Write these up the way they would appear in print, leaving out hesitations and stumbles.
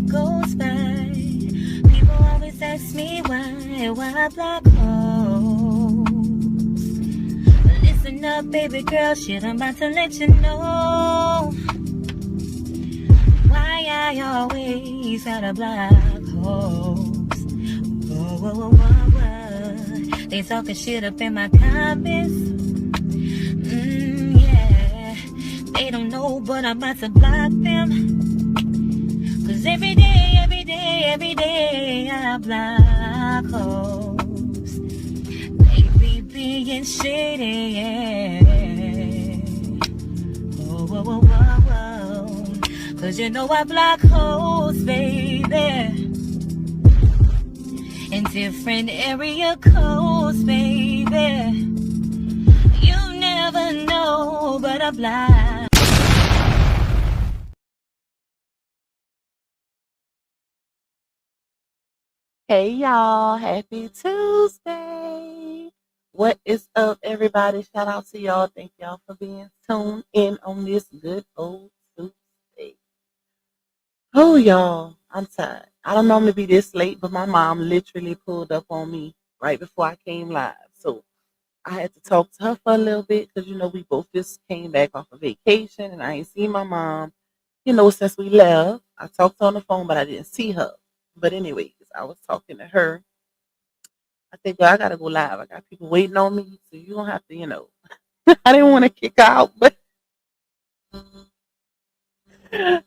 it goes by. People always ask me why black holes. Listen up, baby girl, shit, I'm about to let you know why I always got a black holes. Whoa. They talking shit up in my comments. Yeah. They don't know, but I'm about to block them. Cause every day, I block hoes. They be being shady, yeah. Whoa. Cause you know I block hoes, baby. In different area codes, baby. You never know, but I block. Hey y'all, happy Tuesday. What is up, everybody? Shout out to y'all. Thank y'all for being tuned in on this good old Tuesday. Oh, y'all, I'm tired. I don't normally be this late, but my mom literally pulled up on me right before I came live. So I had to talk to her for a little bit because, we both just came back off of vacation and I ain't seen my mom, since we left. I talked to her on the phone, but I didn't see her. But anyways, I was talking to her. I said, girl, I gotta go live. I got people waiting on me, so you don't have to. I didn't want to kick her out, but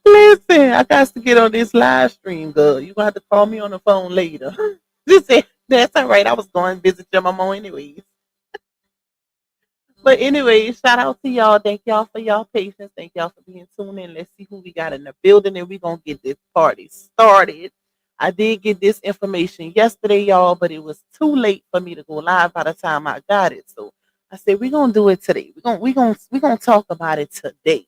listen, I got to get on this live stream, girl. You gonna have to call me on the phone later. Just say that's all right. I was going to visit your mama anyways. But anyway, shout out to y'all. Thank y'all for y'all patience. Thank y'all for being tuned in. Let's see who we got in the building, and we're gonna get this party started. I did get this information yesterday, y'all, but it was too late for me to go live by the time I got it. So I said we're gonna do it today. We're gonna talk about it today.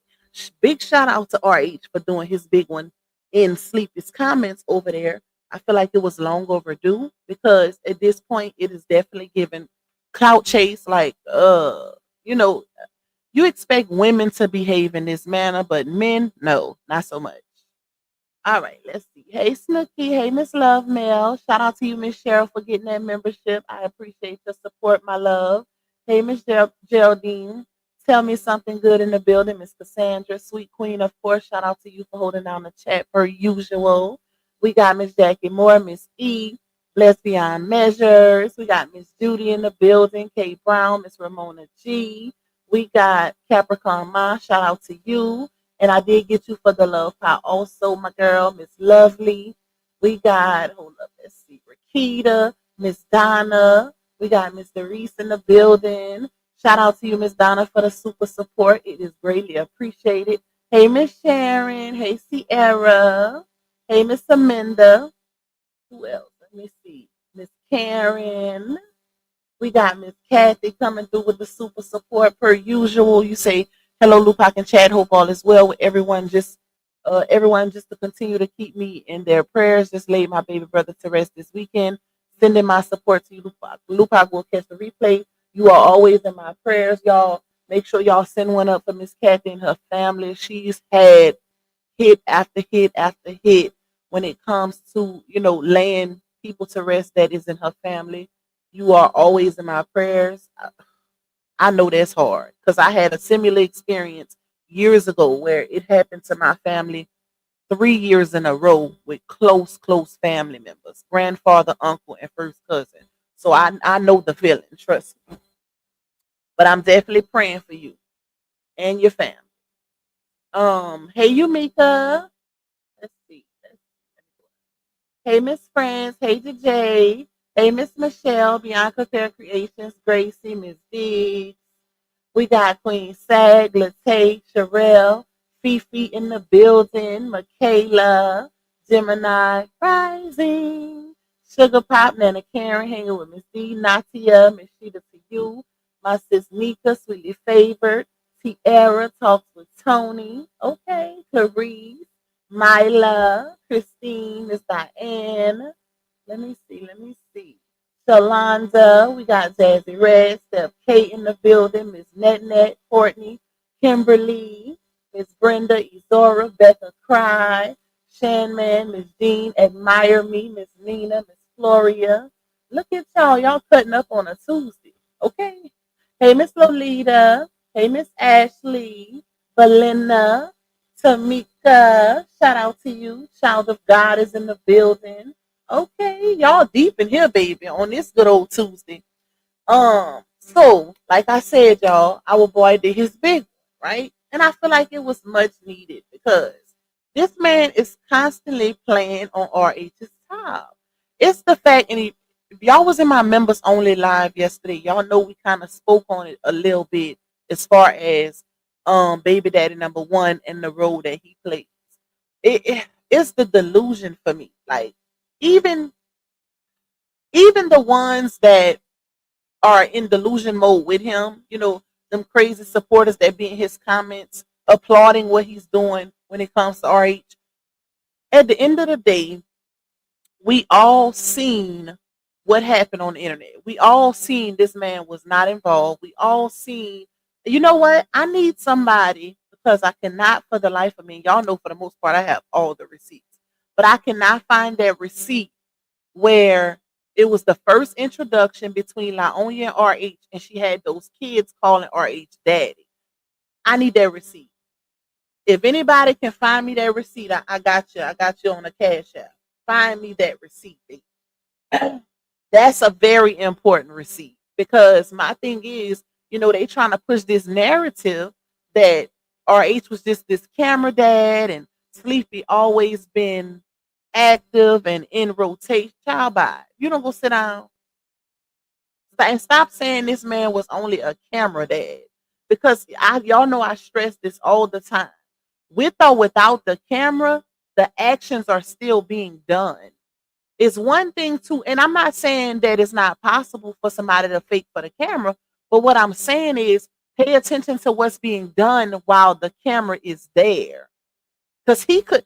Big shout out to RH for doing his big one in Sleepy's comments over there. I feel like it was long overdue because at this point it is definitely given clout chase like you know, you expect women to behave in this manner, but men, no, not so much. All right, let's see. Hey, Snooky. Hey, Miss Love Mel. Shout out to you, Miss Cheryl, for getting that membership. I appreciate your support, my love. Hey, Miss Geraldine. Tell me something good in the building, Miss Cassandra, Sweet Queen, of course. Shout out to you for holding down the chat per usual. We got Miss Jackie Moore, Miss E, Blessed Beyond Measures. We got Miss Judy in the building, Kate Brown, Miss Ramona G. We got Capricorn Ma. Shout out to you. And I did get you for the love pie also, my girl, Miss Lovely. We got, hold up, let's see, Rakita, Miss Donna. We got Miss Reese in the building. Shout out to you, Miss Donna, for the super support. It is greatly appreciated. Hey, Miss Sharon. Hey, Sierra. Hey, Miss Amanda. Who else? Let me see. Miss Karen. We got Miss Kathy coming through with the super support per usual. You say hello, Lupac and Chad. Hope all is well with everyone. Everyone just to continue to keep me in their prayers. Just laid my baby brother to rest this weekend. Sending my support to you, Lupac. Lupac will catch the replay. You are always in my prayers, y'all. Make sure y'all send one up for Miss Kathy and her family. She's had hit after hit after hit when it comes to laying people to rest that is in her family. You are always in my prayers. I know that's hard because I had a similar experience years ago where it happened to my family 3 years in a row with close family members, grandfather, uncle, and first cousin. So I know the feeling, trust me. But I'm definitely praying for you and your family. Hey, Yumika. Let's see. Hey, Miss France. Hey, DJ. Hey, Miss Michelle. Bianca Fair Creations. Gracie. Miss D. We got Queen Sag, Latay, Sherelle, Fifi in the building, Michaela, Gemini, Rising, Sugar Pop, Nana Karen, hanging with Miss D, Natia, Miss Sheeta to you, my sis Nika, Sweetly Favored, Tiara, Talks with Tony, okay, Clarice, Myla, Christine, Miss Diane, let me see. Shalonda, we got Zazzy Red, Steph Kate in the building, Miss Net, Courtney, Kimberly, Miss Brenda, Izora, Becca Cry, Shanman, Miss Jean, Admire Me, Miss Nina, Miss Floria. Look at y'all. Y'all cutting up on a Tuesday. Okay. Hey, Miss Lolita. Hey, Miss Ashley. Belinda. Tamika. Shout out to you. Child of God is in the building. Okay. Y'all deep in here, baby, on this good old Tuesday. So like I said, y'all, our boy did his big one, right? And I feel like it was much needed because this man is constantly playing on RH's top. It's the fact, and if y'all was in my members only live yesterday, y'all know we kind of spoke on it a little bit as far as baby daddy number one and the role that he plays. It's the delusion for me. Like even even the ones that are in delusion mode with him, them crazy supporters that be in his comments applauding what he's doing when it comes to RH. At the end of the day, we all seen what happened on the internet. We all seen this man was not involved. We all seen, you know what? I need somebody because I cannot for the life of me. Y'all know for the most part I have all the receipts, but I cannot find that receipt where it was the first introduction between Laonia and RH, and she had those kids calling RH daddy. I need that receipt. If anybody can find me that receipt, I got you. I got you on the cash app. Find me that receipt. That's a very important receipt because my thing is, they trying to push this narrative that RH was just this camera dad and Sleepy always been active and in rotation. Child, bye. You don't go sit down and stop saying this man was only a camera dad because y'all know I stress this all the time. With or without the camera, the actions are still being done. It's one thing to, and I'm not saying that it's not possible for somebody to fake for the camera, but what I'm saying is pay attention to what's being done while the camera is there. Because he could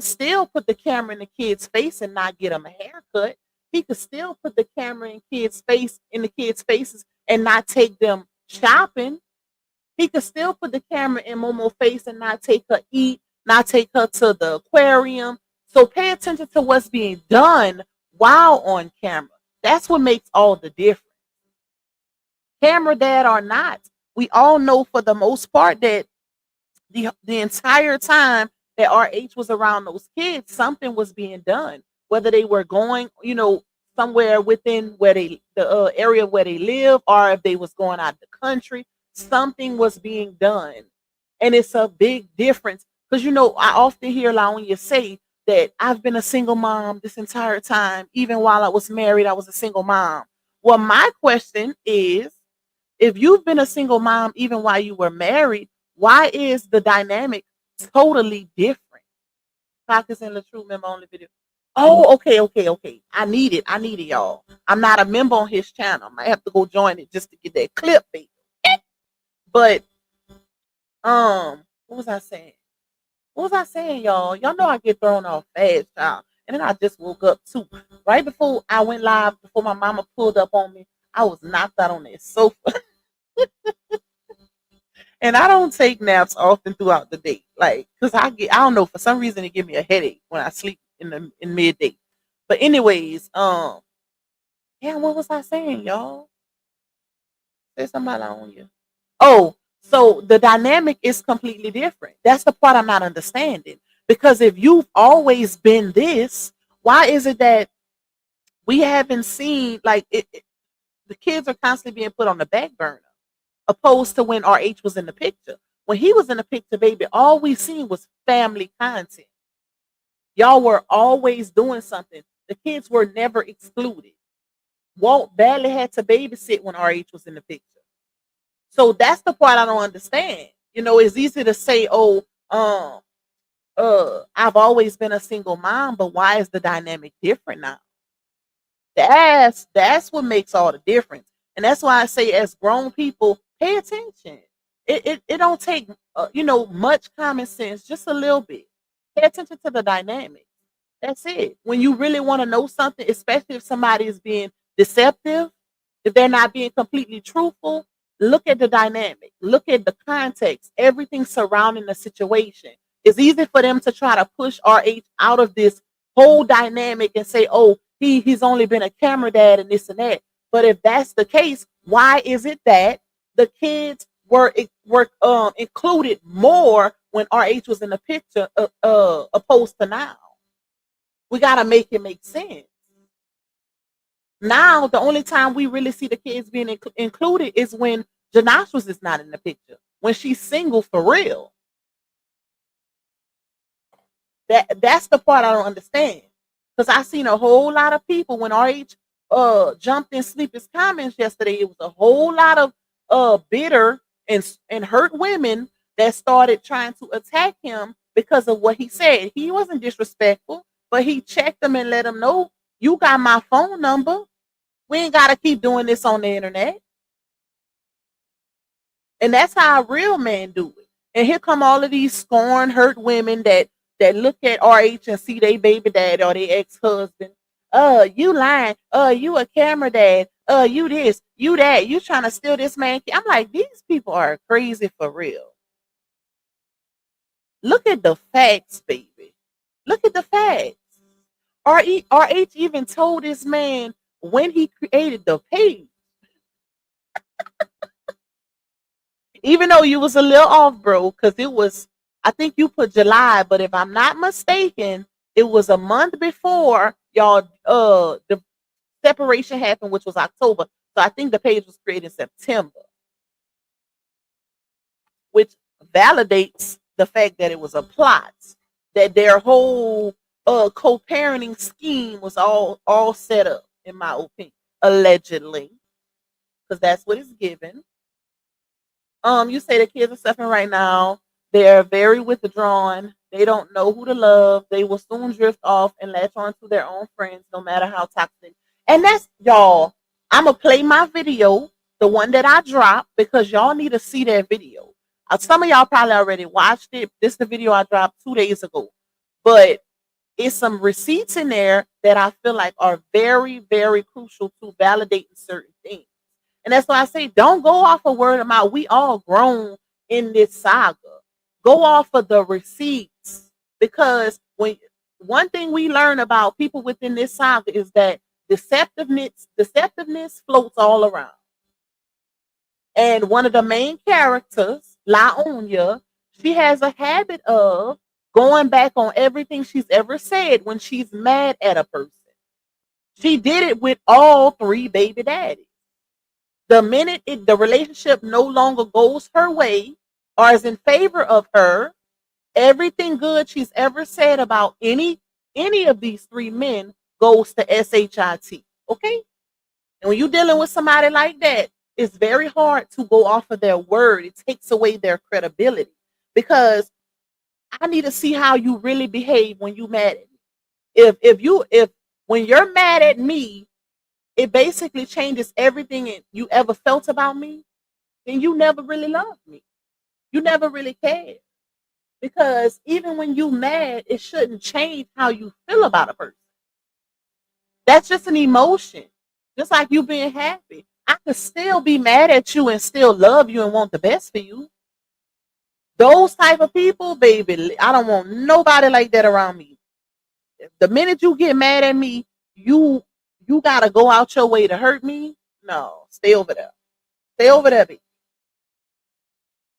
still put the camera in the kid's face and not get him a haircut. He could still put the camera in the kids' faces and not take them shopping. He could still put the camera in Momo's face and not take her eat, not take her to the aquarium. So pay attention to what's being done while on camera. That's what makes all the difference. Camera dad or not, we all know for the most part that the entire time that RH was around those kids, something was being done. Whether they were going, somewhere within where the area where they live, or if they was going out of the country, something was being done, and it's a big difference because I often hear Laonia say that I've been a single mom this entire time, even while I was married, I was a single mom. Well, my question is, if you've been a single mom even while you were married, why is the dynamic totally different? Pockets and LaTruth member only video. Oh, okay, okay, okay. I need it. I need it, y'all. I'm not a member on his channel. I might have to go join it just to get that clip, baby. But what was I saying? What was I saying, y'all? Y'all know I get thrown off fast, y'all. And then I just woke up too. Right before I went live, before my mama pulled up on me, I was knocked out on that sofa. And I don't take naps often throughout the day, like because I don't know, for some reason it give me a headache when I sleep in midday. But anyways, yeah, what was I saying, y'all? Say somebody on you. Oh, so the dynamic is completely different. That's the part I'm not understanding. Because if you've always been this, why is it that we haven't seen the kids are constantly being put on the back burner? Opposed to when RH was in the picture. When he was in the picture, baby, all we seen was family content. Y'all were always doing something. The kids were never excluded. Walt barely had to babysit when RH was in the picture. So that's the part I don't understand. It's easy to say, oh, I've always been a single mom, but why is the dynamic different now? That's what makes all the difference, and that's why I say, as grown people, pay attention. It don't take much common sense, just a little bit. Pay attention to the dynamic. That's it. When you really want to know something, especially if somebody is being deceptive, if they're not being completely truthful, look at the dynamic. Look at the context, everything surrounding the situation. It's easy for them to try to push RH out of this whole dynamic and say, oh, he's only been a camera dad and this and that. But if that's the case, why is it that the kids were included more when RH was in the picture opposed to now? We gotta make it make sense. Now the only time we really see the kids being included is when Janash is not in the picture, when she's single for real. That's the part I don't understand. Because I seen a whole lot of people when RH jumped in Sleepy's comments yesterday. It was a whole lot of bitter and hurt women that started trying to attack him because of what he said. He wasn't disrespectful, but he checked them and let them know, you got my phone number. We ain't gotta keep doing this on the internet. And that's how a real man do it. And here come all of these scorned, hurt women that look at RH and see their baby dad or their ex-husband. You lying. You a camera dad. You this, you that. You trying to steal this man. I'm like, these people are crazy for real. Look at the facts, baby. Look at the facts. RH even told this man when he created the page. Even though you was a little off, bro, because it was, I think you put July, but if I'm not mistaken, it was a month before y'all the separation happened, which was October. So I think the page was created in September, which validates the fact that it was a plot, that their whole co-parenting scheme was all set up, in my opinion, allegedly, because that's what it's given. You say the kids are suffering right now. They're very withdrawn. They don't know who to love. They will soon drift off and latch on to their own friends, no matter how toxic. And that's y'all. I'm gonna play my video, the one that I dropped, because y'all need to see that video. Some of y'all probably already watched it. This is the video I dropped 2 days ago, but it's some receipts in there that I feel like are very, very crucial to validating certain things. And that's why I say, don't go off of word of mouth. We all grown in this saga. Go off of the receipts. Because when one thing we learn about people within this saga is that deceptiveness floats all around. And one of the main characters, Laonya, she has a habit of going back on everything she's ever said when she's mad at a person. She did it with all three baby daddies. The minute the relationship no longer goes her way or is in favor of her, everything good she's ever said about any of these three men goes to SHIT. Okay? And when you're dealing with somebody like that, it's very hard to go off of their word. It takes away their credibility. Because I need to see how you really behave when you mad at me. If when you're mad at me, it basically changes everything you ever felt about me, then you never really loved me. You never really cared. Because even when you mad, it shouldn't change how you feel about a person. That's just an emotion. Just like you being happy. I could still be mad at you and still love you and want the best for you. Those type of people, baby, I don't want nobody like that around me. The minute you get mad at me, you gotta go out your way to hurt me. No, stay over there. Stay over there, baby.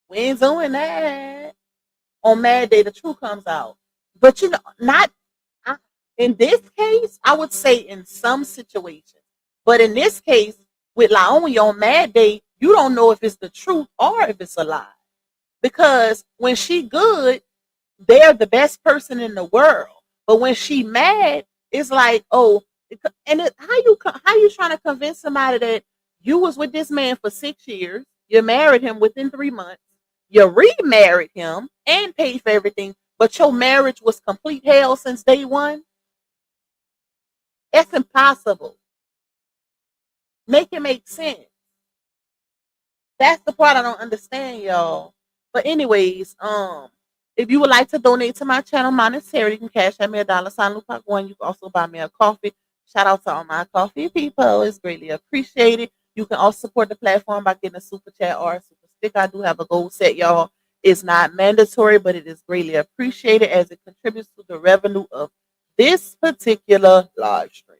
We ain't doing that. On Mad Day, the truth comes out. But you know, not in this case, I would say in some situations. But in this case, with Laomi on Mad Day, you don't know if it's the truth or if it's a lie. Because when she good, they're the best person in the world. But when she mad, it's like, oh, and how you trying to convince somebody that you was with this man for 6 years, you married him within 3 months, you remarried him and paid for everything, but your marriage was complete hell since day one? That's impossible. Make it make sense. That's the part I don't understand, y'all. But anyways, if you would like to donate to my channel monetarily, you can cash at me $1 Lupac One. You can also buy me a coffee. Shout out to all my coffee people. It's greatly appreciated. You can also support the platform by getting a super chat or a super stick. I do have a goal set, y'all. It's not mandatory, but it is greatly appreciated as it contributes to the revenue of this particular live stream.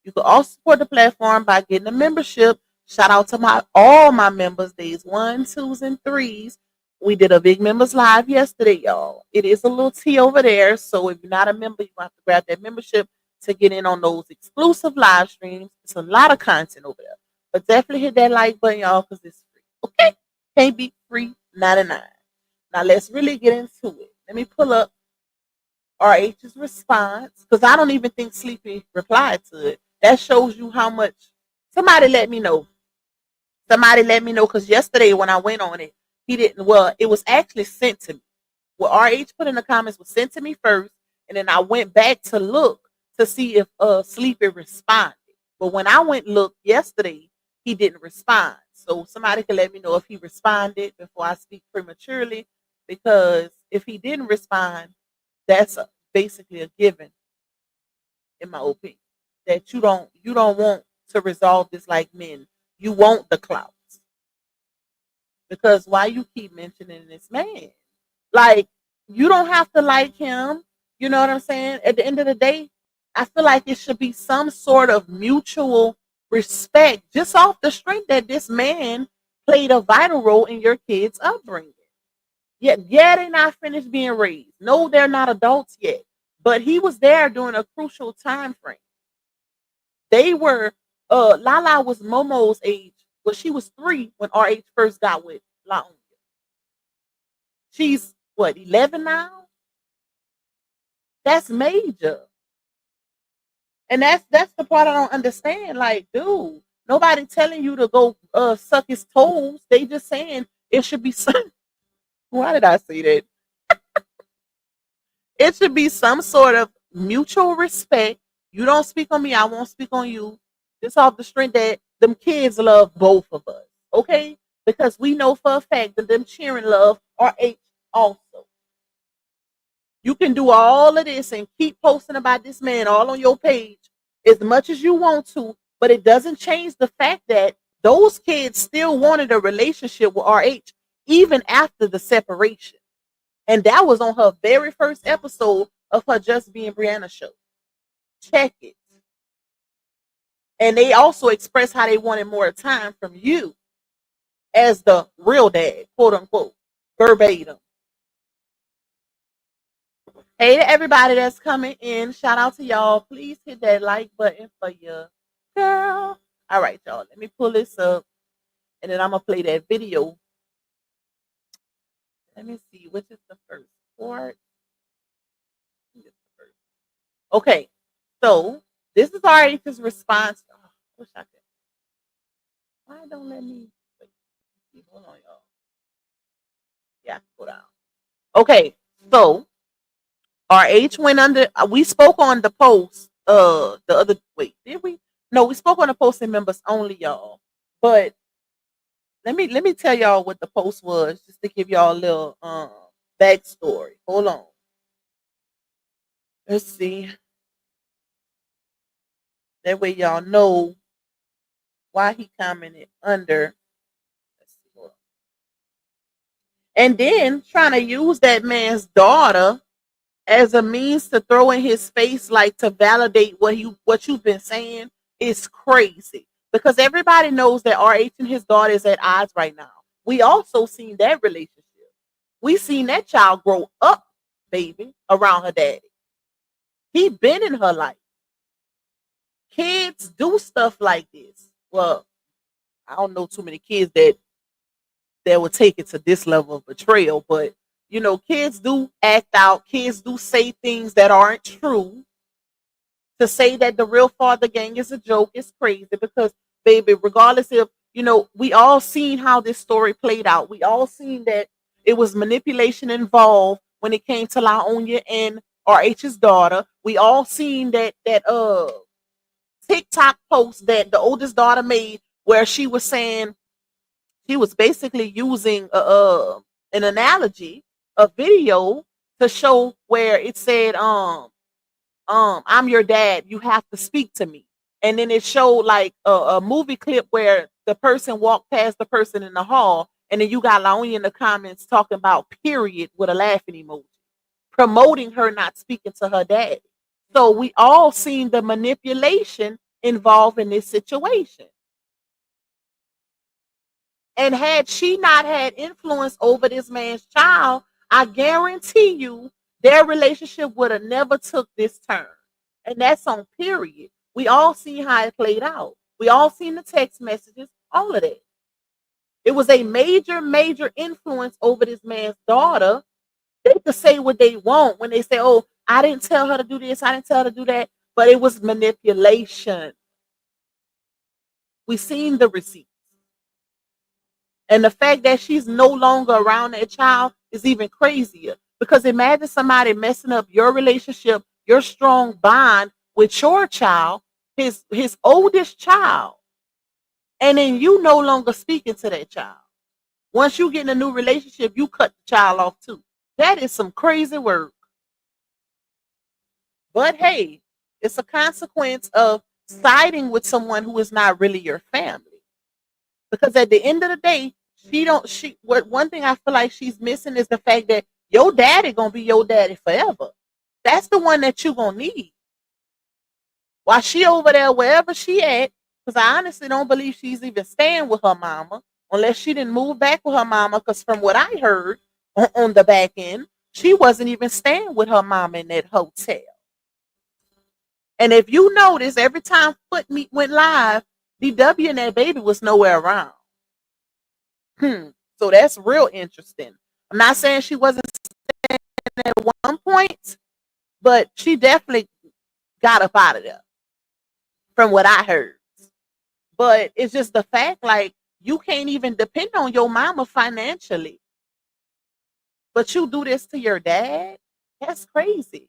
You can also support the platform by getting a membership. Shout out to my all my members, days 1, 2s, and 3s. We did a big members live yesterday, y'all. It is a little T over there. So if you're not a member, you have to grab that membership to get in on those exclusive live streams. It's a lot of content over there. But definitely hit that like button, y'all, because it's free. Okay? Can't be free 99. Now let's really get into it. Let me pull up RH's response because I don't even think Sleepy replied to it. That shows you how much. Somebody let me know. Somebody let me know because yesterday when I went on it, he didn't. Well, it was actually sent to me. What RH put in the comments was sent to me first, and then I went back to look to see if Sleepy responded. But when I went look yesterday, he didn't respond. So somebody can let me know if he responded before I speak prematurely, because if he didn't respond, that's basically a given, in my opinion, that you don't want to resolve this like men. You want the clouds because why you keep mentioning this man? Like, you don't have to like him. You know what I'm saying? At the end of the day, I feel like it should be some sort of mutual respect, just off the strength that this man played a vital role in your kids' upbringing. Yeah, they're not finished being raised. No, they're not adults yet. But he was there during a crucial time frame. They were Lala was Momo's age. Well, she was 3 when RH first got with La. She's what, 11 now? That's major. And that's the part I don't understand. Like, dude, nobody telling you to go suck his toes. They just saying it should be some. Why did I say that? It should be some sort of mutual respect. You don't speak on me, I won't speak on you. Just off the strength that them kids love both of us. Okay? Because we know for a fact that them cheering love RH also. You can do all of this and keep posting about this man all on your page as much as you want to, but it doesn't change the fact that those kids still wanted a relationship with RH even after the separation. And that was on her very first episode of her Just Being Brianna show. Check it. And they also expressed how they wanted more time from you as the real dad, quote unquote, verbatim. Hey to everybody that's coming in. Shout out to y'all. Please hit that like button for your girl. All right, y'all. Let me pull this up and then I'm going to play that video. Let me see. Which is the first part? Okay. So this is RH's response. Oh, wish I could. Why don't let me? Wait, hold on, y'all. Yeah, go down. Okay. So RH went under. We spoke on the post. The other. Wait, did we? No, we spoke on the post in members only, y'all. But let me tell y'all what the post was, just to give y'all a little backstory. Hold on. Let's see. That way y'all know why he commented under. Let's see. Hold on. And then trying to use that man's daughter as a means to throw in his face, like to validate what you've been saying, is crazy. Because everybody knows that RH and his daughter is at odds right now. We also seen that relationship. We seen that child grow up, baby, around her daddy. He been in her life. Kids do stuff like this. Well, I don't know too many kids that would take it to this level of betrayal, but kids do act out. Kids do say things that aren't true. To say that the real father gang is a joke is crazy because, baby, regardless of, we all seen how this story played out. We all seen that it was manipulation involved when it came to LaOnya and RH's daughter. We all seen that TikTok post that the oldest daughter made where she was saying, she was basically using an analogy, a video, to show where it said, I'm your dad, you have to speak to me. And then it showed like a movie clip where the person walked past the person in the hall And then you got Laonia in the comments talking about period with a laughing emoji, promoting her not speaking to her daddy. So we all seen the manipulation involved in this situation. And had she not had influence over this man's child, I guarantee you their relationship would have never took this turn. And that's on period. We all seen how it played out. We all seen the text messages, all of that. It was a major, major influence over this man's daughter. They could say what they want when they say, oh, I didn't tell her to do this, I didn't tell her to do that, but it was manipulation. We seen the receipts. And the fact that she's no longer around that child is even crazier. Because imagine somebody messing up your relationship, your strong bond with your child, his oldest child, and then you no longer speaking to that child. Once you get in a new relationship, you cut the child off too. That is some crazy work. But hey, it's a consequence of siding with someone who is not really your family. Because at the end of the day, what one thing I feel like she's missing is the fact that your daddy gonna be your daddy forever. That's the one that you gonna need. While she over there wherever she at, because I honestly don't believe she's even staying with her mama unless she didn't move back with her mama. Because from what I heard on the back end, she wasn't even staying with her mama in that hotel. And if you notice, every time Foot Meat went live, DW and that baby was nowhere around. So that's real interesting. I'm not saying she wasn't at one point, but she definitely got up out of there from what I heard. But it's just the fact, like, you can't even depend on your mama financially. But you do this to your dad? That's crazy.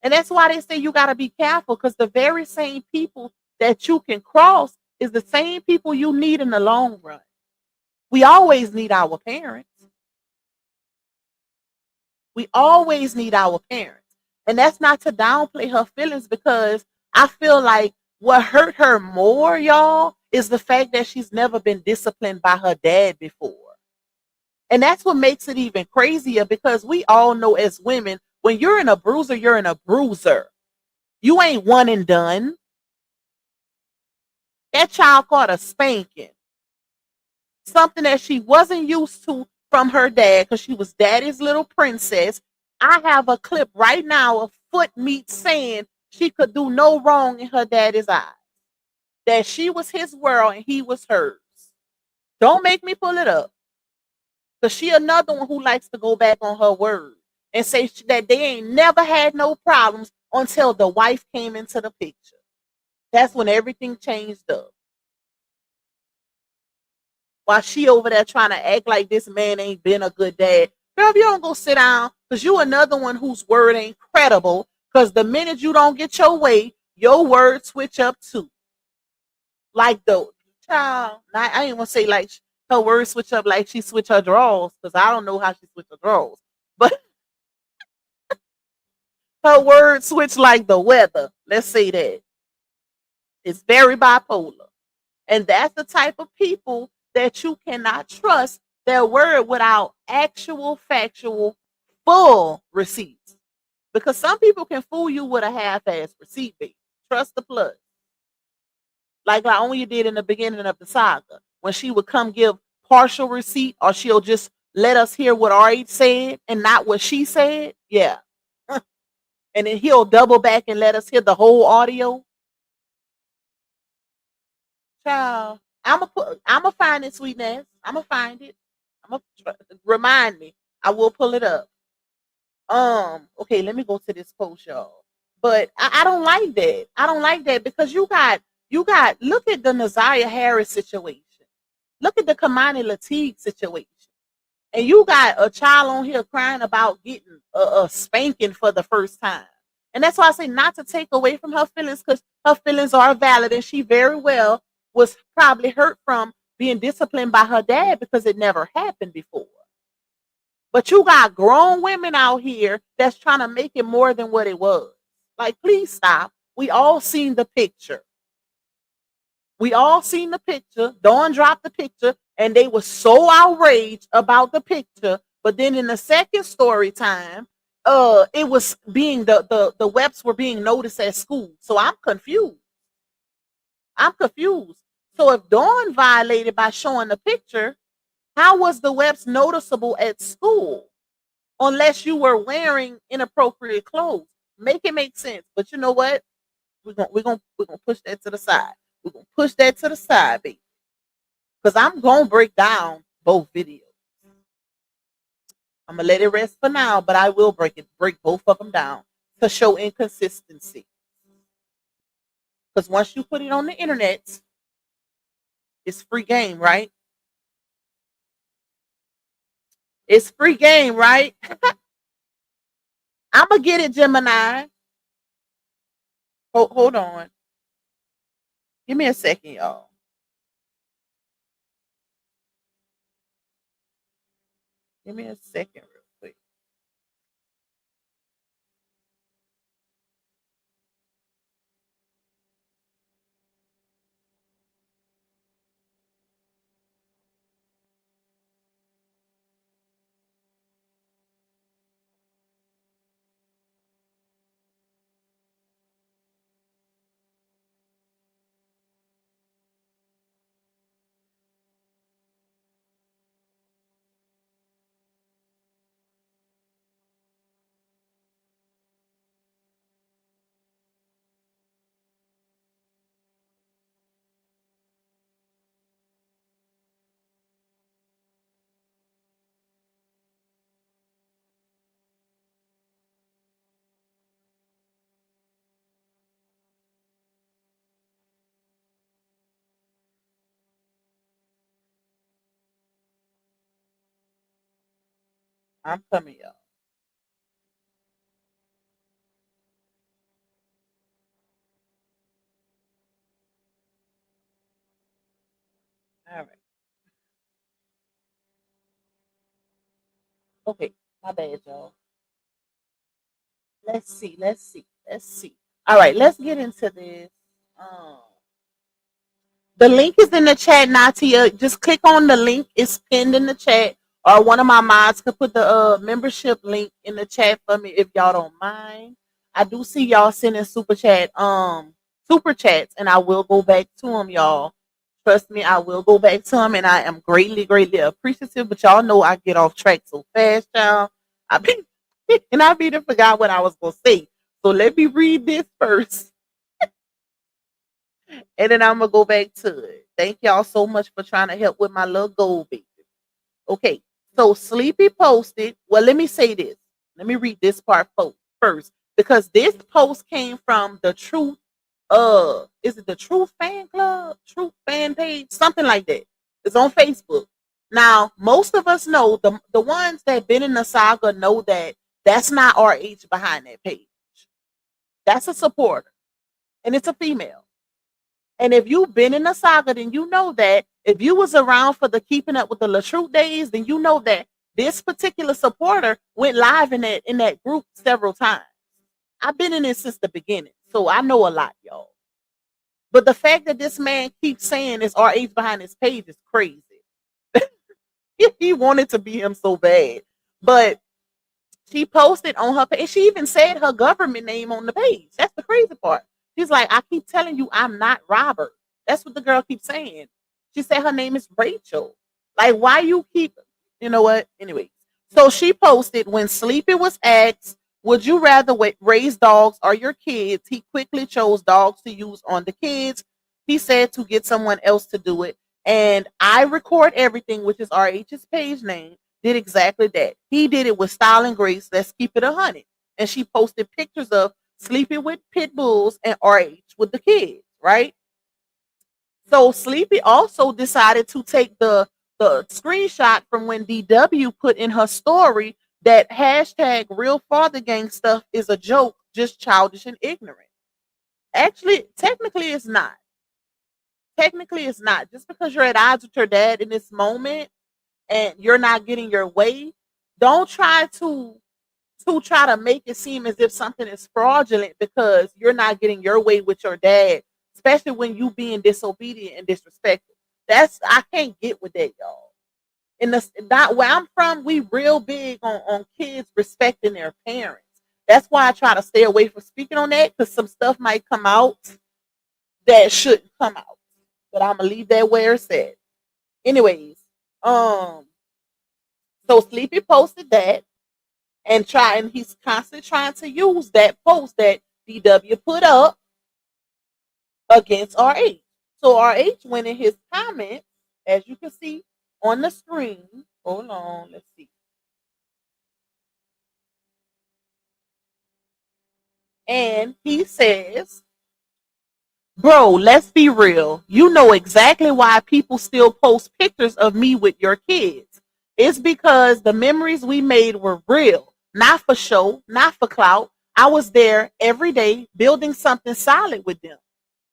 And that's why they say you got to be careful, because the very same people that you can cross is the same people you need in the long run. We always need our parents. We always need our parents. And that's not to downplay her feelings, because I feel like what hurt her more, y'all, is the fact that she's never been disciplined by her dad before. And that's what makes it even crazier, because we all know as women, when you're in a bruiser, you're in a bruiser. You ain't one and done. That child caught a spanking. Something that she wasn't used to from her dad, because she was daddy's little princess. I have a clip right now of Foot Meat saying she could do no wrong in her daddy's eyes. That she was his world and he was hers. Don't make me pull it up. Because she another one who likes to go back on her word and say that they ain't never had no problems until the wife came into the picture. That's when everything changed up. While she over there trying to act like this man ain't been a good dad. Girl, if you don't go sit down, because you another one whose word ain't credible, because the minute you don't get your way, your word switch up too. Like the child, I ain't want to say like her word switch up like she switch her drawers, because I don't know how she switch her drawers. But her word switch like the weather. Let's say that. It's very bipolar. And that's the type of people that you cannot trust their word without actual, factual, full receipts. Because some people can fool you with a half-ass receipt, baby. Trust the plus. Like Laonia did in the beginning of the saga, when she would come give partial receipt, or she'll just let us hear what Ari said and not what she said. Yeah. And then he'll double back and let us hear the whole audio. Child, I'ma find it, sweetness. I'ma find it. I'ma remind me. I will pull it up. Okay, let me go to this post, y'all. But I don't like that. I don't like that, because you got look at the Naziah Harris situation. Look at the Kamani Lateef situation. And you got a child on here crying about getting a spanking for the first time. And that's why I say not to take away from her feelings, because her feelings are valid, and she very well was probably hurt from being disciplined by her dad, because it never happened before. But you got grown women out here that's trying to make it more than what it was. Like, please stop. We all seen the picture. We all seen the picture. Dawn dropped the picture. And they were so outraged about the picture. But then in the second story time, it was being the webs were being noticed at school. So I'm confused. I'm confused. So if Dawn violated by showing the picture, how was the webs noticeable at school? Unless you were wearing inappropriate clothes. Make it make sense. But you know what? We're gonna push that to the side. We're gonna push that to the side, baby. Because I'm gonna break down both videos. I'm gonna let it rest for now, but I will break both of them down to show inconsistency. Because once you put it on the internet, it's free game, right? It's free game, right? I'm gonna get it, Gemini. Hold on. Give me a second, y'all. Give me a second, real quick. I'm coming, y'all. All right. Okay. My bad, y'all. Let's see. Let's see. Let's see. All right. Let's get into this. Um, The link is in the chat, Natia. Just click on the link. It's pinned in the chat. Or one of my mods could put the membership link in the chat for me if y'all don't mind. I do see y'all sending super chats, and I will go back to them, y'all. Trust me, I will go back to them, and I am greatly, greatly appreciative. But y'all know I get off track so fast, y'all. I be and I be to forgot what I was gonna say. So let me read this first, and then I'm gonna go back to it. Thank y'all so much for trying to help with my little goal, baby. Okay, so Sleepy posted. Well, let me say this. Let me read this part first because this post came from the Truth. Is it the Truth fan club, Truth fan page, something like that? It's on Facebook. Now, most of us know the ones that been in the saga know that that's not RH behind that page. That's a supporter, and it's a female. And if you've been in the saga, then you know that. If you was around for the keeping up with the LaTruth days, then you know that this particular supporter went live in that group several times. I've been in it since the beginning, so I know a lot, y'all. But the fact that this man keeps saying it's RH behind his page is crazy. He wanted to be him so bad. But she posted on her page. She even said her government name on the page. That's the crazy part. She's like, I keep telling you, I'm not Robert. That's what the girl keeps saying. She said her name is Rachel. Like, why you keep, you know what? Anyway, so she posted when Sleepy was asked, would you rather raise dogs or your kids? He quickly chose dogs to use on the kids. He said to get someone else to do it. And I record everything, which is RH's page name, did exactly that. He did it with style and grace. Let's keep it 100. And she posted pictures of Sleepy with pit bulls and RH with the kids, right? So Sleepy also decided to take the screenshot from when DW put in her story that hashtag real father gang stuff is a joke, just childish and ignorant. Actually, technically it's not. Technically it's not. Just because you're at odds with your dad in this moment and you're not getting your way, don't try to make it seem as if something is fraudulent because you're not getting your way with your dad, especially when you being disobedient and disrespectful. That's I can't get with that, y'all. In the not where I'm from, we real big on kids respecting their parents. That's why I try to stay away from speaking on that because some stuff might come out that shouldn't come out. But I'm gonna leave that where it's at. Anyways, um, so Sleepy posted that and he's constantly trying to use that post that DW put up against RH. So RH went in his comments, as you can see on the screen. Hold on, let's see. And he says, bro, let's be real. You know exactly why people still post pictures of me with your kids. It's because the memories we made were real, not for show, not for clout. I was there every day building something solid with them.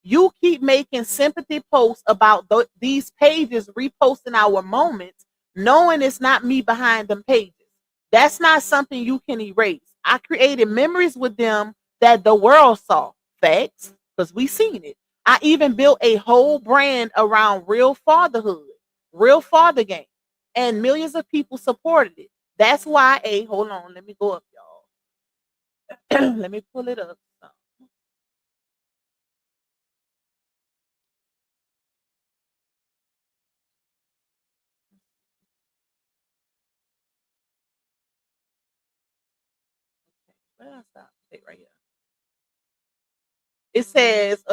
You keep making sympathy posts about these pages reposting our moments, knowing it's not me behind them pages. That's not something you can erase. I created memories with them that the world saw. Facts, because we seen it. I even built a whole brand around real fatherhood, real father game, and millions of people supported it. That's why a hold on, let me go up, y'all. Let me pull it up. Where did I stop? Okay, right here. It says,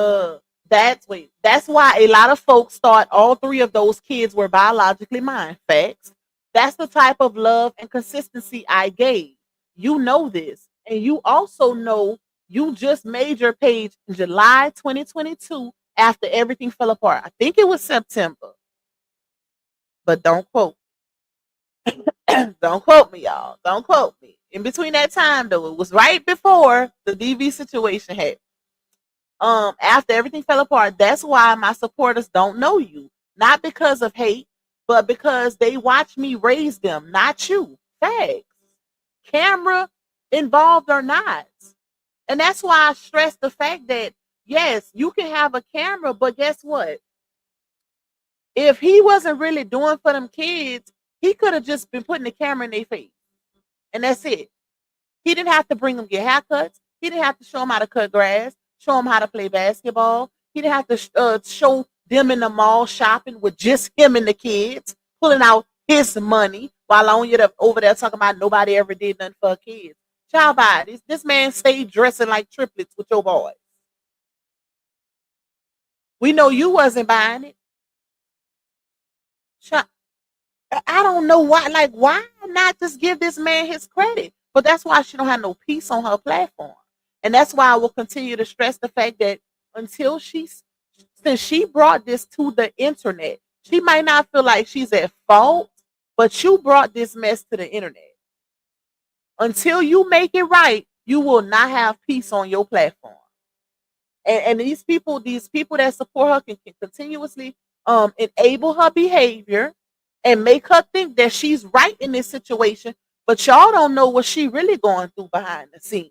that's why a lot of folks thought all three of those kids were biologically mine. Facts. That's the type of love and consistency I gave. You know this. And you also know you just made your page in July 2022 after everything fell apart. I think it was September, but don't quote. Don't quote me, y'all. Don't quote me. In between that time, though, it was right before the DV situation happened. After everything fell apart, that's why my supporters don't know you, not because of hate, but because they watch me raise them, not you. Facts. Camera involved or not. And that's why I stress the fact that yes, you can have a camera, but guess what? If he wasn't really doing for them kids, he could have just been putting the camera in their face. And that's it. He didn't have to bring them get haircuts. He didn't have to show them how to cut grass, show them how to play basketball. He didn't have to show them in the mall shopping with just him and the kids, pulling out his money while on you over there talking about nobody ever did nothing for kids. Child by this man stayed dressing like triplets with your boys. We know you wasn't buying it. Child, I don't know why. Like, why not just give this man his credit? But that's why she don't have no peace on her platform, and that's why I will continue to stress the fact that until since she brought this to the internet, she might not feel like she's at fault, but you brought this mess to the internet. Until you make it right, you will not have peace on your platform. And these people that support her can continuously enable her behavior and make her think that she's right in this situation, but y'all don't know what she really going through behind the scenes.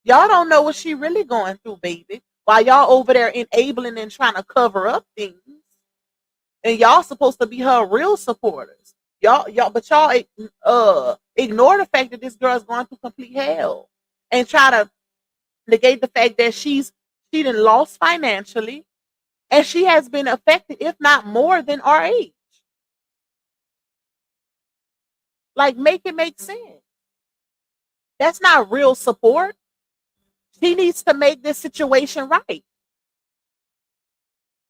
Y'all don't know what she really going through, baby. While y'all over there enabling and trying to cover up things, and y'all supposed to be her real supporters. But y'all ignore the fact that this girl's going through complete hell, and try to negate the fact that she done lost financially, and she has been affected, if not more than our age. Like, make it make sense. That's not real support. She needs to make this situation right.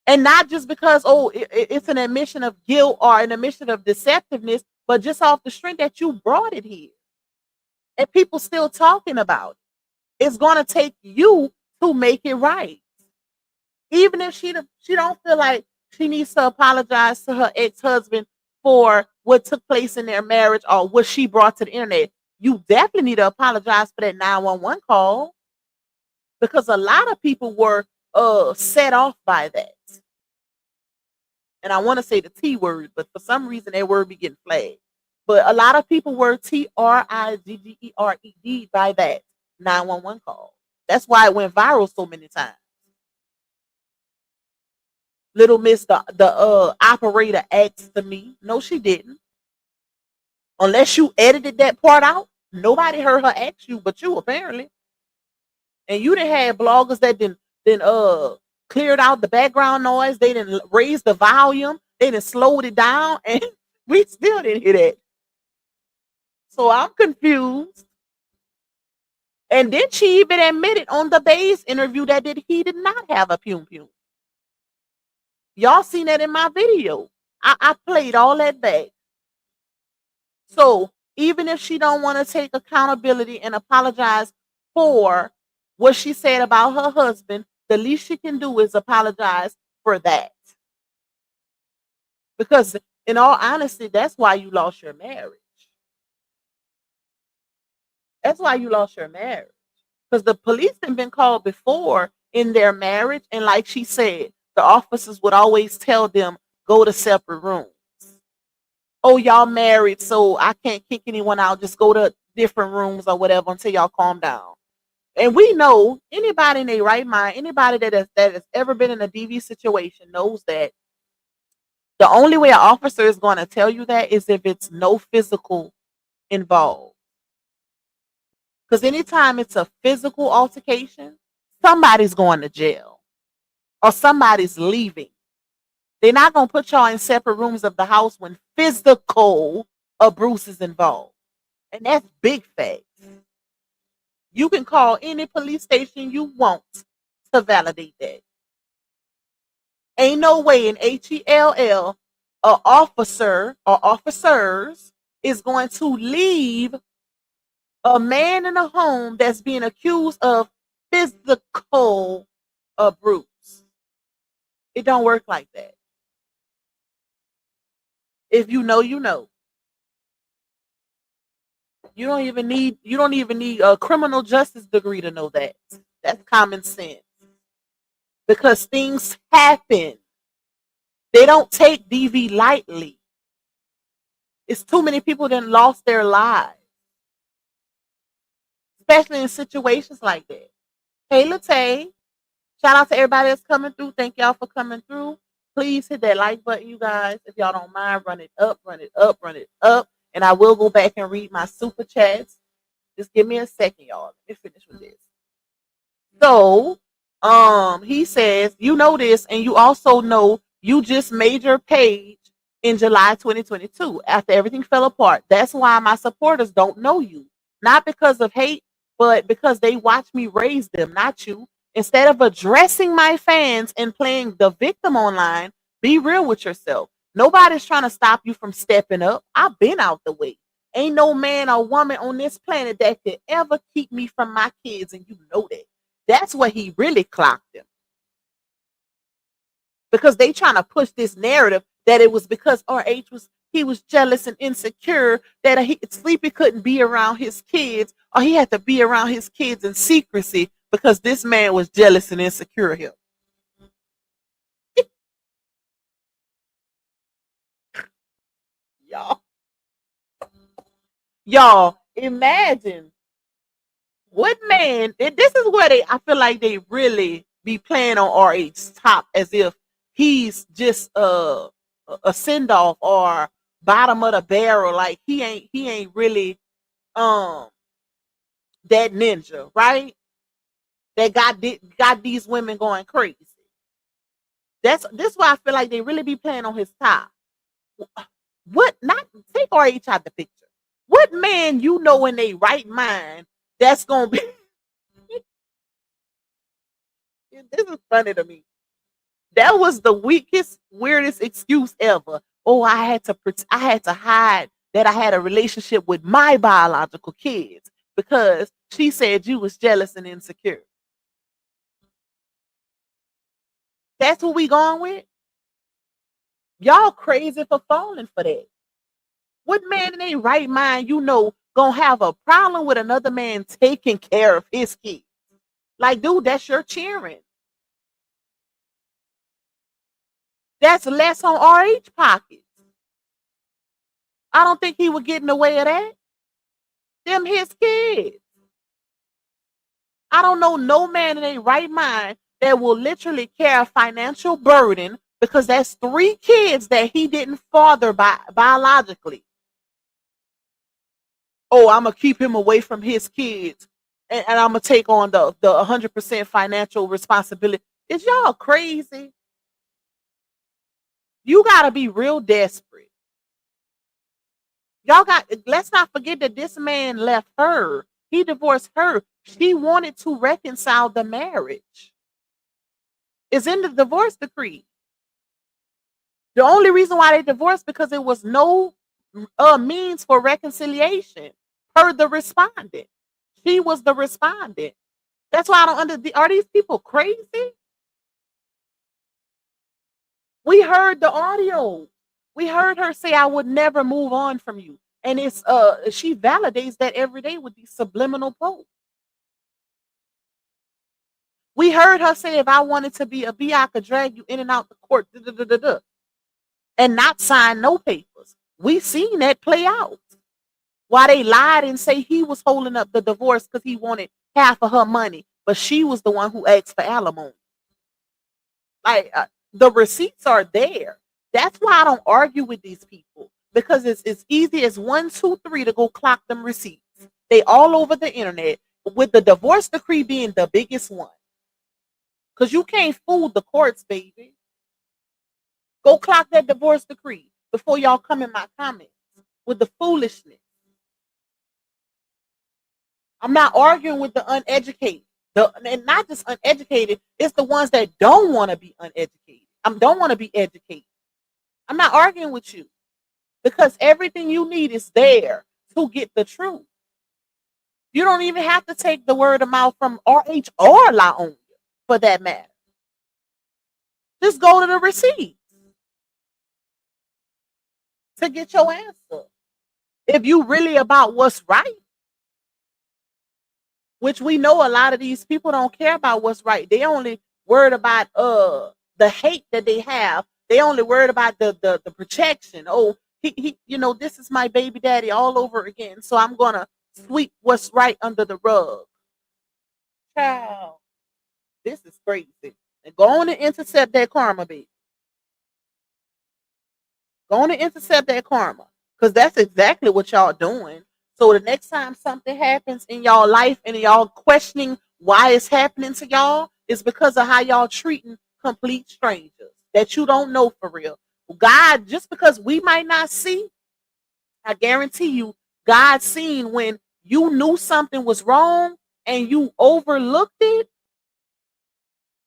And not just because, oh, it's an admission of guilt or an admission of deceptiveness, but just off the strength that you brought it here. And people still talking about it. It's going to take you to make it right. Even if she don't feel like she needs to apologize to her ex-husband for what took place in their marriage or what she brought to the internet, you definitely need to apologize for that 911 call, because a lot of people were set off by that. And I want to say the T word, but for some reason that word be getting flagged. But a lot of people were TRIGGERED by that 911 call. That's why it went viral so many times. Little Miss, the operator, asked to me. No, she didn't. Unless you edited that part out, nobody heard her ask you, but you apparently. And you didn't have bloggers that didn't cleared out the background noise. They didn't raise the volume. They didn't slowed it down, and we still didn't hear that. So I'm confused. And then she even admitted on the base interview that he did not have a pum pum. Y'all seen that in my video. I played all that back. So even if she don't want to take accountability and apologize for what she said about her husband, the least she can do is apologize for that. Because in all honesty, that's why you lost your marriage. That's why you lost your marriage. Because the police have been called before in their marriage, and like she said, the officers would always tell them go to separate rooms. Oh, y'all married, so I can't kick anyone out. Just go to different rooms or whatever until y'all calm down. And we know anybody in their right mind, anybody that has ever been in a DV situation knows that the only way an officer is going to tell you that is if it's no physical involved. Because anytime it's a physical altercation, somebody's going to jail or somebody's leaving. They're not going to put y'all in separate rooms of the house when physical abuse is involved. And that's big facts. You can call any police station you want to validate that. Ain't no way in HELL a officer or officers is going to leave a man in a home that's being accused of physical abuse. It don't work like that. If you know, you know. You don't even need a criminal justice degree to know that. That's common sense. Because things happen. They don't take DV lightly. It's too many people that lost their lives. Especially in situations like that. Hey Latae, shout out to everybody that's coming through. Thank y'all for coming through. Please hit that like button, you guys. If y'all don't mind, run it up, run it up, run it up. And I will go back and read my super chats. Just give me a second, y'all. Let me finish with this. So, he says, you know this, and you also know you just made your page in July 2022 after everything fell apart. That's why my supporters don't know you. Not because of hate, but because they watch me raise them, not you. Instead of addressing my fans and playing the victim online, be real with yourself. Nobody's trying to stop you from stepping up. I've been out the way. Ain't no man or woman on this planet that could ever keep me from my kids, and you know that. That's what he really clocked him. Because they trying to push this narrative that it was because he was jealous and insecure that Sleepy couldn't be around his kids, or he had to be around his kids in secrecy because this man was jealous and insecure of him. y'all, y'all, imagine what man. This is where I feel like they really be playing on RH's top as if he's just a send off or bottom of the barrel. Like he ain't really um that ninja, right? That got these women going crazy. That's why I feel like they really be playing on his top. What not take RH out the picture? What man you know in their right mind that's gonna be this is funny to me. That was the weakest, weirdest excuse ever. Oh, I had to hide that I had a relationship with my biological kids because she said you was jealous and insecure. That's what we going with? Y'all crazy for falling for that. What man in their right mind, you know, gonna have a problem with another man taking care of his kids? Like, dude, that's your cheering. That's less on RH pockets. I don't think he would get in the way of that. Them his kids. I don't know no man in a right mind that will literally carry a financial burden because that's 3 kids that he didn't father biologically. Oh, I'm gonna keep him away from his kids, and I'm gonna take on the 100% financial responsibility. Is y'all crazy? You gotta be real desperate. Y'all got. Let's not forget that this man left her. He divorced her. She wanted to reconcile the marriage. It's in the divorce decree. The only reason why they divorced because there was no means for reconciliation per the respondent. She was the respondent. That's why I don't are these people crazy? We heard the audio. We heard her say, I would never move on from you. And it's she validates that every day with these subliminal posts. We heard her say, if I wanted to be a B, I could drag you in and out the court, and not sign no papers. We seen that play out. Why they lied and say he was holding up the divorce because he wanted half of her money, but she was the one who asked for alimony. Like the receipts are there. That's why I don't argue with these people because it's easy as 1, 2, 3 to go clock them receipts. They all over the internet with the divorce decree being the biggest one. Because you can't fool the courts, baby. Go clock that divorce decree before y'all come in my comments with the foolishness. I'm not arguing with the uneducated. And not just uneducated, it's the ones that don't want to be uneducated. Don't want to be educated. I'm not arguing with you because everything you need is there to get the truth. You don't even have to take the word of mouth from RH or La Onya for that matter. Just go to the receipts to get your answer. If you really about what's right, which we know a lot of these people don't care about what's right. They only worried about the hate that they have. They only worried about the protection. Oh, he this is my baby daddy all over again. So I'm gonna sweep what's right under the rug. Child, this is crazy. And go on and intercept that karma, baby. Go on and intercept that karma. Because that's exactly what y'all doing. So the next time something happens in y'all life and y'all questioning why it's happening to y'all, it's because of how y'all treating complete strangers that you don't know for real. God, just because we might not see, I guarantee you, God seen when you knew something was wrong and you overlooked it,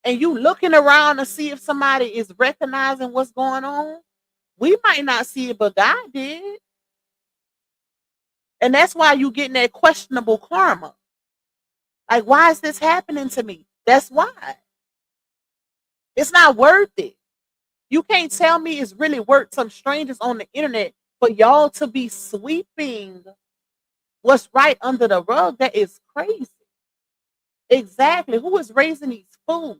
and you looking around to see if somebody is recognizing what's going on. We might not see it, but God did. And that's why you getting that questionable karma. Like, why is this happening to me? That's why. It's not worth it. You can't tell me it's really worth some strangers on the internet for y'all to be sweeping what's right under the rug. That is crazy. Exactly. Who is raising these fools?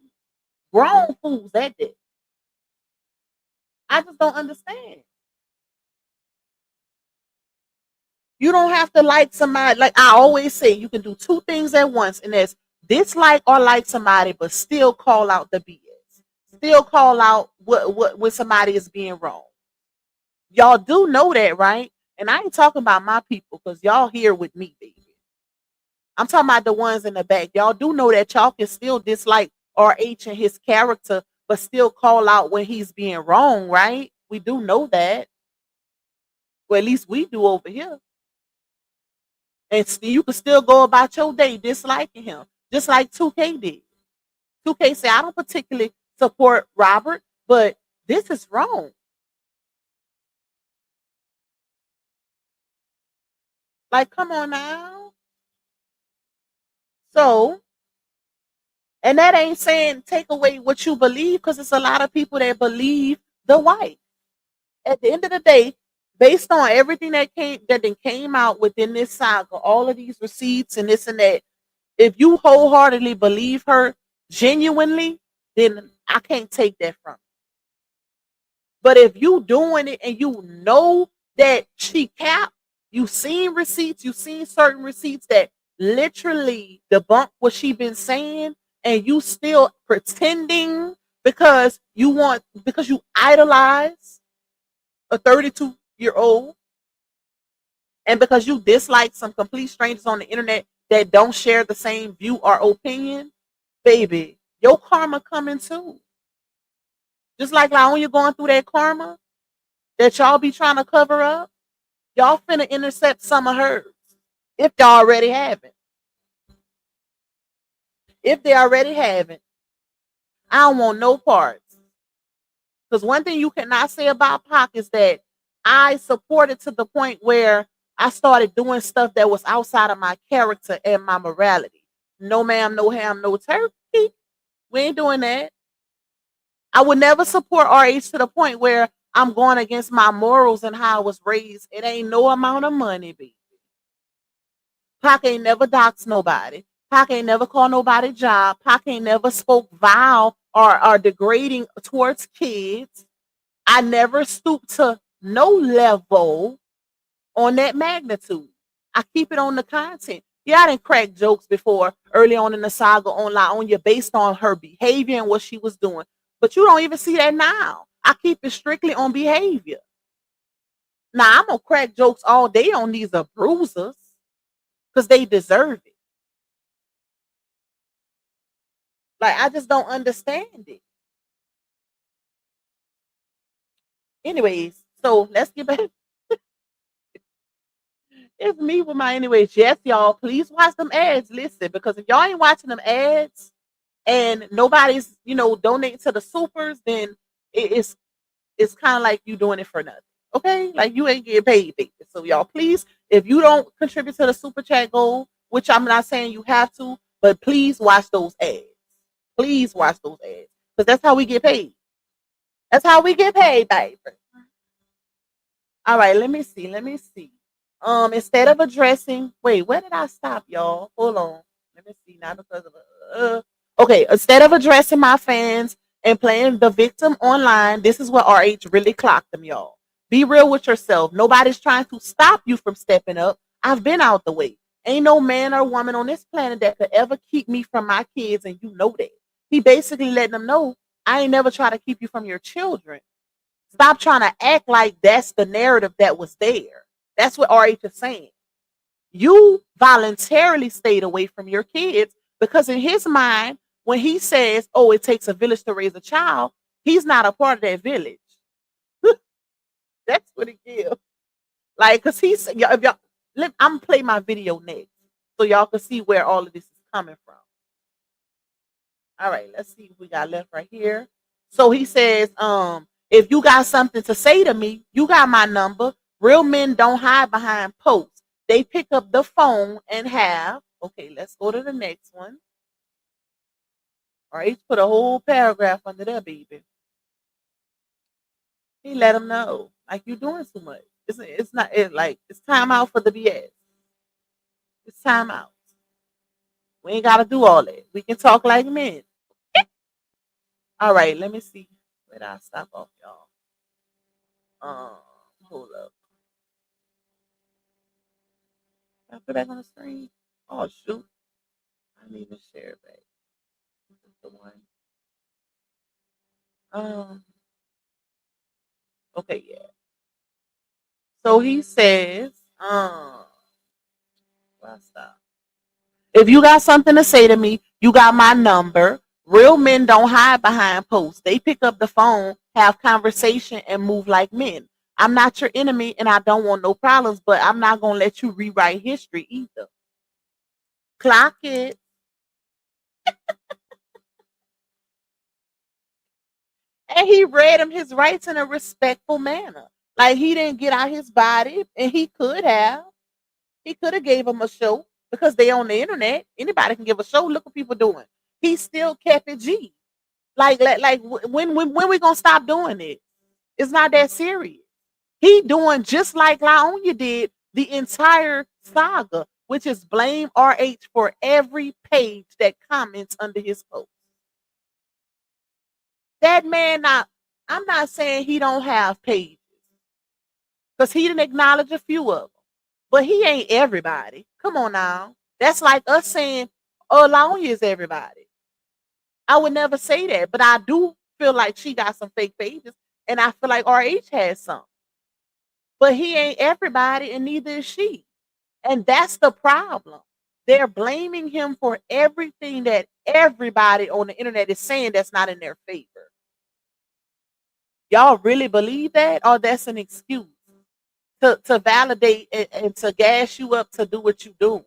Grown fools at that. I just don't understand. You don't have to like somebody. Like I always say, you can do 2 things at once, and that's dislike or like somebody, but still call out the BS. Still call out what when somebody is being wrong. Y'all do know that, right? And I ain't talking about my people because y'all here with me, baby. I'm talking about the ones in the back. Y'all do know that y'all can still dislike RH and his character, but still call out when he's being wrong, right? We do know that. Well, at least we do over here. And you can still go about your day disliking him, just like 2K did. 2K said, I don't particularly support Robert, but this is wrong. Like, come on now. So, and that ain't saying take away what you believe, because it's a lot of people that believe the white. At the end of the day, based on everything that came out within this saga, all of these receipts and this and that, if you wholeheartedly believe her genuinely, then I can't take that from you. But if you doing it and you know that she capped, you seen receipts, you seen certain receipts that literally debunk what she been saying, and you still pretending because you idolize a 32-year-old, and because you dislike some complete strangers on the internet that don't share the same view or opinion, baby, your karma coming too. Just like when you're going through that karma that y'all be trying to cover up, y'all finna intercept some of hers. If y'all already haven't. If they already haven't, I don't want no parts. Because one thing you cannot say about Pac is that I supported to the point where I started doing stuff that was outside of my character and my morality. No ma'am, no ham, no turkey. We ain't doing that. I would never support RH to the point where I'm going against my morals and how I was raised. It ain't no amount of money, baby. Pac ain't never doxed nobody. Pac ain't never called nobody job. Pac ain't never spoke vile or degrading towards kids. I never stooped to no level on that magnitude. I keep it on the content. Yeah, I didn't crack jokes before early on in the saga on Laonya based on her behavior and what she was doing. But you don't even see that now. I keep it strictly on behavior. Now I'm gonna crack jokes all day on these bruisers because they deserve it. Like I just don't understand it. Anyways, so let's get back. It's me with my anyways. Yes, y'all, please watch them ads. Listen, because if y'all ain't watching them ads and nobody's, donating to the supers, then it's kind of like you doing it for nothing. Okay? Like you ain't getting paid, baby. So y'all, please, if you don't contribute to the super chat goal, which I'm not saying you have to, but please watch those ads. Please watch those ads. Because that's how we get paid. That's how we get paid, baby. All right, let me see. Let me see. Instead of addressing, wait, where did I stop, y'all? Hold on. Let me see. Not because of okay. Instead of addressing my fans and playing the victim online, this is what RH really clocked them, y'all. Be real with yourself. Nobody's trying to stop you from stepping up. I've been out the way. Ain't no man or woman on this planet that could ever keep me from my kids, and you know that. He basically letting them know I ain't never try to keep you from your children. Stop trying to act like that's the narrative that was there. That's what RH is saying. You voluntarily stayed away from your kids because in his mind, when he says, "Oh, it takes a village to raise a child," he's not a part of that village. That's what it gives. Like, cause he's y'all, if y'all, I'm gonna play my video next so y'all can see where all of this is coming from. All right, let's see what we got left right here. So he says, if you got something to say to me, you got my number. Real men don't hide behind posts. They pick up the phone and have. Okay, let's go to the next one. All right, put a whole paragraph under there, baby. He let him know, like you doing too much. It's not like it's time out for the BS. It's time out. We ain't gotta do all that. We can talk like men. All right, let me see. Where did I stop off, y'all? Hold up. Can I put it back on the screen? Oh shoot. I didn't even share it back. This is the one. Um, okay, yeah. So he says, where I stop? If you got something to say to me, you got my number. Real men don't hide behind posts. They pick up the phone, have conversation, and move like men. I'm not your enemy and I don't want no problems, but I'm not gonna let you rewrite history either. Clock it. And he read him his rights in a respectful manner. Like he didn't get out his body, and he could have. He could have gave him a show because they on the internet. Anybody can give a show. Look what people doing. He still kept it G. When we gonna stop doing it? It's not that serious. He doing just like Laonya did the entire saga, which is blame RH for every page that comments under his post. That man not. I'm not saying he don't have pages because he didn't acknowledge a few of them. But he ain't everybody. Come on now. That's like us saying, "Oh, Laonya is everybody." I would never say that, but I do feel like she got some fake pages, and I feel like RH has some. But he ain't everybody, and neither is she. And that's the problem. They're blaming him for everything that everybody on the internet is saying that's not in their favor. Y'all really believe that? Or that's an excuse to validate and to gas you up to do what you do?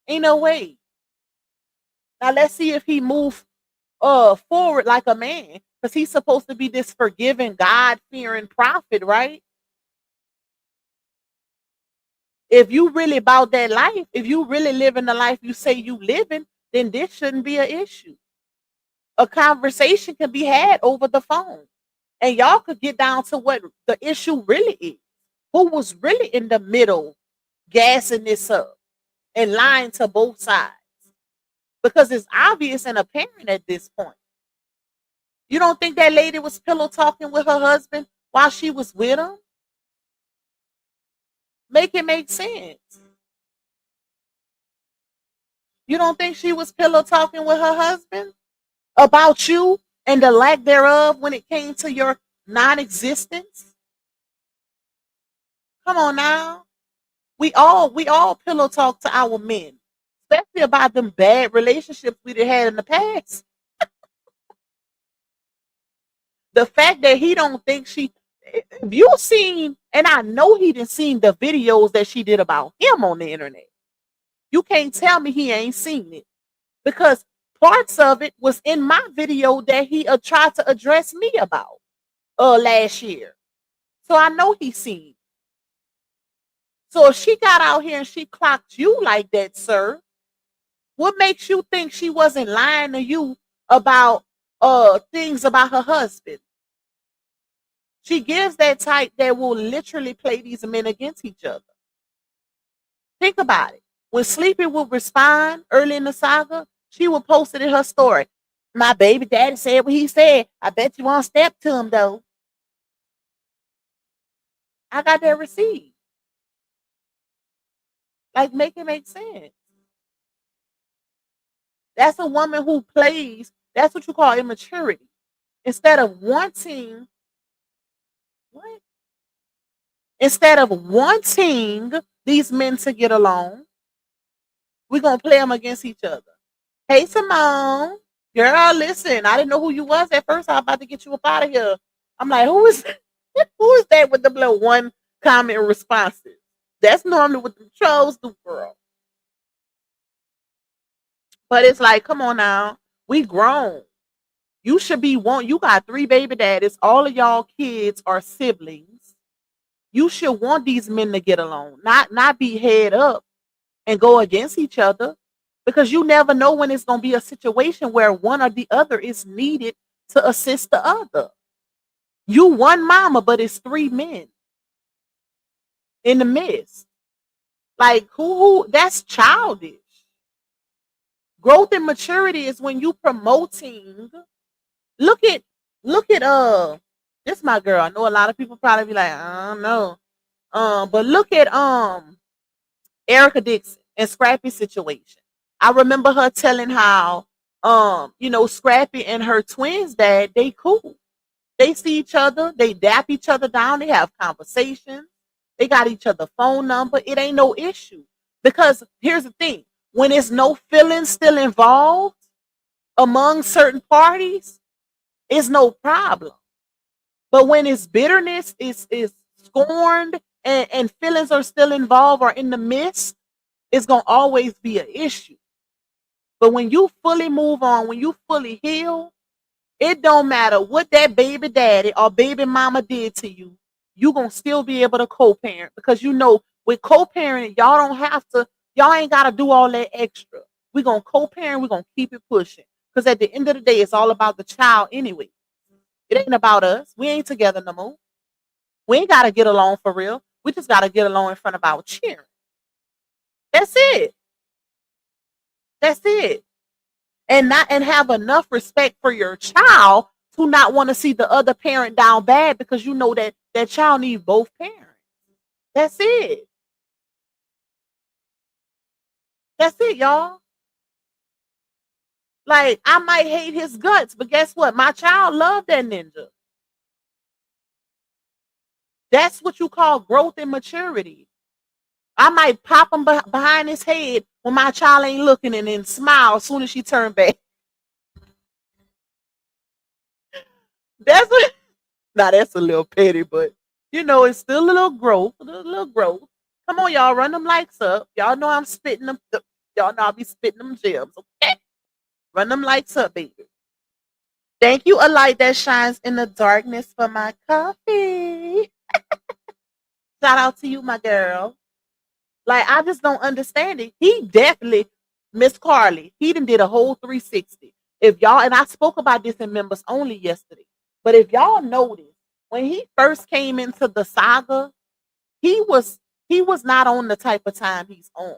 Ain't no way. Now let's see if he moves forward like a man. Because he's supposed to be this forgiving, God fearing prophet, right? If you really about that life, if you really living the life you say you living, then this shouldn't be an issue. A conversation can be had over the phone, and y'all could get down to what the issue really is. Who was really in the middle, gassing this up and lying to both sides? Because it's obvious and apparent at this point. You don't think that lady was pillow talking with her husband while she was with him? Make it make sense. You don't think she was pillow talking with her husband about you and the lack thereof when it came to your non-existence? Come on now. We all pillow talk to our men, especially about them bad relationships we done had in the past. The fact that he don't think she, if you seen, and I know he didn't seen the videos that she did about him on the internet. You can't tell me he ain't seen it, because parts of it was in my video that he tried to address me about last year. So I know he seen. So if she got out here and she clocked you like that, sir, what makes you think she wasn't lying to you about things about her husband? She gives that type that will literally play these men against each other. Think about it. When Sleepy would respond early in the saga, she would post it in her story. My baby daddy said what he said. I bet you won't step to him though. I got that receipt. Like, make it make sense. That's a woman who plays. That's what you call immaturity. Instead of wanting what? Instead of wanting these men to get along, we're gonna play them against each other. Hey Simone, girl, listen. I didn't know who you was at first. I was about to get you up out of here. I'm like, who is who is that with the little one comment responses? That's normally what the trolls do, girl. But it's like, come on now, we grown. You should be one. You got 3 baby daddies. All of y'all kids are siblings. You should want these men to get along, not be head up and go against each other, because you never know when it's going to be a situation where one or the other is needed to assist the other. You one mama, but it's 3 men in the midst. Like who that's childish. Growth and maturity is when you promoting. Look at look at this my girl. I know a lot of people probably be like, I don't know. But look at Erica Dixon and Scrappy situation. I remember her telling how Scrappy and her twins dad, they cool. They see each other, they dap each other down, they have conversations, they got each other phone number. It ain't no issue. Because here's the thing, when there's no feelings still involved among certain parties, it's no problem. But when it's bitterness, is scorned, and feelings are still involved or in the midst, it's gonna always be an issue. But when you fully move on, when you fully heal, it don't matter what that baby daddy or baby mama did to you. You gonna still be able to co-parent, because with co-parenting, y'all ain't gotta do all that extra. We're gonna co-parent, we're gonna keep it pushing. Because at the end of the day, it's all about the child anyway. It ain't about us. We ain't together no more. We ain't gotta get along for real. We just gotta get along in front of our children. That's it. That's it. And have enough respect for your child to not want to see the other parent down bad, because you know that child needs both parents. That's it. That's it, y'all. Like, I might hate his guts, but guess what? My child loved that ninja. That's what you call growth and maturity. I might pop him behind his head when my child ain't looking and then smile as soon as she turned back. That's what. Now that's a little petty, but it's still a little growth, a little growth. Come on, y'all, run them likes up. Y'all know I'm spitting them. Y'all know I'll be spitting them gems. Okay, run them likes up, baby. Thank you, a light that shines in the darkness for my coffee. Shout out to you, my girl. Like, I just don't understand it. He definitely, Miss Carly, he done did a whole 360. If y'all, and I spoke about this in members only yesterday, but if y'all notice, when he first came into the saga, he was he was not on the type of time he's on.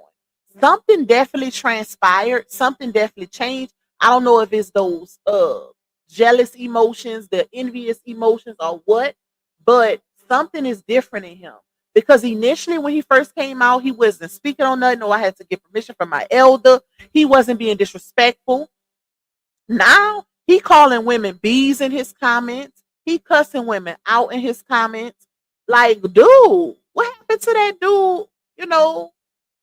Something definitely transpired, something definitely changed. I don't know if it's those jealous emotions, the envious emotions, or what, but something is different in him. Because initially when he first came out, he wasn't speaking on nothing. No, I had to get permission from my elder. He wasn't being disrespectful. Now he calling women bees in his comments. He cussing women out in his comments. Like, dude, what happened to that dude? You know,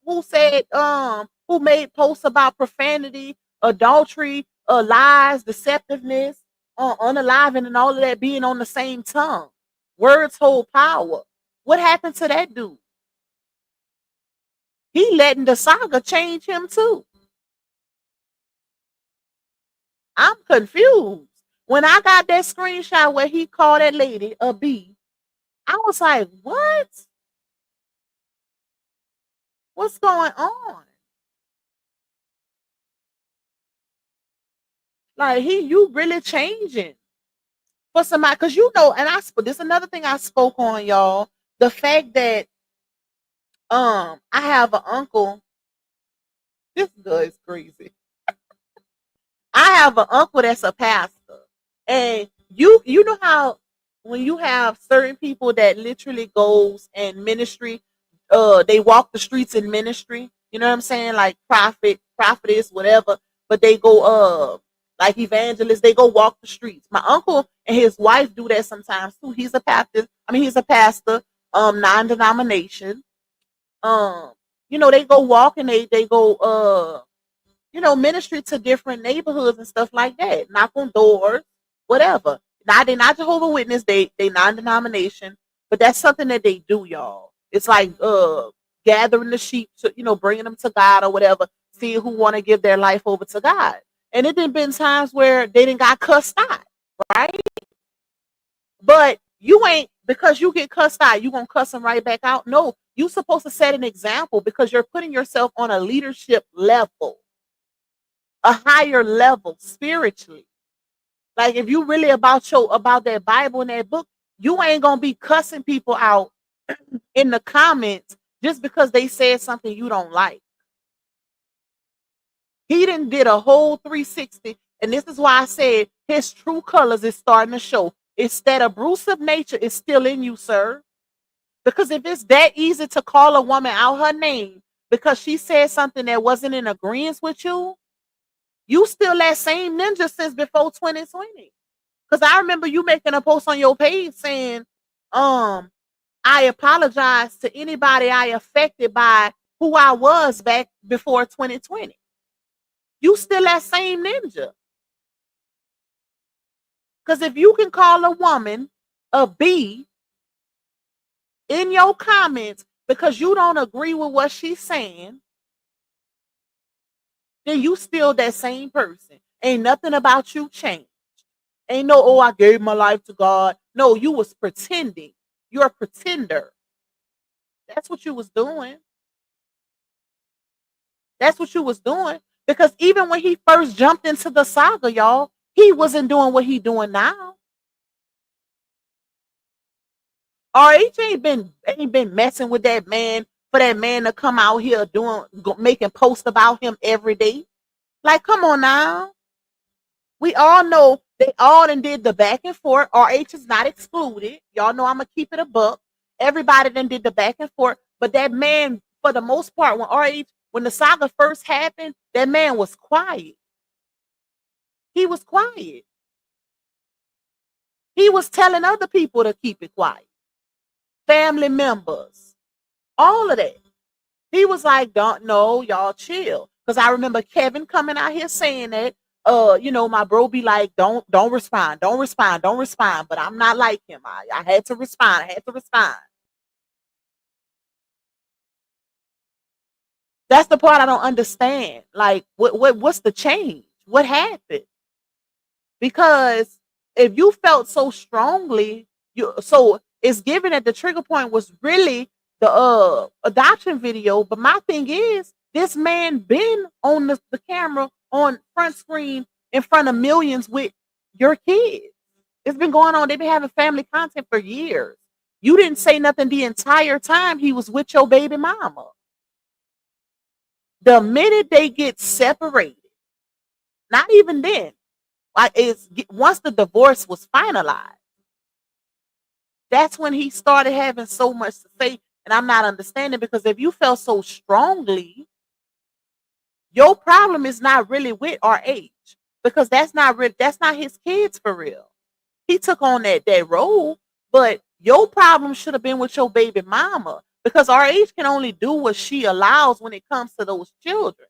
who said who made posts about profanity, adultery, lies, deceptiveness, unaliving, and all of that being on the same tongue. Words hold power. What happened to that dude? He letting the saga change him too. I'm confused. When I got that screenshot where he called that lady a B, I was like, what? What's going on? Like, you really changing for somebody, because and this is another thing I spoke on, y'all. The fact that I have an uncle. This guy is crazy. I have an uncle that's a pastor, and you know how when you have certain people that literally goes and ministry, they walk the streets in ministry. You know what I'm saying? Like prophetess, whatever. But they go like evangelists. They go walk the streets. My uncle and his wife do that sometimes too. He's a Baptist. I mean, he's a pastor. Non-denomination. Um, they go walk and they go ministry to different neighborhoods and stuff like that. Knock on doors, whatever. Now they not Jehovah Witness, they non-denomination, but that's something that they do, y'all. It's like gathering the sheep to, bringing them to God or whatever, seeing who want to give their life over to God. And it didn't been times where they didn't got cussed out, right? But you ain't, because you get cussed out, you gonna cuss them right back out. No, you supposed to set an example because you're putting yourself on a leadership level, a higher level spiritually. Like, if you really about that Bible and that book, you ain't gonna be cussing people out in the comments just because they said something you don't like. He didn't did a whole 360, and this is why I said his true colors is starting to show. It's that abusive nature is still in you, sir. Because if it's that easy to call a woman out her name because she said something that wasn't in agreement with you still that same ninja since before 2020. Because I remember you making a post on your page saying, I apologize to anybody I affected by who I was back before 2020. You still that same ninja. Because if you can call a woman a B in your comments because you don't agree with what she's saying, then you still that same person. Ain't nothing about you changed. Ain't no, oh, I gave my life to God. No, you was pretending. You're a pretender. That's what you was doing. That's what you was doing. Because even when he first jumped into the saga, y'all, he wasn't doing what he doing now. RH ain't been messing with that man for that man to come out here making posts about him every day. Like, come on now. We all know they all done did the back and forth. RH is not excluded. Y'all know I'm gonna keep it a buck. Everybody then did the back and forth. But that man, for the most part, when the saga first happened, that man was quiet. He was quiet. He was telling other people to keep it quiet. Family members, all of that. He was like, "Don't know, y'all chill." Because I remember Kevin coming out here saying that, my bro be like, don't respond, don't respond, don't respond. But I'm not like him. I had to respond. I had to respond. That's the part I don't understand. Like, what's the change? What happened? Because if you felt so strongly, so it's given that the trigger point was really the adoption video. But my thing is, this man been on the camera on front screen in front of millions with your kids. It's been going on. They've been having family content for years. You didn't say nothing the entire time he was with your baby mama. The minute they get separated, not even then, like it's once the divorce was finalized, that's when he started having so much to say. And I'm not understanding, because if you felt so strongly, your problem is not really with RH, because that's not his kids for real. He took on that role, but your problem should have been with your baby mama, because RH can only do what she allows when it comes to those children,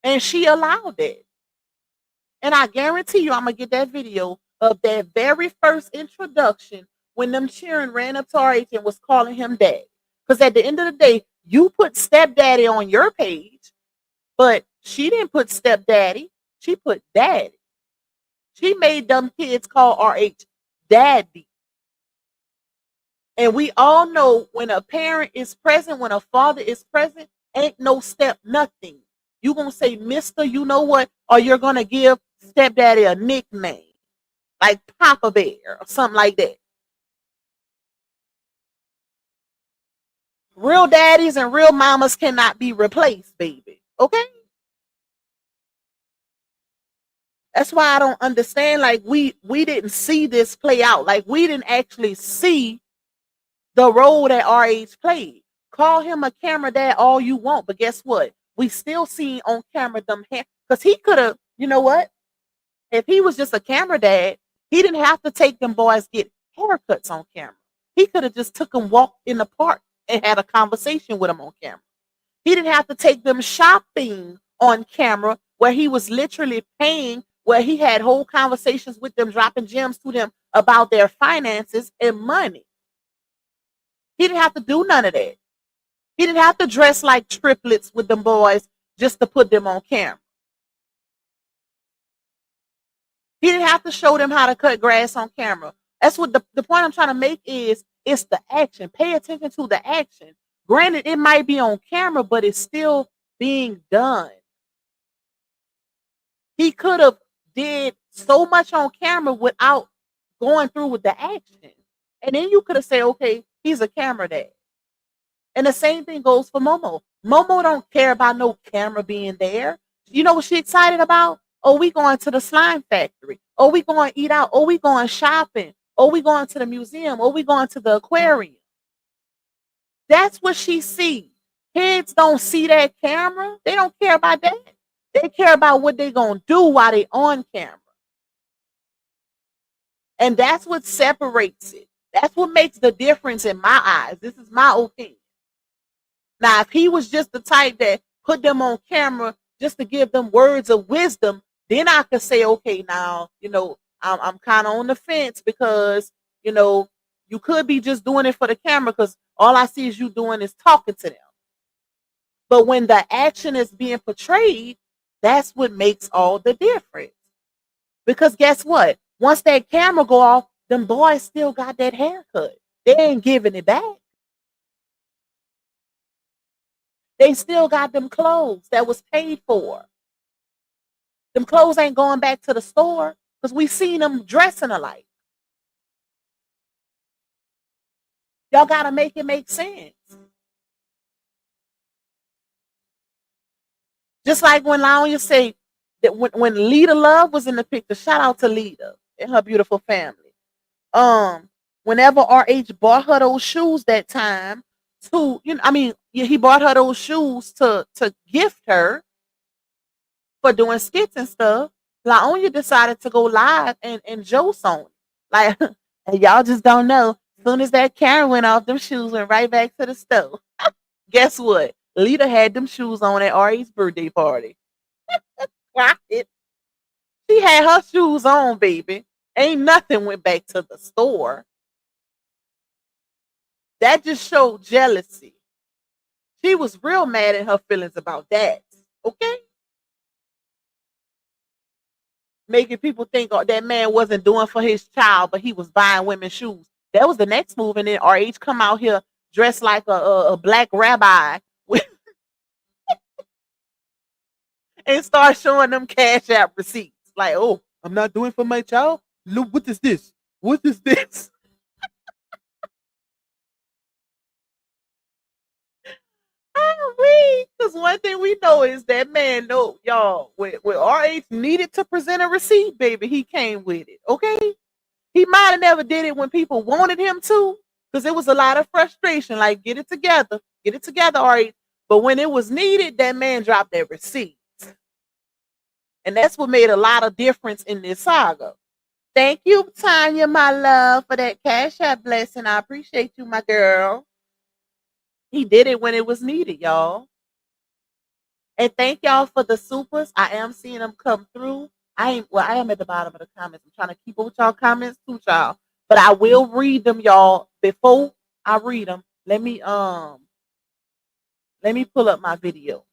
and she allowed it. And I guarantee you, I'm gonna get that video of that very first introduction when them children ran up to RH and was calling him dad. Because at the end of the day, you put stepdaddy on your page, but she didn't put stepdaddy. She put daddy. She made them kids call RH daddy. And we all know when a parent is present, when a father is present, ain't no step nothing. You gonna say Mister, you know what, or you're gonna give stepdaddy a nickname like Papa Bear or something like that. Real daddies and real mamas cannot be replaced, baby. Okay? That's why I don't understand. Like we didn't see this play out. Like we didn't actually see the role that RH played. Call him a camera dad all you want, but guess what? We still see on camera them hair, because he could have, you know what? If he was just a camera dad, he didn't have to take them boys get haircuts on camera. He could have just took them walk in the park and had a conversation with them on camera. He didn't have to take them shopping on camera where he was literally paying, where he had whole conversations with them, dropping gems to them about their finances and money. He didn't have to do none of that. He didn't have to dress like triplets with them boys just to put them on camera. He didn't have to show them how to cut grass on camera. That's what the point I'm trying to make is, it's the action. Pay attention to the action. Granted, it might be on camera, but it's still being done. He could have did so much on camera without going through with the action. And then you could have said, okay, he's a camera dad. And the same thing goes for Momo. Momo don't care about no camera being there. You know what she excited about? Oh, we going to the slime factory. Oh, we going to eat out. Oh, we going shopping. Oh, we going to the museum. Oh, we going to the aquarium. That's what she sees. Kids don't see that camera. They don't care about that. They care about what they going to do while they on camera. And that's what separates it. That's what makes the difference in my eyes. This is my opinion. Now, if he was just the type that put them on camera just to give them words of wisdom, then I could say, okay, now, I'm kind of on the fence, because, you could be just doing it for the camera, because all I see is you doing is talking to them. But when the action is being portrayed, that's what makes all the difference. Because guess what? Once that camera go off, them boys still got that haircut. They ain't giving it back. They still got them clothes that was paid for. Them clothes ain't going back to the store, because we seen them dressing alike. Y'all got to make it make sense. Just like when Laonia say that when Lita Love was in the picture, shout out to Lita and her beautiful family. Whenever RH bought her those shoes that time, he bought her those shoes to gift her. for doing skits and stuff. LaOnya decided to go live and Joe on it. Like, and y'all just don't know. As soon as that camera went off, them shoes went right back to the stove. Guess what? Lita had them shoes on at Ari's birthday party. Right? She had her shoes on, baby. Ain't nothing went back to the store. That just showed jealousy. She was real mad at her feelings about that. Okay? Making people think that man wasn't doing for his child, but he was buying women's shoes. That was the next move. And then RH come out here dressed like a black rabbi with, and start showing them cash app receipts. Like, oh, I'm not doing for my child. Look, what is this? What is this? Because one thing we know is that man, no, y'all, when RH needed to present a receipt, baby, he came with it. Okay? He might have never did it when people wanted him to, because it was a lot of frustration. Like, get it together, RH. But when it was needed, that man dropped that receipt. And that's what made a lot of difference in this saga. Thank you, Tanya, my love, for that cash app blessing. I appreciate you, my girl. He did it when it was needed, y'all. And thank y'all for the supers. I am seeing them come through. I am at the bottom of the comments. I'm trying to keep up with y'all comments too, y'all. But I will read them, y'all. Before I read them, let me pull up my video.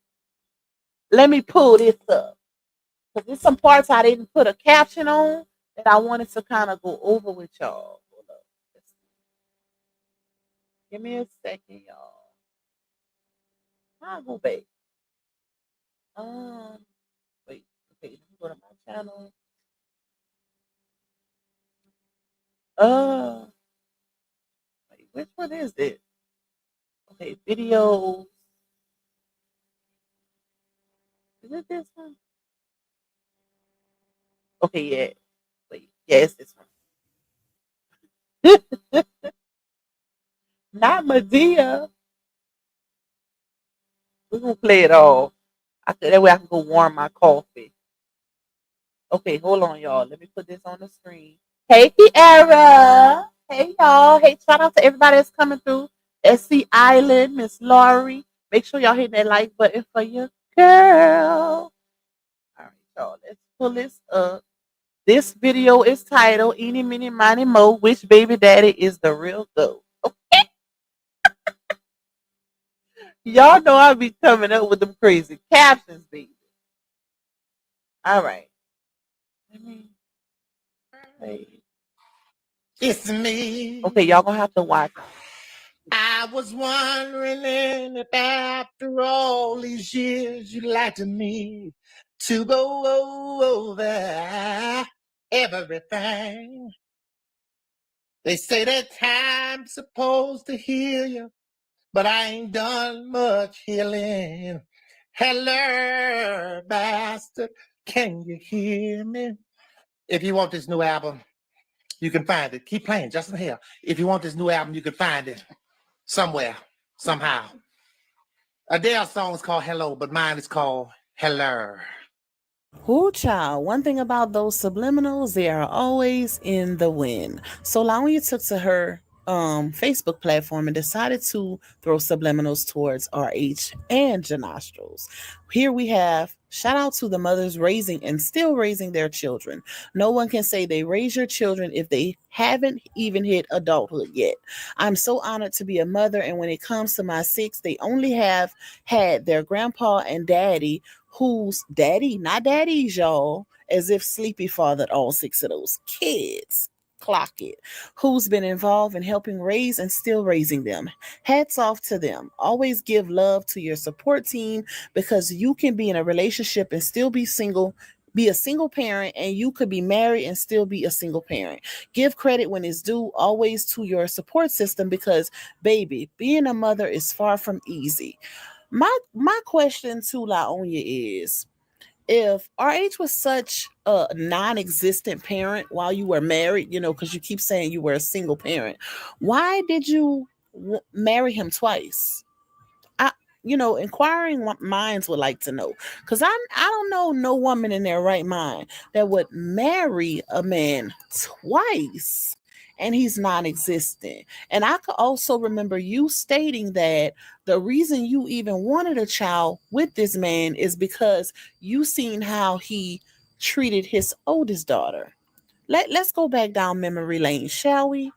Let me pull this up. Because there's some parts I didn't put a caption on that I wanted to kind of go over with y'all. Hold up. Give me a second, y'all. I'll go back. Um, wait. Okay, let me go to my channel. Uh, wait, which one is it? Okay, videos. Is it this one? Okay, yeah. Wait, yeah, it's this one. Not Medea. We're gonna play it all. That way I can go warm my coffee. Okay, hold on, y'all. Let me put this on the screen. Hey, Kiara. Hey, y'all. Hey, shout out to everybody that's coming through. SC Island, Miss Laurie. Make sure y'all hit that like button for your girl. All right, y'all. Let's pull this up. This video is titled Eeny, Meeny, Miny, Mo, which baby daddy is the real goat? Y'all know I be coming up with them crazy captions, baby. All right. Let me play. It's me. Okay, y'all gonna have to watch. I was wondering if after all these years you'd like to me to go over everything. They say that time's supposed to heal you, but I ain't done much healing. Hello, bastard. Can you hear me? If you want this new album, you can find it. Keep playing, Justin Hale. If you want this new album, you can find it somewhere, somehow. Adele's song is called Hello, but mine is called Hello. Ooh, child. One thing about those subliminals, they are always in the wind. So Laonia took to her Facebook platform and decided to throw subliminals towards RH and Janostrals. Here we have shout out to the mothers raising and still raising their children. No one can say they raise your children if they haven't even hit adulthood yet. I'm so honored to be a mother, and when it comes to my six, they only have had their grandpa and daddy, whose daddy, not daddies, y'all, as if Sleepy fathered all six of those kids. Clock it. Who's been involved in helping raise and still raising them. Hats off to them. Always give love to your support team, because you can be in a relationship and still be single, be a single parent, and you could be married and still be a single parent. Give credit when it's due, always to your support system, because baby, being a mother is far from easy. My question to Laonia is, if RH was such a non-existent parent while you were married, because you keep saying you were a single parent, why did you marry him twice? inquiring minds would like to know. Because I don't know no woman in their right mind that would marry a man twice and he's non-existent. And I could also remember you stating that the reason you even wanted a child with this man is because you seen how he treated his oldest daughter. Let's go back down memory lane, shall we?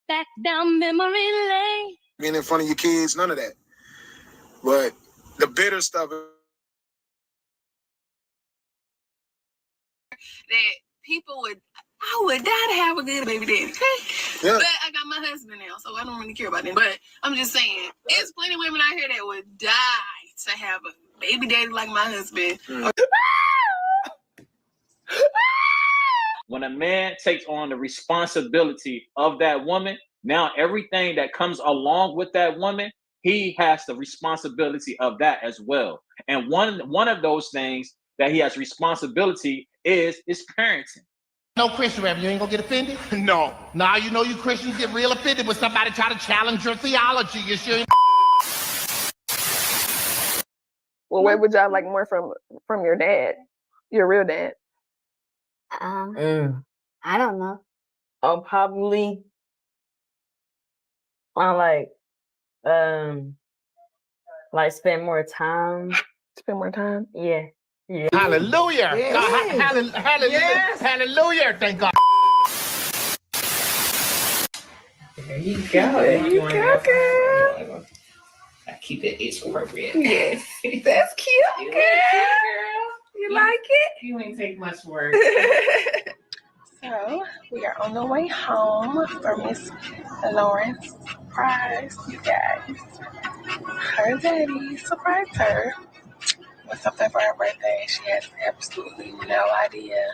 Back down memory lane. Being in front of your kids, none of that. But the bitter stuff that people I would die to have a good baby daddy. Okay? Yeah. But I got my husband now, so I don't really care about them. But I'm just saying, there's plenty of women out here that would die to have a baby daddy like my husband. When a man takes on the responsibility of that woman, now everything that comes along with that woman, he has the responsibility of that as well. And one of those things that he has responsibility is parenting. No Christian rapper, you ain't gonna get offended? No. Now you know you Christians get real offended when somebody try to challenge your theology. You sure? Well, where would y'all like more from your dad, your real dad? I don't know. I'll probably I like spend more time. Spend more time? Yeah. Yeah. Hallelujah. Yes. God, hallelujah. Yes. Hallelujah. Thank God. There you go. There you go, girl. I keep it age appropriate. Yes. That's cute, girl. You like it? You ain't take much work. So we are on the way home for Miss Lauren's surprise, you guys. Her daddy surprised her with something for her birthday. She has absolutely no idea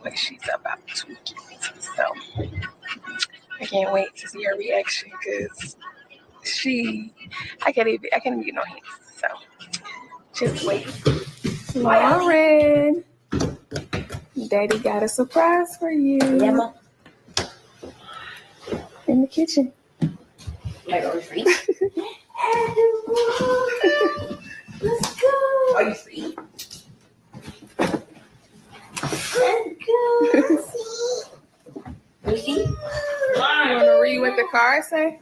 what she's about to get. So I can't wait to see her reaction because I can't even get no hints. So just wait. Lauren, Daddy got a surprise for you. Yeah, Mom. In the kitchen. Like, are you free? Let's go. Are you free? Let's go. See? You want to read what the card say?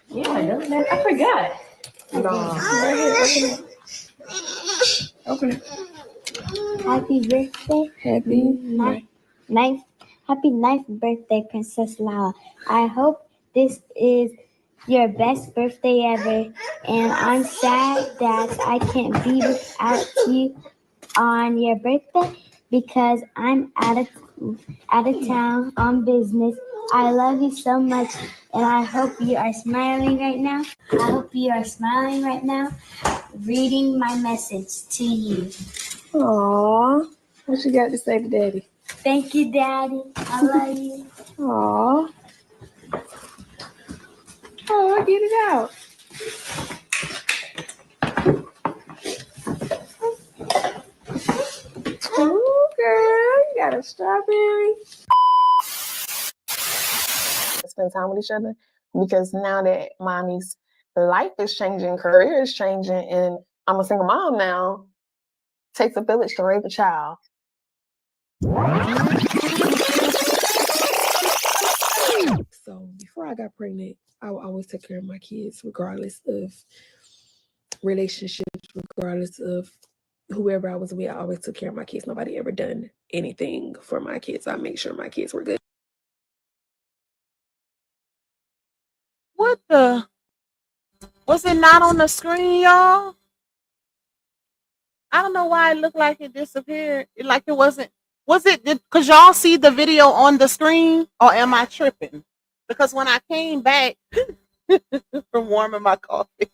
Yeah, I know that. I forgot. No. Open it. Happy birthday. Happy ninth birthday, Princess Lala. I hope this is your best birthday ever, and I'm sad that I can't be without you on your birthday because I'm out of town on business. I love you so much, and I hope you are smiling right now. Reading my message to you. Aww. What you got to say to Daddy? Thank you, Daddy. I love you. Aww. Oh, get it out. Ooh, girl, you got a strawberry. Spend time with each other because now that mommy's life is changing, career is changing, and I'm a single mom now, it takes a village to raise a child. So before I got pregnant, I would always take care of my kids, regardless of relationships, regardless of whoever I was with. I always took care of my kids. Nobody ever done anything for my kids. I make sure my kids were good. What the? Was it not on the screen, y'all? I don't know why it looked like it disappeared. Like it wasn't. Was it? Because y'all see the video on the screen, or am I tripping? Because when I came back from warming my coffee,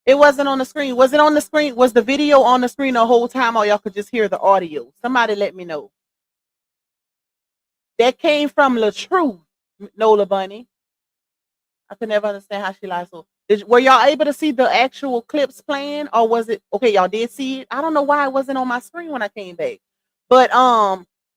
it wasn't on the screen. Was it on the screen? Was the video on the screen the whole time, or y'all could just hear the audio? Somebody let me know. That came from LaTruth, Nola Bunny. I could never understand how she lied. So, were y'all able to see the actual clips playing, or was it okay? Y'all did see it. I don't know why it wasn't on my screen when I came back, but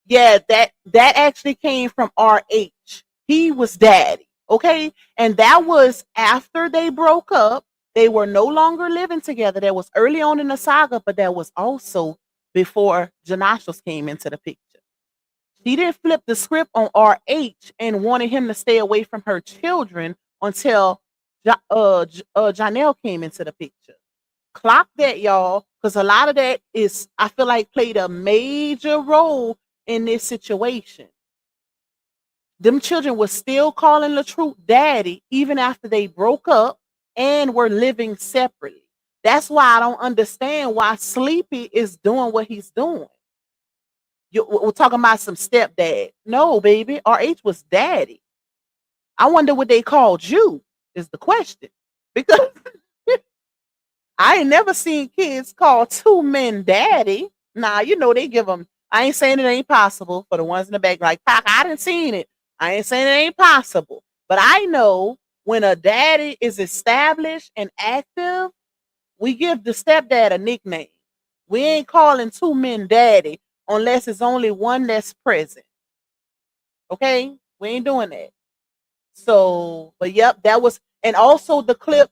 Yeah, that actually came from RH. He was daddy, okay? And that was after they broke up. They were no longer living together. That was early on in the saga, but that was also before Janashos came into the picture. She didn't flip the script on RH and wanted him to stay away from her children until Janelle came into the picture. Clock that, y'all, because a lot of that is, I feel like, played a major role in this situation. Them children were still calling LaTruth daddy even after they broke up and were living separately. That's why I don't understand why Sleepy is doing what he's doing. We're talking about some stepdad. No, baby, RH was daddy. I wonder what they called you, is the question. Because I ain't never seen kids call two men daddy. Nah, you know they give them. I ain't saying it ain't possible for the ones in the back. Like, Pac, I didn't seen it. I ain't saying it ain't possible. But I know when a daddy is established and active, we give the stepdad a nickname. We ain't calling two men daddy unless it's only one that's present. Okay? We ain't doing that. So, but yep, that was, and also the clip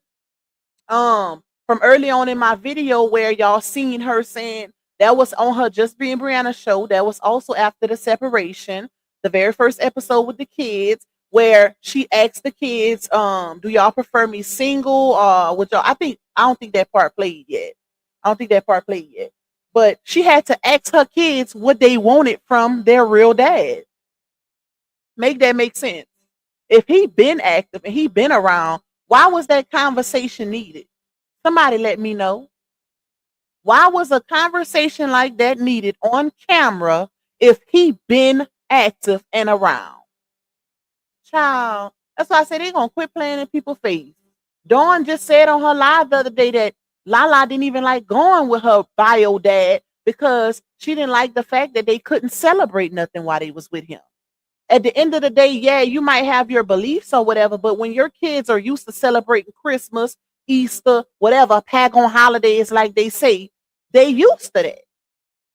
from early on in my video where y'all seen her saying that was on her Just Being Brianna show. That was also after the separation, the very first episode with the kids, where she asked the kids, do y'all prefer me single or with y'all? I don't think that part played yet. I don't think that part played yet. But she had to ask her kids what they wanted from their real dad. Make that make sense. If he been active and he been around, why was that conversation needed? Somebody let me know. Why was a conversation like that needed on camera if he been active and around? Child, that's why I said they gonna quit playing in people's face. Dawn just said on her live the other day that Lala didn't even like going with her bio dad because she didn't like the fact that they couldn't celebrate nothing while they was with him. At the end of the day, yeah, you might have your beliefs or whatever, but when your kids are used to celebrating Christmas, Easter, whatever, pack on holidays, like they say, they used to that.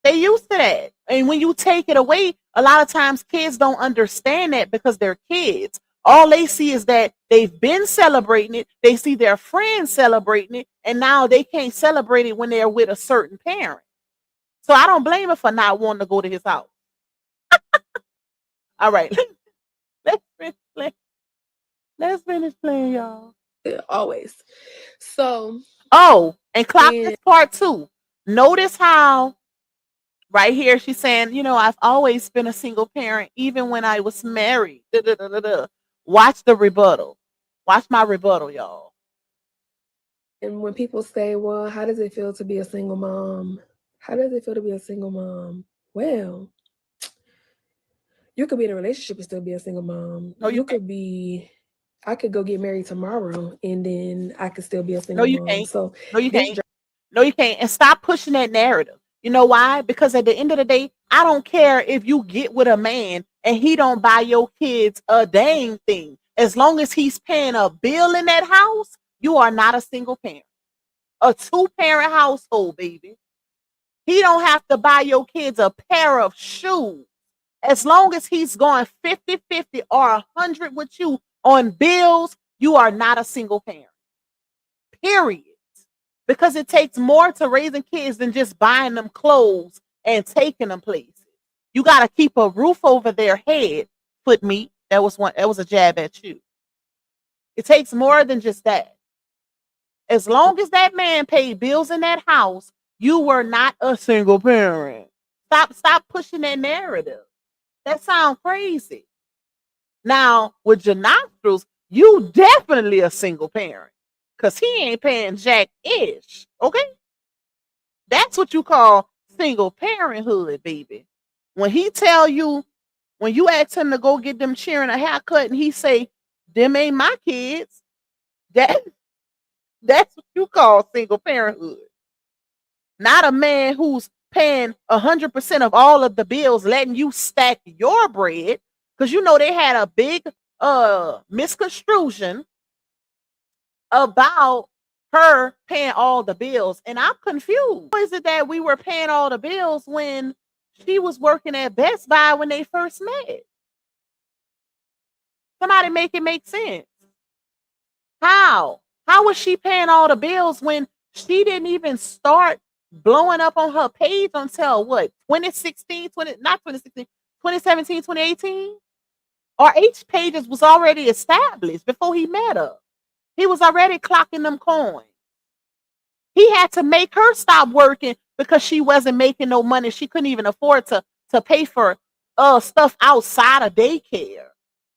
They used to that. And when you take it away, a lot of times kids don't understand that because they're kids. All they see is that they've been celebrating it. They see their friends celebrating it, and now they can't celebrate it when they're with a certain parent. So I don't blame her for not wanting to go to his house. All right. Let's finish playing. Let's finish playing, y'all. Always. So, Oh, and clock this part too. Notice how right here she's saying, I've always been a single parent, even when I was married. Da, da, da, da, da. Watch the rebuttal. Watch my rebuttal, y'all. and when people say, well, how does it feel to be a single mom? How does it feel to be a single mom? Well, you could be in a relationship and still be a single mom. No, you could be, I could go get married tomorrow and then I could still be a No, single you mom. can't. So No, you can't. No, you can't. And stop pushing that narrative. You know why? Because at the end of the day, I don't care if you get with a man and he don't buy your kids a dang thing. As long as he's paying a bill in that house, you are not a single parent. A two-parent household, baby. He don't have to buy your kids a pair of shoes. As long as he's going 50-50 or 100 with you on bills, you are not a single parent. Period. Because it takes more to raising kids than just buying them clothes and taking them places. You got to keep a roof over their head. Foot meat. That was a jab at you. It takes more than just that. As long as that man paid bills in that house, you were not a single parent. Stop pushing that narrative. That sounds crazy. Now, with your nostrils, you definitely a single parent. Because he ain't paying jack ish. Okay? That's what you call single parenthood, baby. When he tell you, when you ask him to go get them cheering a haircut and he say, them ain't my kids, that's what you call single parenthood. Not a man who's paying 100% of all of the bills, letting you stack your bread. Because they had a big misconstruction about her paying all the bills. And I'm confused. How is it that we were paying all the bills when She was working at Best Buy when they first met. Somebody make it make sense. How? How was she paying all the bills when she didn't even start blowing up on her page until what? 2016, 20, not 2016, 2017, 2018? RH pages was already established before he met her. He was already clocking them coins. He had to make her stop working because she wasn't making no money. She couldn't even afford to pay for stuff outside of daycare.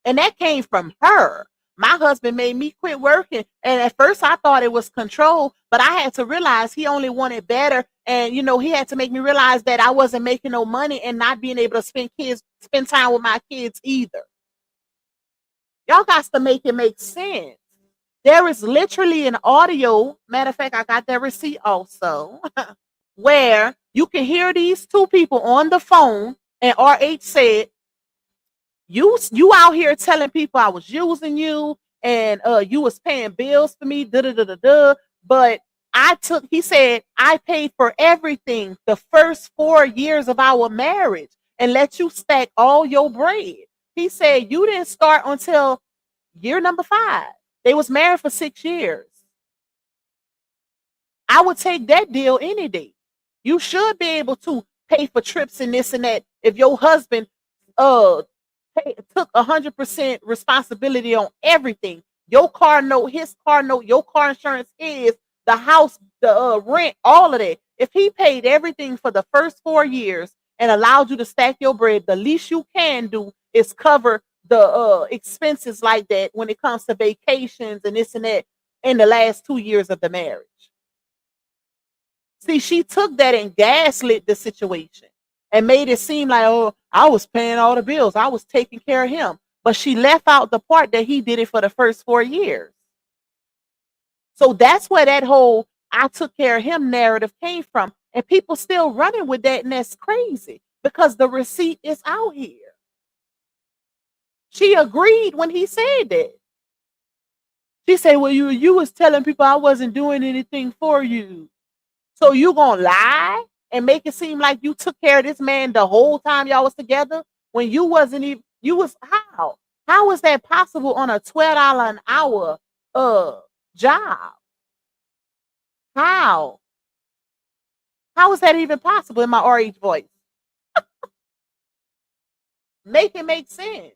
And that came from her. My husband made me quit working. And at first I thought it was control, but I had to realize he only wanted better. And he had to make me realize that I wasn't making no money and not being able to spend time with my kids either. Y'all got to make it make sense. There is literally an audio. Matter of fact, I got that receipt also, where you can hear these two people on the phone, and RH said, "You out here telling people I was using you, and you was paying bills for me, da da da da da." But he said, I paid for everything the first 4 years of our marriage and let you stack all your bread. He said you didn't start until year number 5. They was married for 6 years. I would take that deal any day. You should be able to pay for trips and this and that if your husband took 100% responsibility on everything. Your car note, his car note, your car insurance, is the house, the rent, all of that. If he paid everything for the first 4 years and allowed you to stack your bread, the least you can do is cover the expenses like that when it comes to vacations and this and that in the last 2 years of the marriage. See, she took that and gaslit the situation and made it seem like, oh, I was paying all the bills. I was taking care of him. But she left out the part that he did it for the first 4 years. So that's where that whole I took care of him narrative came from. And people still running with that, and that's crazy because the receipt is out here. She agreed when he said that. She said, well, you was telling people I wasn't doing anything for you. So you gonna lie and make it seem like you took care of this man the whole time y'all was together when you wasn't even, you was, how? How is that possible on a $12 an hour job? How? How is that even possible in my RH voice? Make it make sense.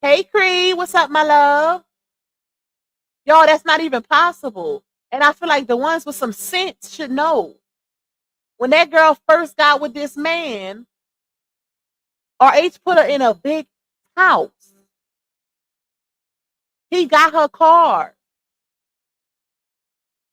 Hey Creed, what's up, my love? Y'all, that's not even possible. And I feel like the ones with some sense should know. When that girl first got with this man, RH put her in a big house. He got her car.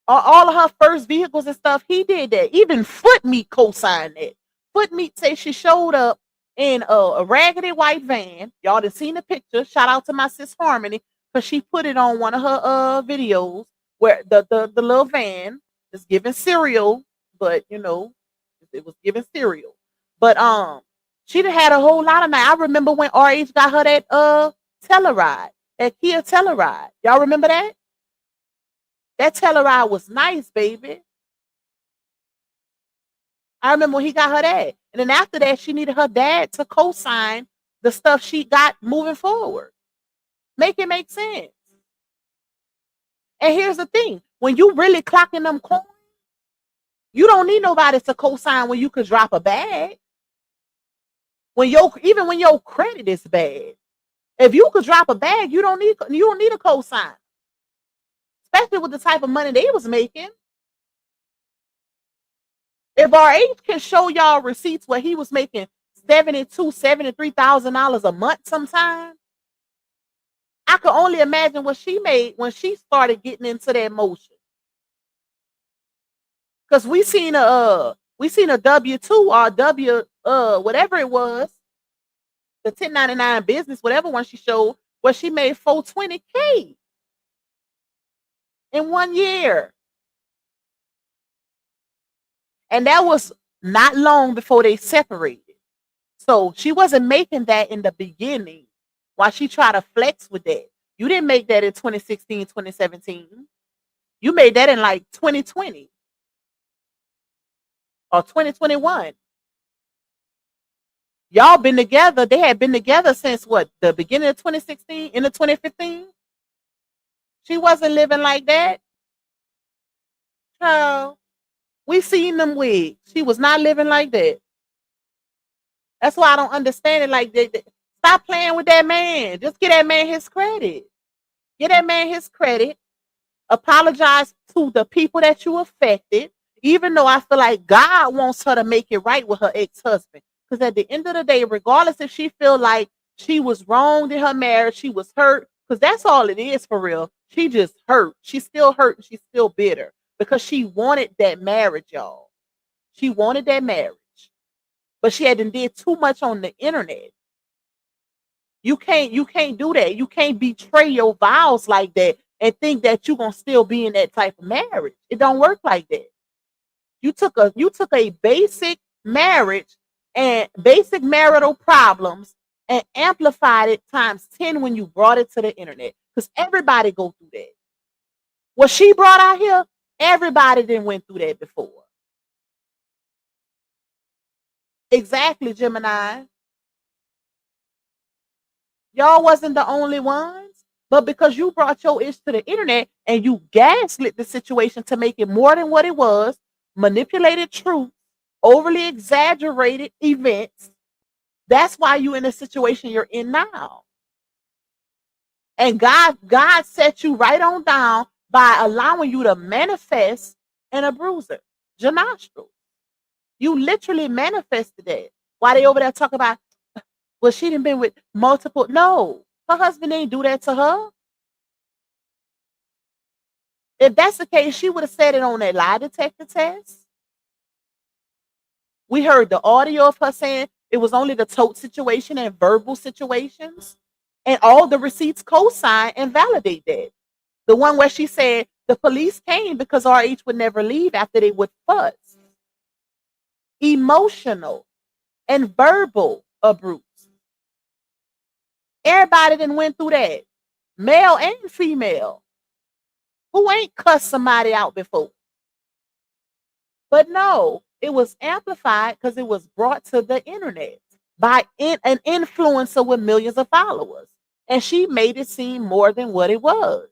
All of her first vehicles and stuff, he did that. Even Foot Meat co-signed that. Foot Meat say she showed up in a raggedy white van. Y'all done seen the picture. Shout out to my sis Harmony, because she put it on one of her videos where the little van is giving cereal, but it was giving cereal. But she done had a whole lot of night. I remember when RH got her that Telluride, that Kia Telluride. Y'all remember that? That Telluride was nice, baby. I remember when he got her that. And then after that, she needed her dad to co-sign the stuff she got moving forward. Make it make sense. And here's the thing. When you really clocking them coins, you don't need nobody to co-sign when you could drop a bag. Even when your credit is bad. If you could drop a bag, you don't need a co-sign. Especially with the type of money they was making. If RH can show y'all receipts where he was making $73,000 a month sometimes, I could only imagine what she made when she started getting into that motion. Because we seen a W-2 or W whatever it was, the 1099 business, whatever one she showed, where she made $420K in 1 year. And that was not long before they separated. So she wasn't making that in the beginning while she tried to flex with that. You didn't make that in 2016, 2017. You made that in like 2020 or 2021. Y'all been together. They had been together since what? The beginning of 2016, into 2015. She wasn't living like that. Child, we seen them wigs. She was not living like that. That's why I don't understand it. Like, stop playing with that man. Just get that man his credit. Get that man his credit. Apologize to the people that you affected. Even though I feel like God wants her to make it right with her ex-husband. Because at the end of the day, regardless if she feel like she was wronged in her marriage, she was hurt. Because that's all it is for real. She just hurt. She's still hurt and she's still bitter. Because she wanted that marriage, y'all. She wanted that marriage. But she hadn't did too much on the internet. You can't do that. You can't betray your vows like that and think that you're gonna still be in that type of marriage. It don't work like that. You took a basic marriage and basic marital problems and amplified it times 10 when you brought it to the internet. Because everybody go through that. What she brought out here, everybody didn't went through that before. Exactly, Gemini. Y'all wasn't the only ones, but because you brought your ish to the internet and you gaslit the situation to make it more than what it was, manipulated truth, overly exaggerated events, that's why you in the situation you're in now. And God set you right on down by allowing you to manifest in a bruiser, Janastro. You literally manifested that. Why they over there talk about, well, she didn't been with multiple. No, her husband ain't do that to her. If that's the case, she would have said it on that lie detector test. We heard the audio of her saying it was only the tote situation and verbal situations. And all the receipts co-sign and validate that. The one where she said the police came because RH would never leave after they would fuss. Emotional and verbal abuse. Everybody done went through that. Male and female. Who ain't cussed somebody out before? But no, it was amplified because it was brought to the internet by an influencer with millions of followers. And she made it seem more than what it was.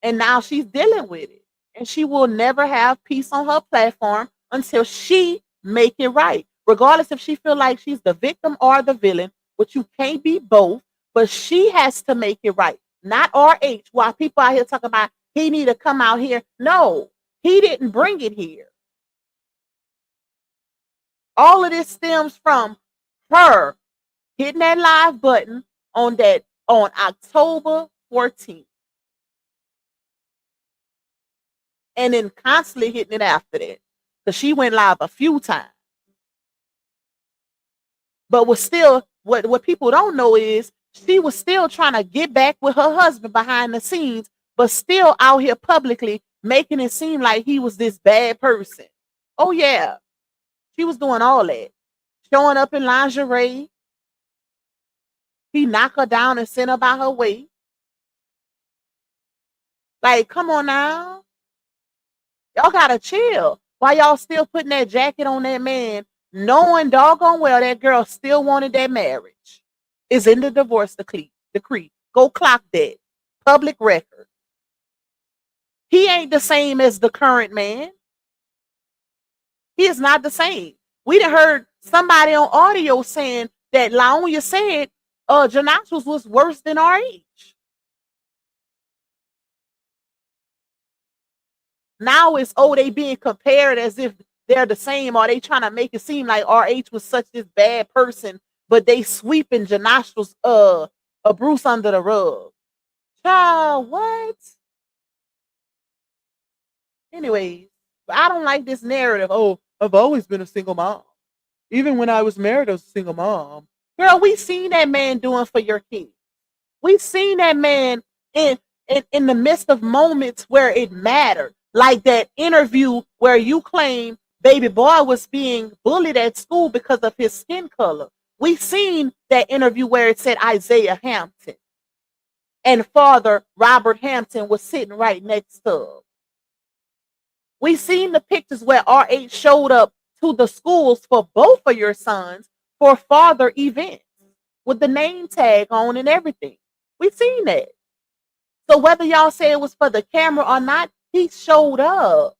And now she's dealing with it. And she will never have peace on her platform until she make it right. Regardless if she feel like she's the victim or the villain, which you can't be both, but she has to make it right. Not RH. While people out here talking about he need to come out here. No, he didn't bring it here. All of this stems from her hitting that live button on October 14th. And then constantly hitting it after that. Because she went live a few times. But was still what people don't know is she was still trying to get back with her husband behind the scenes, but still out here publicly making it seem like he was this bad person. Oh yeah. She was doing all that. Showing up in lingerie. He knocked her down and sent her by her way. Like, come on now. Y'all gotta chill. Why y'all still putting that jacket on that man, knowing doggone well that girl still wanted that marriage? Is in the divorce decree. Go clock that. Public record. He ain't the same as the current man. He is not the same. We done heard somebody on audio saying that Laonia said Janashos was worse than RH. Now it's, they being compared as if they're the same, or they trying to make it seem like RH was such this bad person, but they sweeping Janashos a Bruce under the rug. Child, what? Anyways, I don't like this narrative. Oh, I've always been a single mom. Even when I was married, I was a single mom. Girl, we seen that man doing for your kids. We seen that man in the midst of moments where it mattered. Like that interview where you claim baby boy was being bullied at school because of his skin color. We seen that interview where it said Isaiah Hampton. And Father Robert Hampton was sitting right next to him. We seen the pictures where RH showed up to the schools for both of your sons for father events with the name tag on and everything. We've seen that. So whether y'all say it was for the camera or not, he showed up.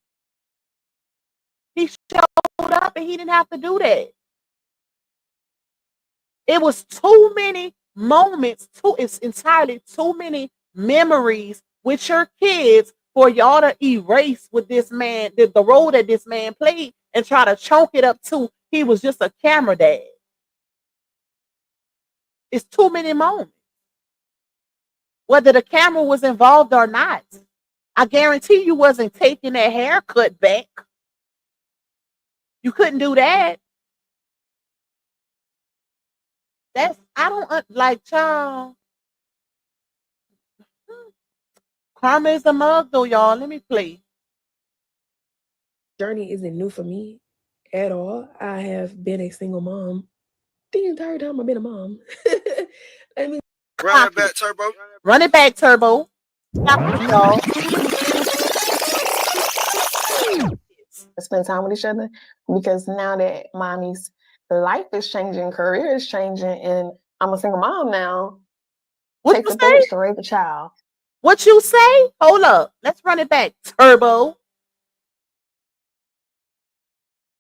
He showed up and he didn't have to do that. It was too many moments, it's entirely too many memories with your kids for y'all to erase with this man, the role that this man played, and try to chalk it up to he was just a camera dad. It's too many moments. Whether the camera was involved or not, I guarantee you wasn't taking that haircut back. You couldn't do that. I don't like, child. Karma is a mug though, y'all. Let me play. Journey isn't new for me at all. I have been a single mom the entire time I've been a mom. I mean, Run it back, Turbo. Run it back, Turbo. Stop it, y'all. Spend time with each other, because now that mommy's life is changing, career is changing, and I'm a single mom now. What takes you a village say? to raise a child. What you say? Hold up. Let's run it back, Turbo.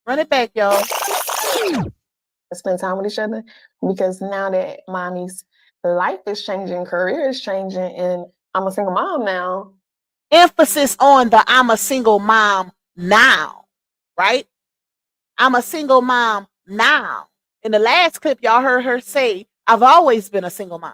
Run it back, y'all. Spend time with each other, because now that mommy's life is changing, career is changing, and I'm a single mom now. Emphasis on the I'm a single mom now, right? I'm a single mom now. In the last clip, y'all heard her say, I've always been a single mom.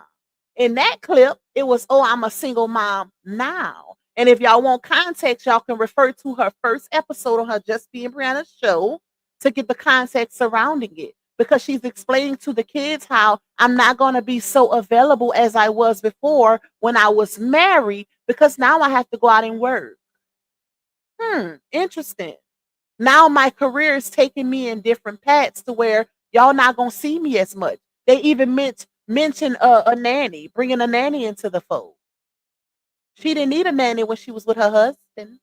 In that clip, it was, oh, I'm a single mom now. And if y'all want context, y'all can refer to her first episode on her Just Being Brianna show to get the context surrounding it. Because she's explaining to the kids how I'm not going to be so available as I was before when I was married, because now I have to go out and work. Interesting. Now my career is taking me in different paths to where y'all not going to see me as much. They even mention a nanny, bringing a nanny into the fold. She didn't need a nanny when she was with her husband.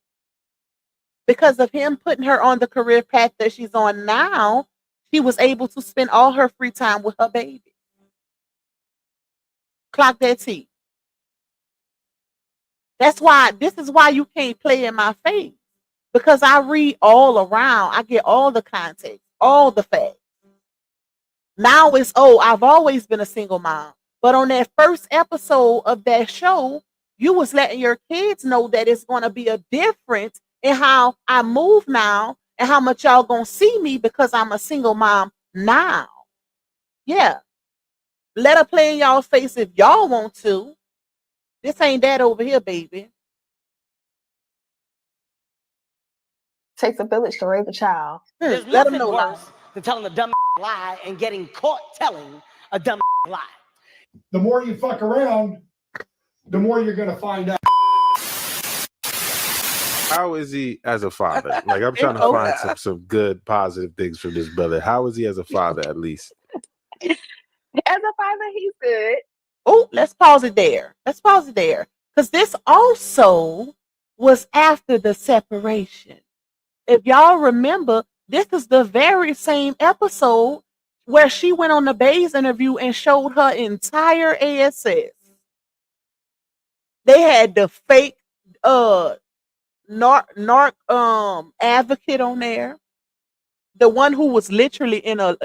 Because of him putting her on the career path that she's on now, she was able to spend all her free time with her baby. Clock that T. This is why you can't play in my face. Because I read all around. I get all the context, all the facts. Now it's, oh, I've always been a single mom. But on that first episode of that show, you was letting your kids know that it's going to be a difference in how I move now and how much y'all going to see me because I'm a single mom now. Yeah. Let her play in y'all's face if y'all want to. This ain't that over here, baby. Takes a village to raise a child. There's Let them nothing know worse than telling a dumb lie and getting caught telling a dumb lie. The more you fuck around, the more you're going to find out. How is he as a father? Like, I'm trying to find some good, positive things from this brother. How is he as a father, at least? As a father, he's good. Oh, let's pause it there. Because this also was after the separation. If y'all remember, this is the very same episode where she went on the Bays interview and showed her entire ASS. They had the fake narc advocate on there, the one who was literally in a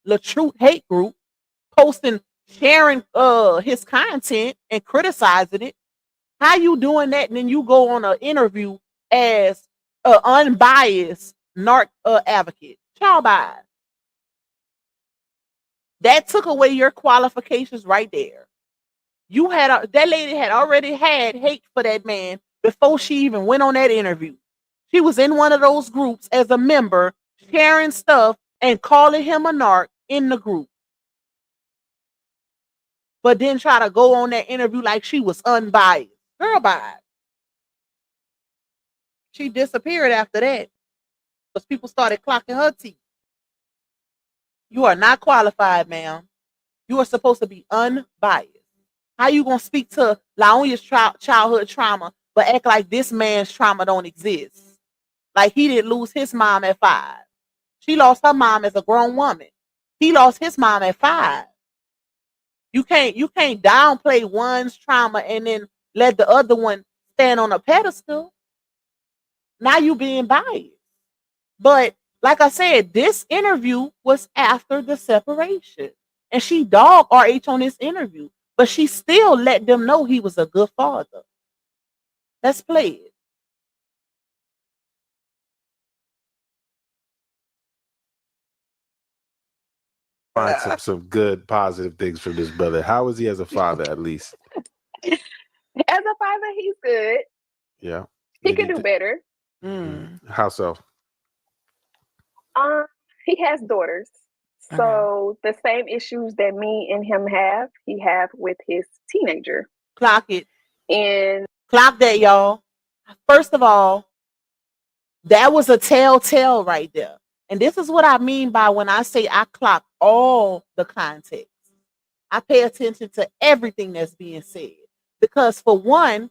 LaTruth hate group, sharing his content and criticizing it. How you doing that and then you go on an interview as an unbiased narc advocate? Child by. That took away your qualifications right there. You had that lady had already had hate for that man before she even went on that interview. She was in one of those groups as a member, sharing stuff and calling him a narc in the group. But then try to go on that interview like she was unbiased. Girl, bye. She disappeared after that because people started clocking her teeth. You are not qualified, ma'am. You are supposed to be unbiased. How you gonna speak to Laonia's childhood trauma, but act like this man's trauma don't exist? Like he didn't lose his mom at 5. She lost her mom as a grown woman. He lost his mom at 5. You can't downplay one's trauma and then let the other one stand on a pedestal. Now you being biased. But like I said, this interview was after the separation. And she dogged RH on this interview. But she still let them know he was a good father. Let's play it. Find some good positive things from this brother. How is he as a father, at least? As a father, he's good. Yeah. He can do better. How so? He has daughters. So the same issues that me and him have, he have with his teenager. Clock it. And clock that, y'all. First of all, that was a telltale right there. And this is what I mean by when I say I clock all the context. I pay attention to everything that's being said. Because for one,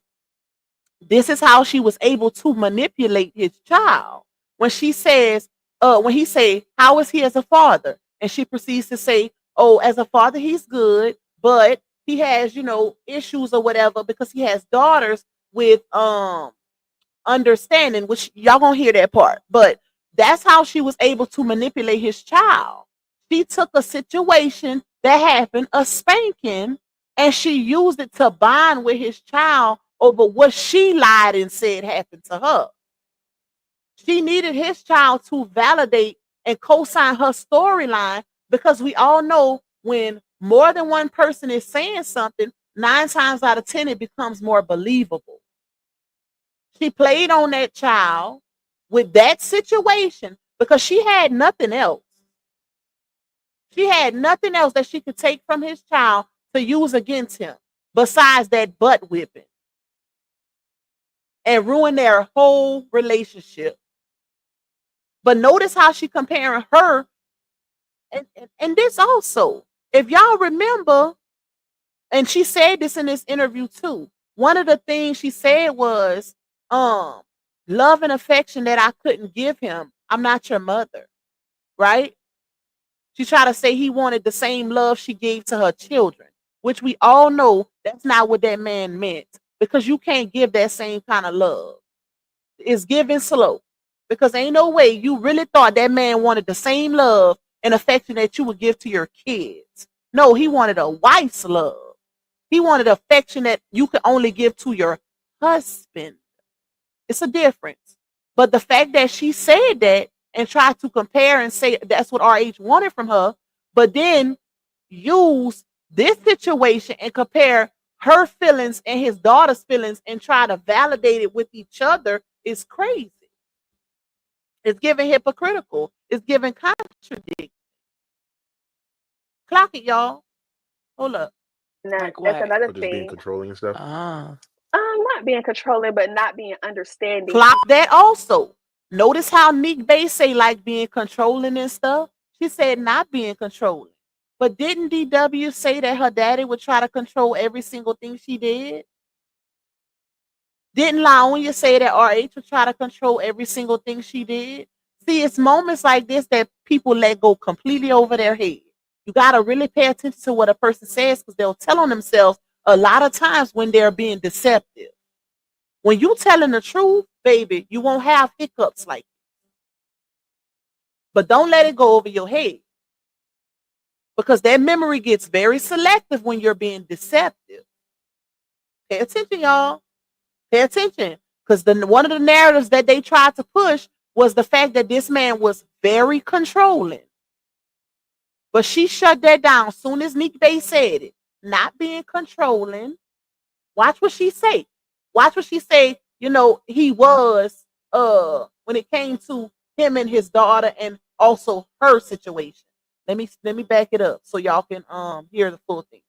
this is how she was able to manipulate his child. When she says, when he say, how is he as a father? And she proceeds to say, oh, as a father, he's good, but he has, issues or whatever because he has daughters with understanding, which y'all gonna hear that part. But that's how she was able to manipulate his child. She took a situation that happened, a spanking, and she used it to bond with his child over what she lied and said happened to her. She needed his child to validate and co-sign her storyline because we all know when more than one person is saying something, 9 times out of 10 it becomes more believable. She played on that child with that situation because she had nothing else. She had nothing else that she could take from his child to use against him besides that butt whipping and ruin their whole relationship. But notice how she comparing her and this also. If y'all remember, and she said this in this interview too, one of the things she said was, love and affection that I couldn't give him. I'm not your mother, right? She tried to say he wanted the same love she gave to her children, which we all know that's not what that man meant because you can't give that same kind of love. It's given slow because ain't no way you really thought that man wanted the same love and affection that you would give to your kids. No, he wanted a wife's love. He wanted affection that you could only give to your husband. It's a difference. But the fact that she said that and tried to compare and say that's what RH wanted from her, but then use this situation and compare her feelings and his daughter's feelings and try to validate it with each other is crazy. It's giving hypocritical. It's giving contradiction. Clock it, y'all. Hold up. that's another Or just thing. being controlling and stuff? Not being controlling, but not being understanding. Clock that also. Notice how Nick Bay say like being controlling and stuff. She said not being controlling. But didn't DW say that her daddy would try to control every single thing she did? Didn't Laonya say that RH would try to control every single thing she did? See, it's moments like this that people let go completely over their head. You got to really pay attention to what a person says because they'll tell on themselves a lot of times when they're being deceptive. When you telling the truth, baby, you won't have hiccups like this. But don't let it go over your head because that memory gets very selective when you're being deceptive. Pay attention, y'all. Pay attention because one of the narratives that they tried to push was the fact that this man was very controlling. But she shut that down as soon as Nick Bay said it. Not being controlling. Watch what she say. Watch what she say. He was when it came to him and his daughter and also her situation. Let me back it up so y'all can hear the full thing.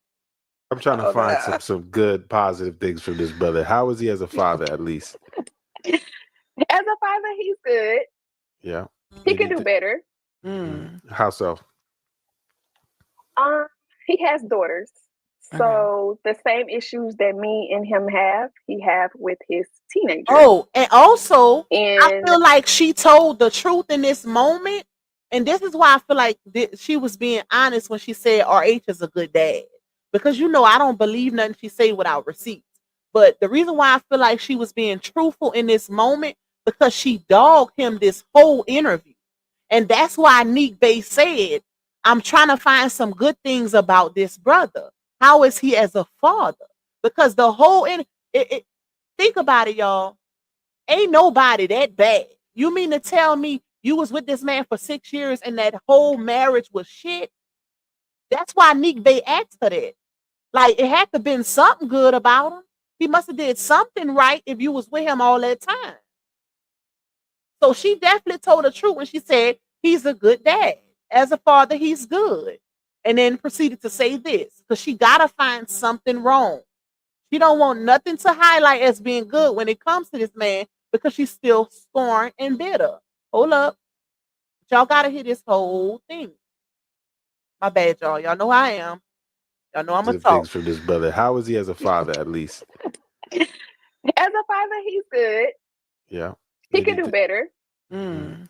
I'm trying to find some good positive things from this brother. How is he as a father, at least? As a father, he's good. Yeah. He can do better. How so? He has daughters. So the same issues that me and him have, he have with his teenager. Oh, and also I feel like she told the truth in this moment And this is why I feel like she was being honest when she said RH is a good dad. Because I don't believe nothing she say without receipts. But the reason why I feel like she was being truthful in this moment, because she dogged him this whole interview. And that's why Neek Bay said, I'm trying to find some good things about this brother. How is he as a father? Because the whole think about it, y'all. Ain't nobody that bad. You mean to tell me you was with this man for 6 years and that whole marriage was shit? That's why Neek Bay asked her that. Like, it had to been something good about him. He must have did something right if you was with him all that time. So she definitely told the truth when she said he's a good dad. As a father, he's good. And then proceeded to say this, because she gotta find something wrong. She don't want nothing to highlight as being good when it comes to this man, because she's still scorned and bitter. Hold up. Y'all gotta hear this whole thing. My bad, y'all. Y'all know I am. Y'all know I'm a Positive talk. things from this brother. How is he as a father, at least? As a father, he's good. Yeah. He could do better.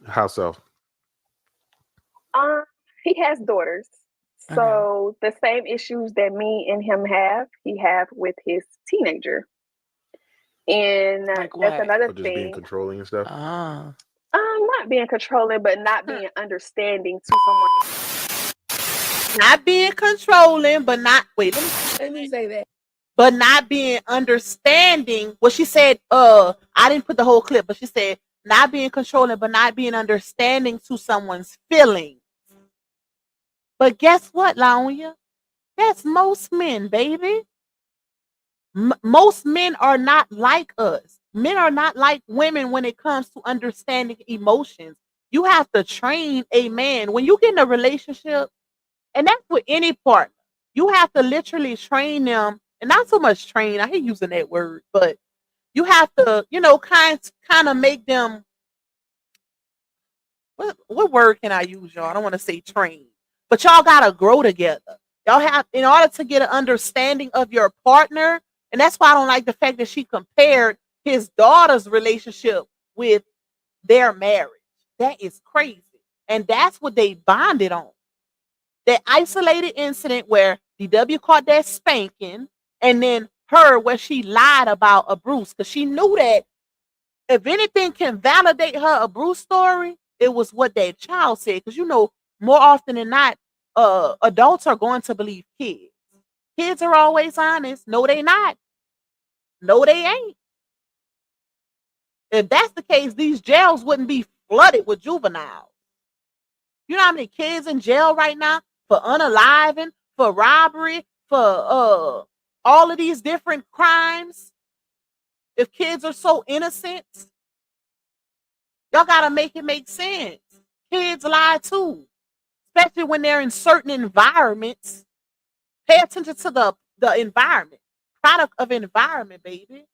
How so? He has daughters. So the same issues that me and him have, he have with his teenager. And that's another Or just thing. being controlling and stuff? Not being controlling, but not being understanding to someone. Not being controlling, but not Let me say that. But not being understanding. Well, she said, I didn't put the whole clip, but she said not being controlling, but not being understanding to someone's feelings. But guess what, Laonia? That's most men, baby. Most men are not like us. Men are not like women when it comes to understanding emotions. You have to train a man. When you get in a relationship, and that's with any partner, you have to literally train them, and not so much train, I hate using that word, but you have to, kind of make them, what word can I use, y'all? I don't want to say train, but y'all gotta grow together. Y'all have, in order to get an understanding of your partner, and that's why I don't like the fact that she compared his daughter's relationship with their marriage. That is crazy. And that's what they bonded on. That isolated incident where DW caught that spanking, and then her where she lied about a Bruce, because she knew that if anything can validate her a Bruce story, it was what that child said. Because more often than not, adults are going to believe kids. Kids are always honest. No, they not. No, they ain't. If that's the case, these jails wouldn't be flooded with juveniles. You know how many kids in jail right now for unaliving, for robbery, for all of these different crimes? If kids are so innocent, y'all gotta make it make sense. Kids lie too, especially when they're in certain environments. Pay attention to the environment, product of environment, baby.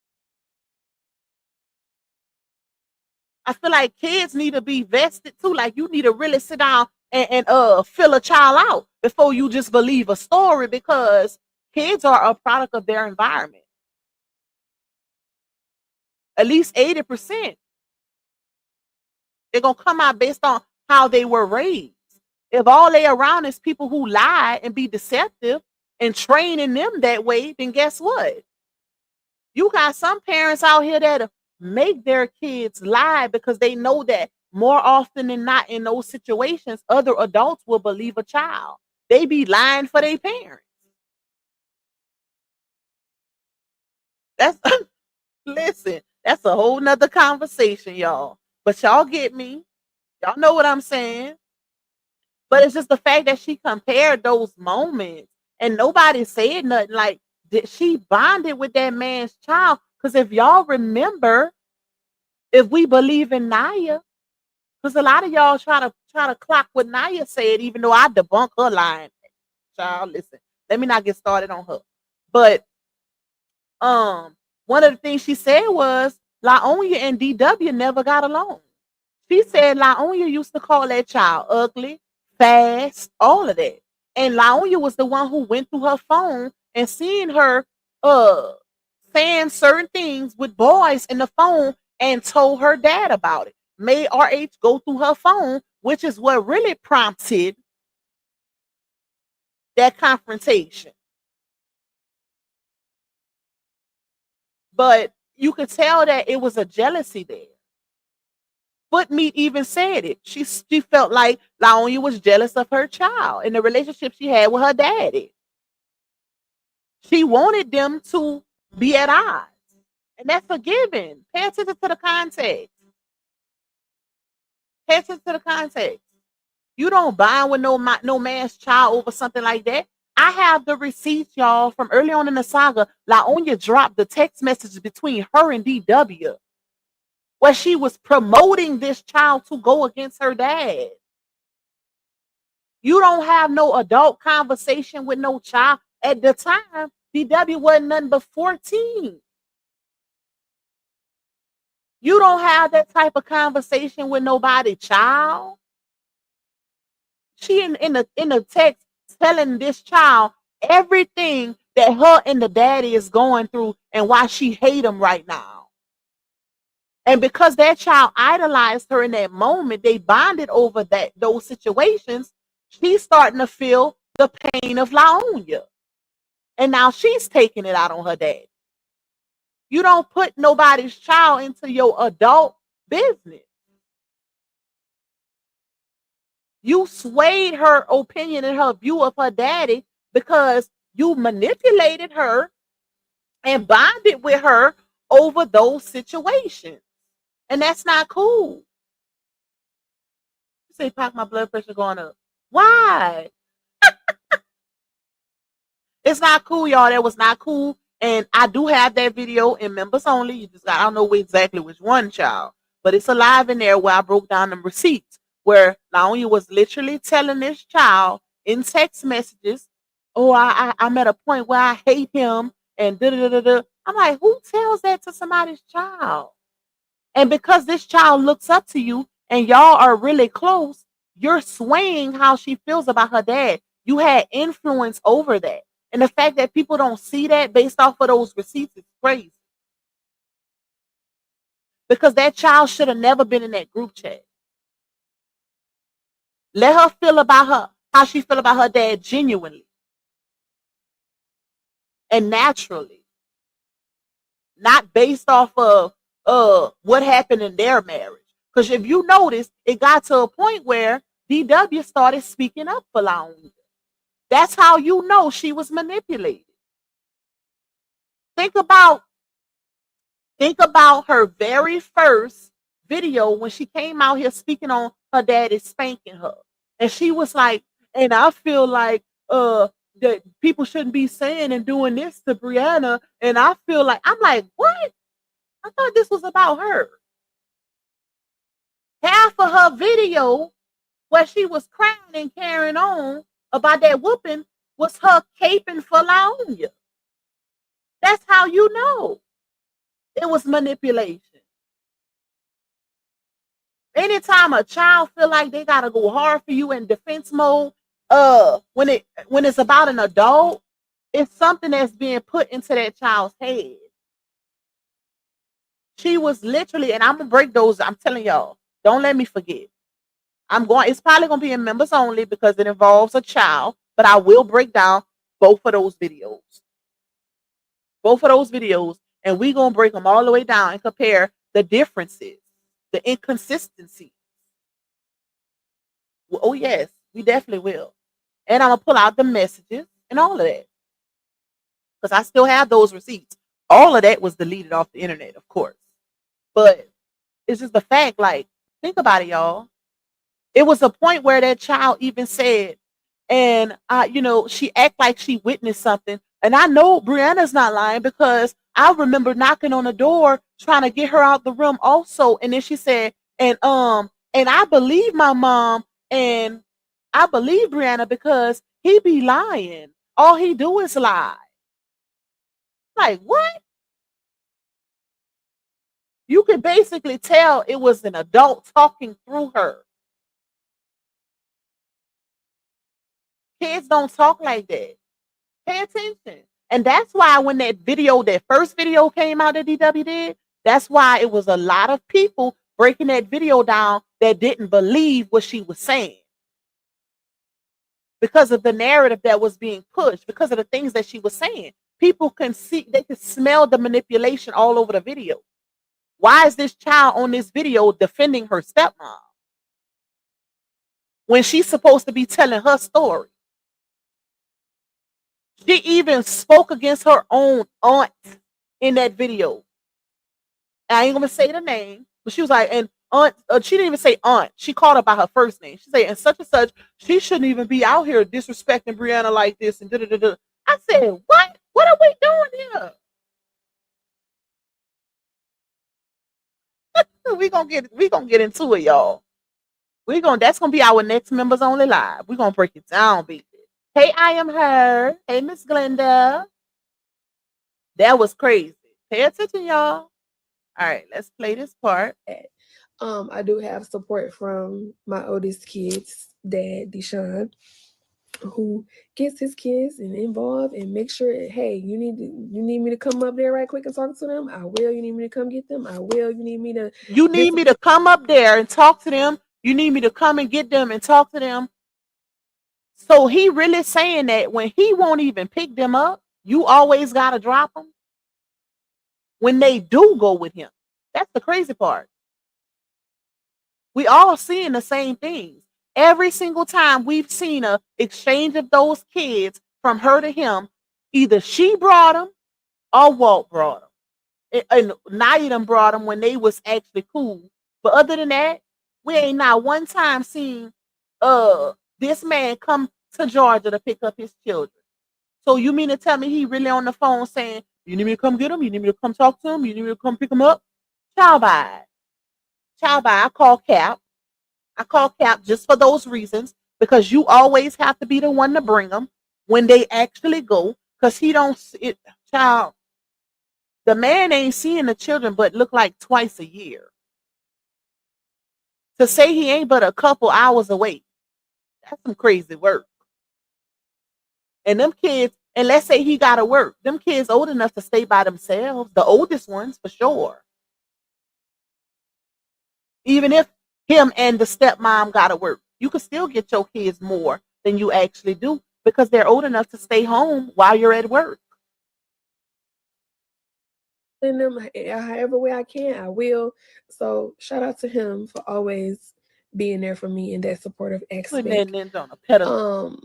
I feel like kids need to be vested too. Like, you need to really sit down and fill a child out before you just believe a story, because kids are a product of their environment. At least 80%. They're gonna come out based on how they were raised. If all they around is people who lie and be deceptive and training them that way, then guess what? You got some parents out here that make their kids lie because they know that more often than not in those situations, other adults will believe a child. They be lying for their parents. That's listen, that's a whole nother conversation, y'all. But y'all get me. Y'all know what I'm saying. But it's just the fact that she compared those moments and nobody said nothing. Like, she bonded with that man's child. Because if y'all remember, if we believe in Naya, because a lot of y'all try to clock what Naya said, even though I debunk her line. Child, listen, let me not get started on her. But one of the things she said was LaOnya and DW never got along. She said LaOnya used to call that child ugly, fast, all of that. And LaOnya was the one who went through her phone and seeing her saying certain things with boys in the phone and told her dad about it. Made RH go through her phone which is what really prompted that confrontation. But you could tell that it was a jealousy there. Footmeat even said it. She felt like Laonya was jealous of her child and the relationship she had with her daddy. She wanted them to be at odds. And that's a given. Pay attention to the context. Pay attention to the context. You don't bind with no man's child over something like that. I have the receipts, y'all, from early on in the saga. Laonya dropped the text message between her and DW, where she was promoting this child to go against her dad. You don't have no adult conversation with no child. At the time, DW wasn't nothing but 14. You don't have that type of conversation with nobody, child. She in the text telling this child everything that her and the daddy is going through and why she hate him right now. And because that child idolized her in that moment, they bonded over those situations. She's starting to feel the pain of Laonya. And now she's taking it out on her dad. You don't put nobody's child into your adult business. You swayed her opinion and her view of her daddy because you manipulated her and bonded with her over those situations. And that's not cool. You say, Pac, my blood pressure going up. Why? It's not cool, y'all. That was not cool. And I do have that video in members only. You just got, I don't know exactly which one, child. But it's alive in there where I broke down the receipts. Where Laonya was literally telling this child in text messages, oh, I'm at a point where I hate him. And da da da da. I'm like, who tells that to somebody's child? And because this child looks up to you and y'all are really close, you're swaying how she feels about her dad. You had influence over that. And the fact that people don't see that based off of those receipts is crazy. Because that child should have never been in that group chat. Let her feel about her, how she feel about her dad genuinely and naturally. Not based off of what happened in their marriage. Because if you notice, it got to a point where DW started speaking up for Laonya. That's how you know she was manipulated. Think about her very first video when she came out here speaking on her daddy spanking her. And she was like, and I feel like that people shouldn't be saying and doing this to Brianna. And I feel like, I'm like, what? I thought this was about her. Half of her video where she was crying and carrying on about that whooping was her caping for Laonya. That's how you know it was manipulation. Anytime a child feel like they gotta go hard for you in defense mode, when it's about an adult, it's something that's being put into that child's head. She was literally, and I'm gonna break those. I'm telling y'all, don't let me forget. It's probably gonna be in members only because it involves a child, but I will break down both of those videos. Both of those videos, and we're gonna break them all the way down and compare the differences, the inconsistencies. Oh, yes, we definitely will. And I'm gonna pull out the messages and all of that. Because I still have those receipts. All of that was deleted off the internet, of course. But it's just the fact, like, think about it, y'all. It was a point where that child even said, and she act like she witnessed something. And I know Brianna's not lying because I remember knocking on the door trying to get her out the room also. And then she said, and I believe my mom and I believe Brianna because he be lying. All he do is lie. Like, what? You could basically tell it was an adult talking through her. Kids don't talk like that. Pay attention. And that's why when that first video came out that DW did, that's why it was a lot of people breaking that video down that didn't believe what she was saying because of the narrative that was being pushed, because of the things that she was saying. People can see, they can smell the manipulation all over the video. Why is this child on this video defending her stepmom when she's supposed to be telling her story? She even spoke against her own aunt in that video. I ain't gonna say the name, but she was like, and aunt, she didn't even say aunt. She called her by her first name. She said, and such, she shouldn't even be out here disrespecting Brianna like this. And da. I said, what? What are we doing here? we gonna get into it, y'all. That's gonna be our next members only live. We're gonna break it down, baby. Hey, I am her. Hey, Miss Glenda. That was crazy. Pay attention, y'all. All right, let's play this part. I do have support from my oldest kid's dad, Deshaun, who gets his kids and involved and make sure, hey, you need me to come up there right quick and talk to them? I will. You need me to come get them? I will. You need me to come up there and talk to them? You need me to come and get them and talk to them? So he really saying that when he won't even pick them up, you always gotta drop them when they do go with him. That's the crazy part. We all seeing the same things. Every single time we've seen a exchange of those kids from her to him, either she brought them or Walt brought them. And Naya done brought them when they was actually cool. But other than that, we ain't not one time seen this man come to Georgia to pick up his children. So you mean to tell me he really on the phone saying, you need me to come get him? You need me to come talk to him? You need me to come pick him up? Child by. I call Cap. I call Cap just for those reasons, because you always have to be the one to bring them when they actually go, because he don't it, child. The man ain't seeing the children but look like twice a year. To say he ain't but a couple hours away, that's some crazy work. And them kids, and let's say he gotta work, them kids old enough to stay by themselves, the oldest ones for sure. Even if him and the stepmom gotta work, you can still get your kids more than you actually do because they're old enough to stay home while you're at work. In them however way I can, I will. So shout out to him for always being there for me in that supportive aspect. Putting that on a pedestal.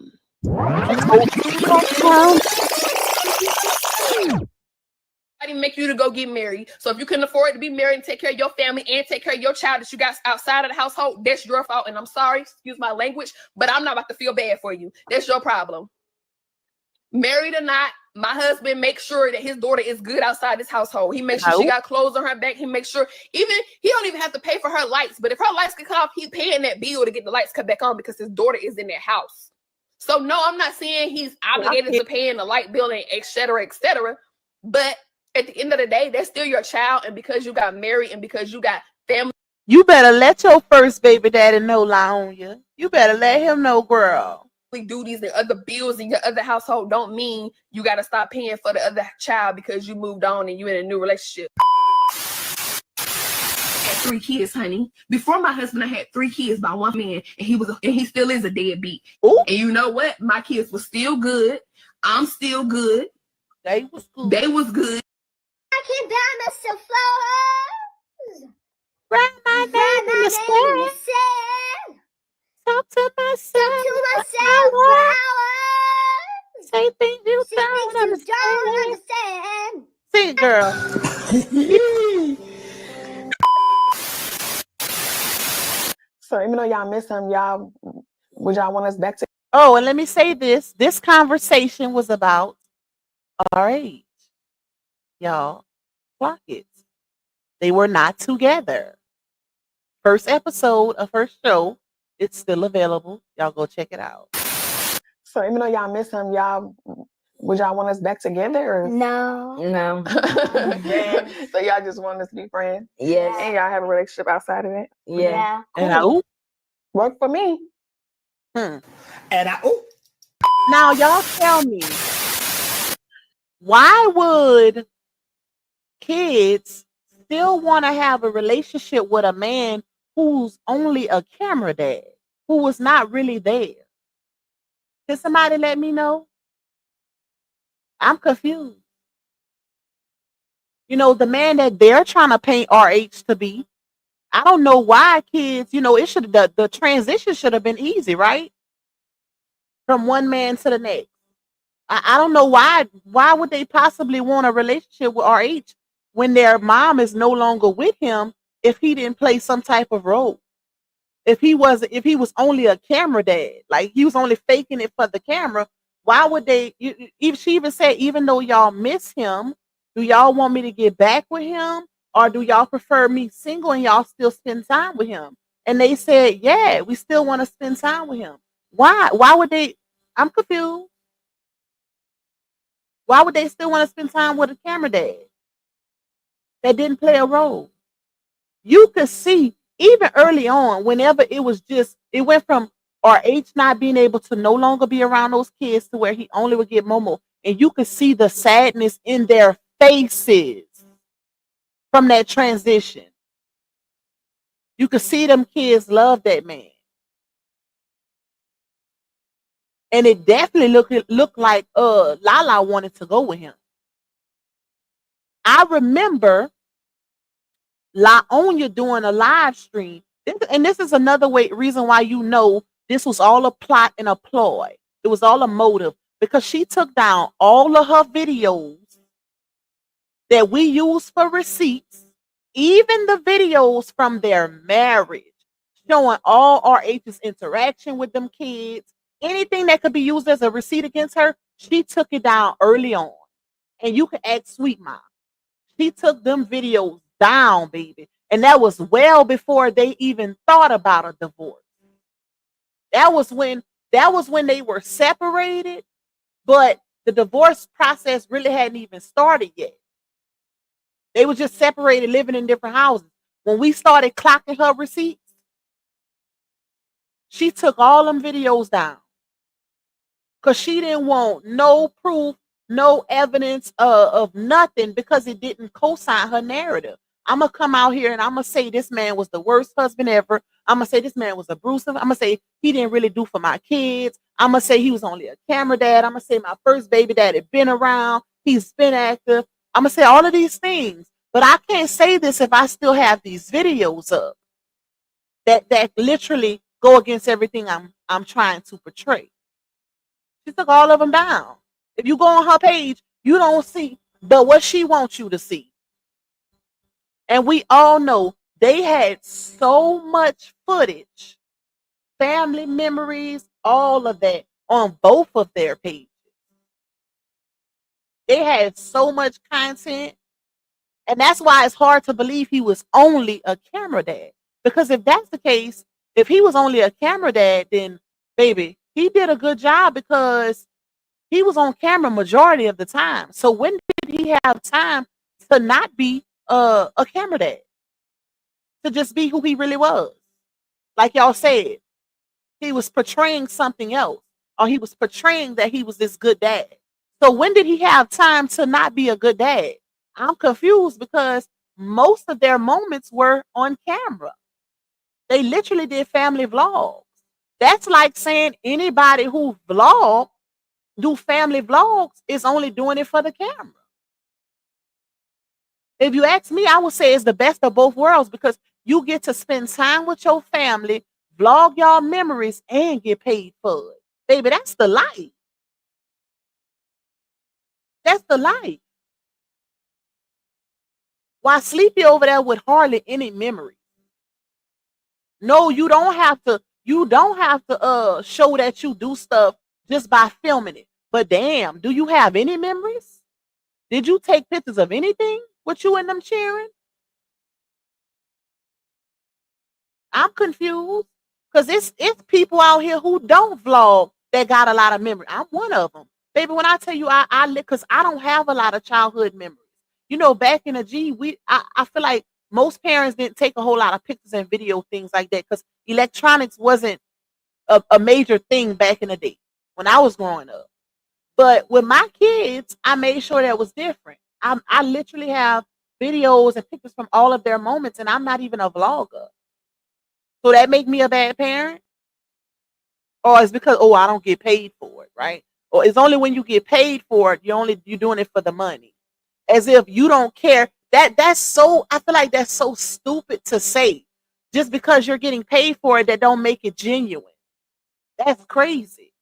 I didn't make you to go get married. So if you couldn't afford to be married and take care of your family and take care of your child that you got outside of the household, that's your fault. And I'm sorry, excuse my language, but I'm not about to feel bad for you. That's your problem. Married or not, my husband makes sure that his daughter is good outside this household. He makes sure she got clothes on her back. He makes sure he don't even have to pay for her lights. But if her lights get cut off, he's paying that bill to get the lights cut back on because his daughter is in that house. So no, I'm not saying he's obligated to paying the light bill and et cetera, but at the end of the day, that's still your child. And because you got married and because you got family. You better let your first baby daddy know lie on you. You better let him know, girl. Duties and other bills in your other household don't mean you got to stop paying for the other child because you moved on and you're in a new relationship. I had 3 kids, honey. Before my husband, I had 3 kids by one man, and he still is a deadbeat. Ooh. And you know what? My kids were still good. I'm still good. They was good. I can buy myself flowers. Write my name in the sand. Talk to myself for hours. Say things you don't understand. Sing it, girl. So even though y'all miss him, would y'all want us back to? Oh, and let me say this. This conversation was about our age. Y'all, clock it. They were not together. First episode of her show. It's still available. Y'all go check it out. So even though y'all miss him, would y'all want us back together? Or? No. So y'all just want us to be friends? Yes. And y'all have a relationship outside of that? Yeah. Cool. Work for me. And now y'all tell me, why would kids still want to have a relationship with a man who's only a camera dad, who was not really there? Can somebody let me know? I'm confused. You know, the man that they're trying to paint RH to be, I don't know why kids, it should the transition should have been easy, right? From one man to the next. I don't know why would they possibly want a relationship with RH when their mom is no longer with him if he didn't play some type of role. If he was only a camera dad, like he was only faking it for the camera, why would they she even said, even though y'all miss him, do y'all want me to get back with him, or do y'all prefer me single and y'all still spend time with him? And they said, yeah, we still want to spend time with him. Why would they? I'm confused. Why would they still want to spend time with a camera dad that didn't play a role? You could see even early on, whenever it went from RH not being able to no longer be around those kids to where he only would get Momo. And you could see the sadness in their faces from that transition. You could see them kids love that man. And it definitely looked like Lala wanted to go with him. I remember La Onya doing a live stream. This is another reason why this was all a plot and a ploy. It was all a motive, because she took down all of her videos that we use for receipts, even the videos from their marriage, showing all RH's interaction with them kids, anything that could be used as a receipt against her. She took it down early on. And you can ask Sweet Mom. She took them videos down, baby. And that was well before they even thought about a divorce. That was when they were separated, but the divorce process really hadn't even started yet. They were just separated, living in different houses. When we started clocking her receipts, she took all them videos down. Because she didn't want no proof, no evidence of nothing, because it didn't co-sign her narrative. I'm going to come out here and I'm going to say this man was the worst husband ever. I'm going to say this man was abusive. I'm going to say he didn't really do for my kids. I'm going to say he was only a camera dad. I'm going to say my first baby dad had been around. He's been active. I'm going to say all of these things. But I can't say this if I still have these videos up that literally go against everything I'm trying to portray. She took all of them down. If you go on her page, you don't see but what she wants you to see. And we all know they had so much footage, family memories, all of that on both of their pages. They had so much content. And that's why it's hard to believe he was only a camera dad. Because if that's the case, if he was only a camera dad, then baby, he did a good job, because he was on camera majority of the time. So when did he have time to not be a camera dad? To just be who he really was? Like y'all said, he was portraying something else, or he was portraying that he was this good dad. So when did he have time to not be a good dad? I'm confused, because most of their moments were on camera. They literally did family vlogs. That's like saying anybody who do family vlogs is only doing it for the camera. If you ask me, I would say it's the best of both worlds, because you get to spend time with your family, vlog y'all memories, and get paid for it. Baby, that's the life. That's the life. Why Sleepy over there with hardly any memory? No, you don't have to. You don't have to show that you do stuff just by filming it. But damn, do you have any memories? Did you take pictures of anything with you and them cheering? I'm confused, because it's people out here who don't vlog that got a lot of memory. I'm one of them, baby. When I tell you, because I don't have a lot of childhood memories. Back in the G, I feel like most parents didn't take a whole lot of pictures and video things like that, because electronics wasn't a major thing back in the day when I was growing up. But with my kids, I made sure that was different. I literally have videos and pictures from all of their moments, and I'm not even a vlogger. So that make me a bad parent? Or it's because, oh, I don't get paid for it, right? Or it's only when you get paid for it, you're doing it for the money. As if you don't care. That's so, I feel like that's so stupid to say. Just because you're getting paid for it, that don't make it genuine. That's crazy.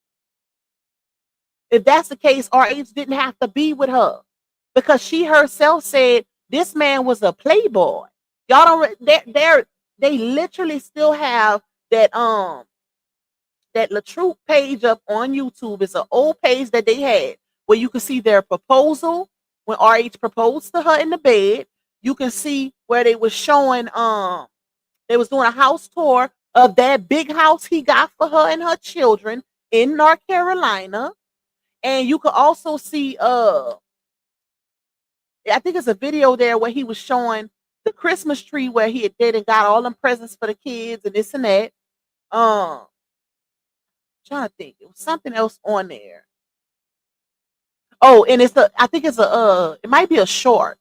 If that's the case, RH didn't have to be with her. Because she herself said this man was a playboy. Y'all don't they literally still have that LaTruth page up on YouTube. It's an old page that they had where you can see their proposal when RH proposed to her in the bed. You can see where they was showing they was doing a house tour of that big house he got for her and her children in North Carolina. And you could also see I think it's a video there where he was showing the Christmas tree where he did and got all them presents for the kids and this and that. Trying to think. It was something else on there. Oh, and I think it's it might be a short.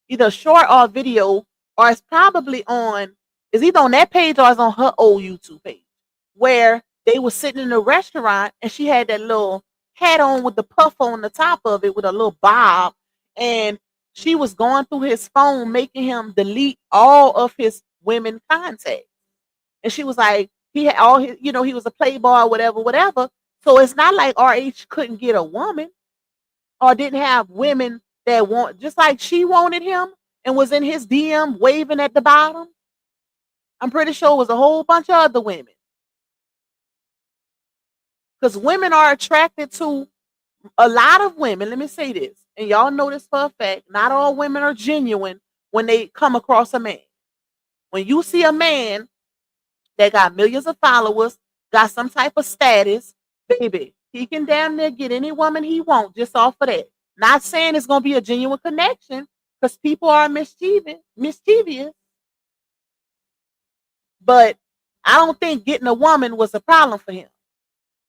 Either a short or a video, or it's probably on, it's either on that page or it's on her old YouTube page. Where they were sitting in a restaurant and she had that little hat on with the puff on the top of it with a little bob. And she was going through his phone, making him delete all of his women contacts. And she was like, he had all his, he was a playboy, whatever, whatever. So it's not like RH couldn't get a woman or didn't have women that want, just like she wanted him and was in his DM waving at the bottom. I'm pretty sure it was a whole bunch of other women. Because women are attracted to a lot of women. Let me say this, and y'all know this for a fact. Not all women are genuine when they come across a man. When you see a man that got millions of followers, got some type of status, baby, he can damn near get any woman he wants just off of that. Not saying it's going to be a genuine connection because people are mischievous. But I don't think getting a woman was a problem for him.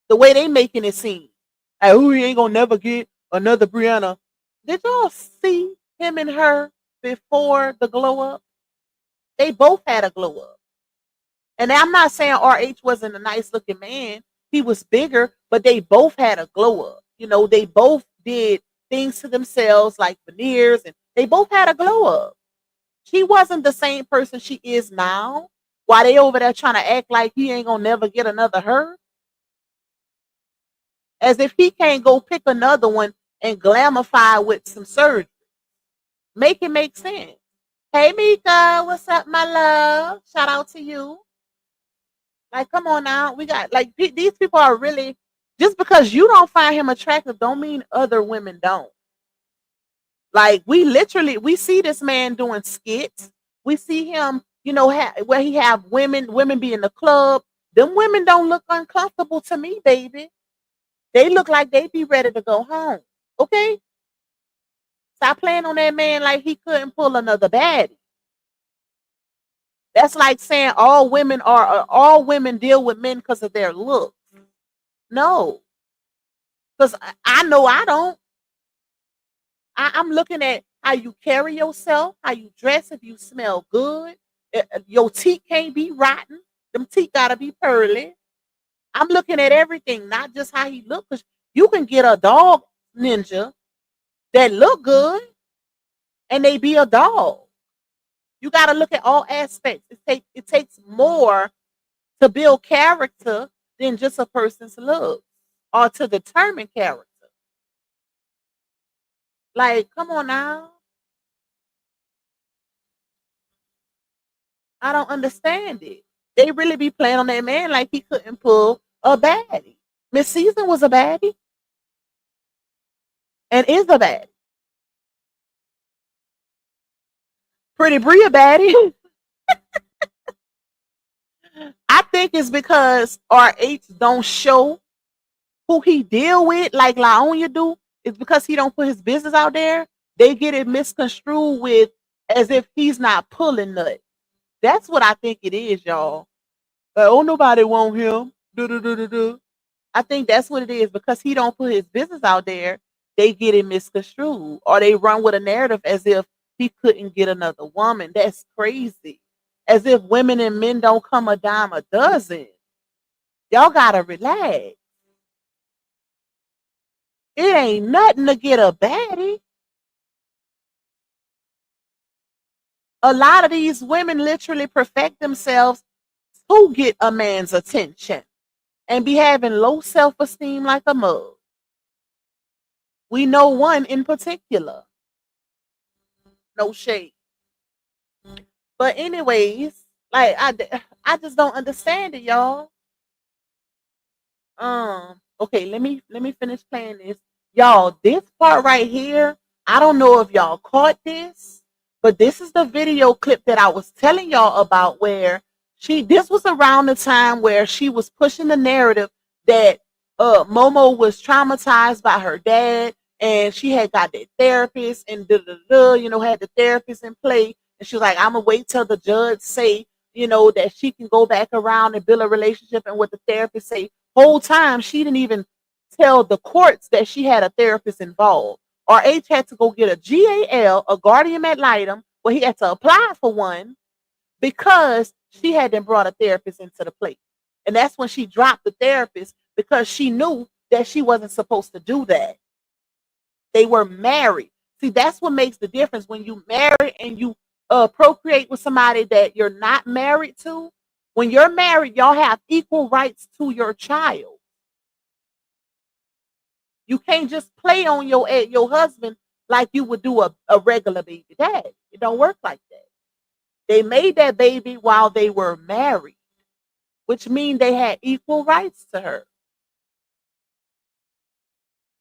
The way they making it seem. Like, oh, he ain't going to never get another Brianna. Did y'all see him and her before the glow up? They both had a glow up. And I'm not saying RH wasn't a nice looking man. He was bigger, but they both had a glow up. They both did things to themselves like veneers, and they both had a glow up. She wasn't the same person she is now. Why they over there trying to act like he ain't gonna never get another her? As if he can't go pick another one and glamify with some surgery. Make it make sense. Hey Mika, what's up, my love? Shout out to you. Like, come on now. We got, like, these people are really, just because you don't find him attractive don't mean other women don't. Like, we see this man doing skits. We see him, where he have women be in the club. Them women don't look uncomfortable to me, baby. They look like they be ready to go home. Okay? Stop playing on that man like he couldn't pull another baddie. That's like saying all women deal with men because of their looks. No. Because I know I don't. I'm looking at how you carry yourself, how you dress, if you smell good. Your teeth can't be rotten. Them teeth gotta be pearly. I'm looking at everything, not just how he look. Because you can get a dog ninja that look good and they be a dog. You gotta look at all aspects. It takes more to build character than just a person's look or to determine character. Like, come on now. I don't understand it. They really be playing on that man like he couldn't pull a baddie. Miss Season was a baddie and is a baddie. Pretty Brie a baddie. I think it's because RH don't show who he deal with like Laonya do. It's because he don't put his business out there. They get it misconstrued with as if he's not pulling nut. That's what I think it is, y'all. Oh, nobody want him. Do. I think that's what it is because he don't put his business out there. They get it misconstrued, or they run with a narrative as if he couldn't get another woman. That's crazy. as if women and men don't come a dime a dozen. Y'all gotta relax. It ain't nothing to get a baddie. A lot of these women literally perfect themselves to get a man's attention and be having low self-esteem like a mug. We know one in particular. No shade. But anyways, like I just don't understand it, y'all. Okay, let me finish playing this. Y'all, this part right here, I don't know if y'all caught this, but this is the video clip that I was telling y'all about where this was around the time where she was pushing the narrative that Momo was traumatized by her dad and she had got that therapist and had the therapist in play, and she was like, I'm gonna wait till the judge say, that she can go back around and build a relationship, and what the therapist say. Whole time she didn't even tell the courts that she had a therapist involved. RH had to go get a GAL, a guardian ad litem, where he had to apply for one because she had then brought a therapist into the play. And that's when she dropped the therapist because she knew that she wasn't supposed to do that. They were married. See, that's what makes the difference when you marry and you procreate with somebody that you're not married to. When you're married, y'all have equal rights to your child. You can't just play on your husband like you would do a regular baby dad. It don't work like that. They made that baby while they were married, which means they had equal rights to her.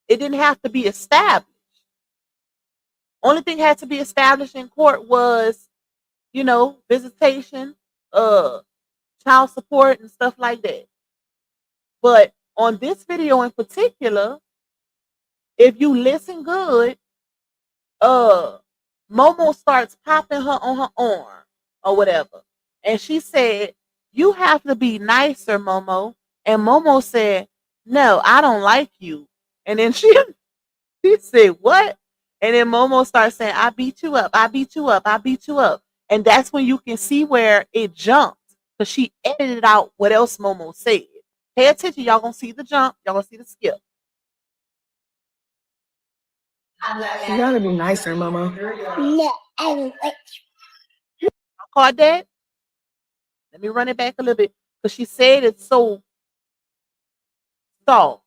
It didn't have to be established. Only thing had to be established in court was, visitation, child support and stuff like that. But on this video in particular, if you listen good, Momo starts popping her on her arm or whatever. And she said, you have to be nicer, Momo. And Momo said, no, I don't like you. And then she said, what? And then Momo starts saying, I beat you up. I beat you up. I beat you up. And that's when you can see where it jumped because she edited out what else Momo said. Pay attention. Y'all gonna see the jump. Y'all gonna see the skip. You gotta be nicer, Mama. No, I don't like I caught that. Let me run it back a little bit because she said it's so soft.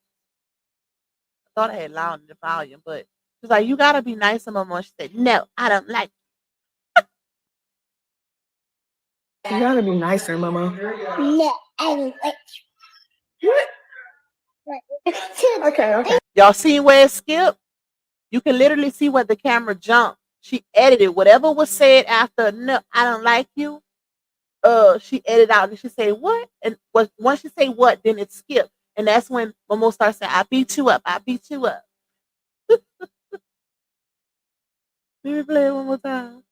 I thought I had loud in the volume, but she's like, you gotta be nicer, Mama. She said, no, I don't like. You gotta be nicer, Mama. No, I don't like Okay. Y'all seen where it skipped? You can literally see where the camera jumped. She edited whatever was said after no, I don't like you. She edited out and she say what? And once she say what, then it skipped. And that's when Momo starts saying, I beat you up, I beat you up. Let me play it one more time.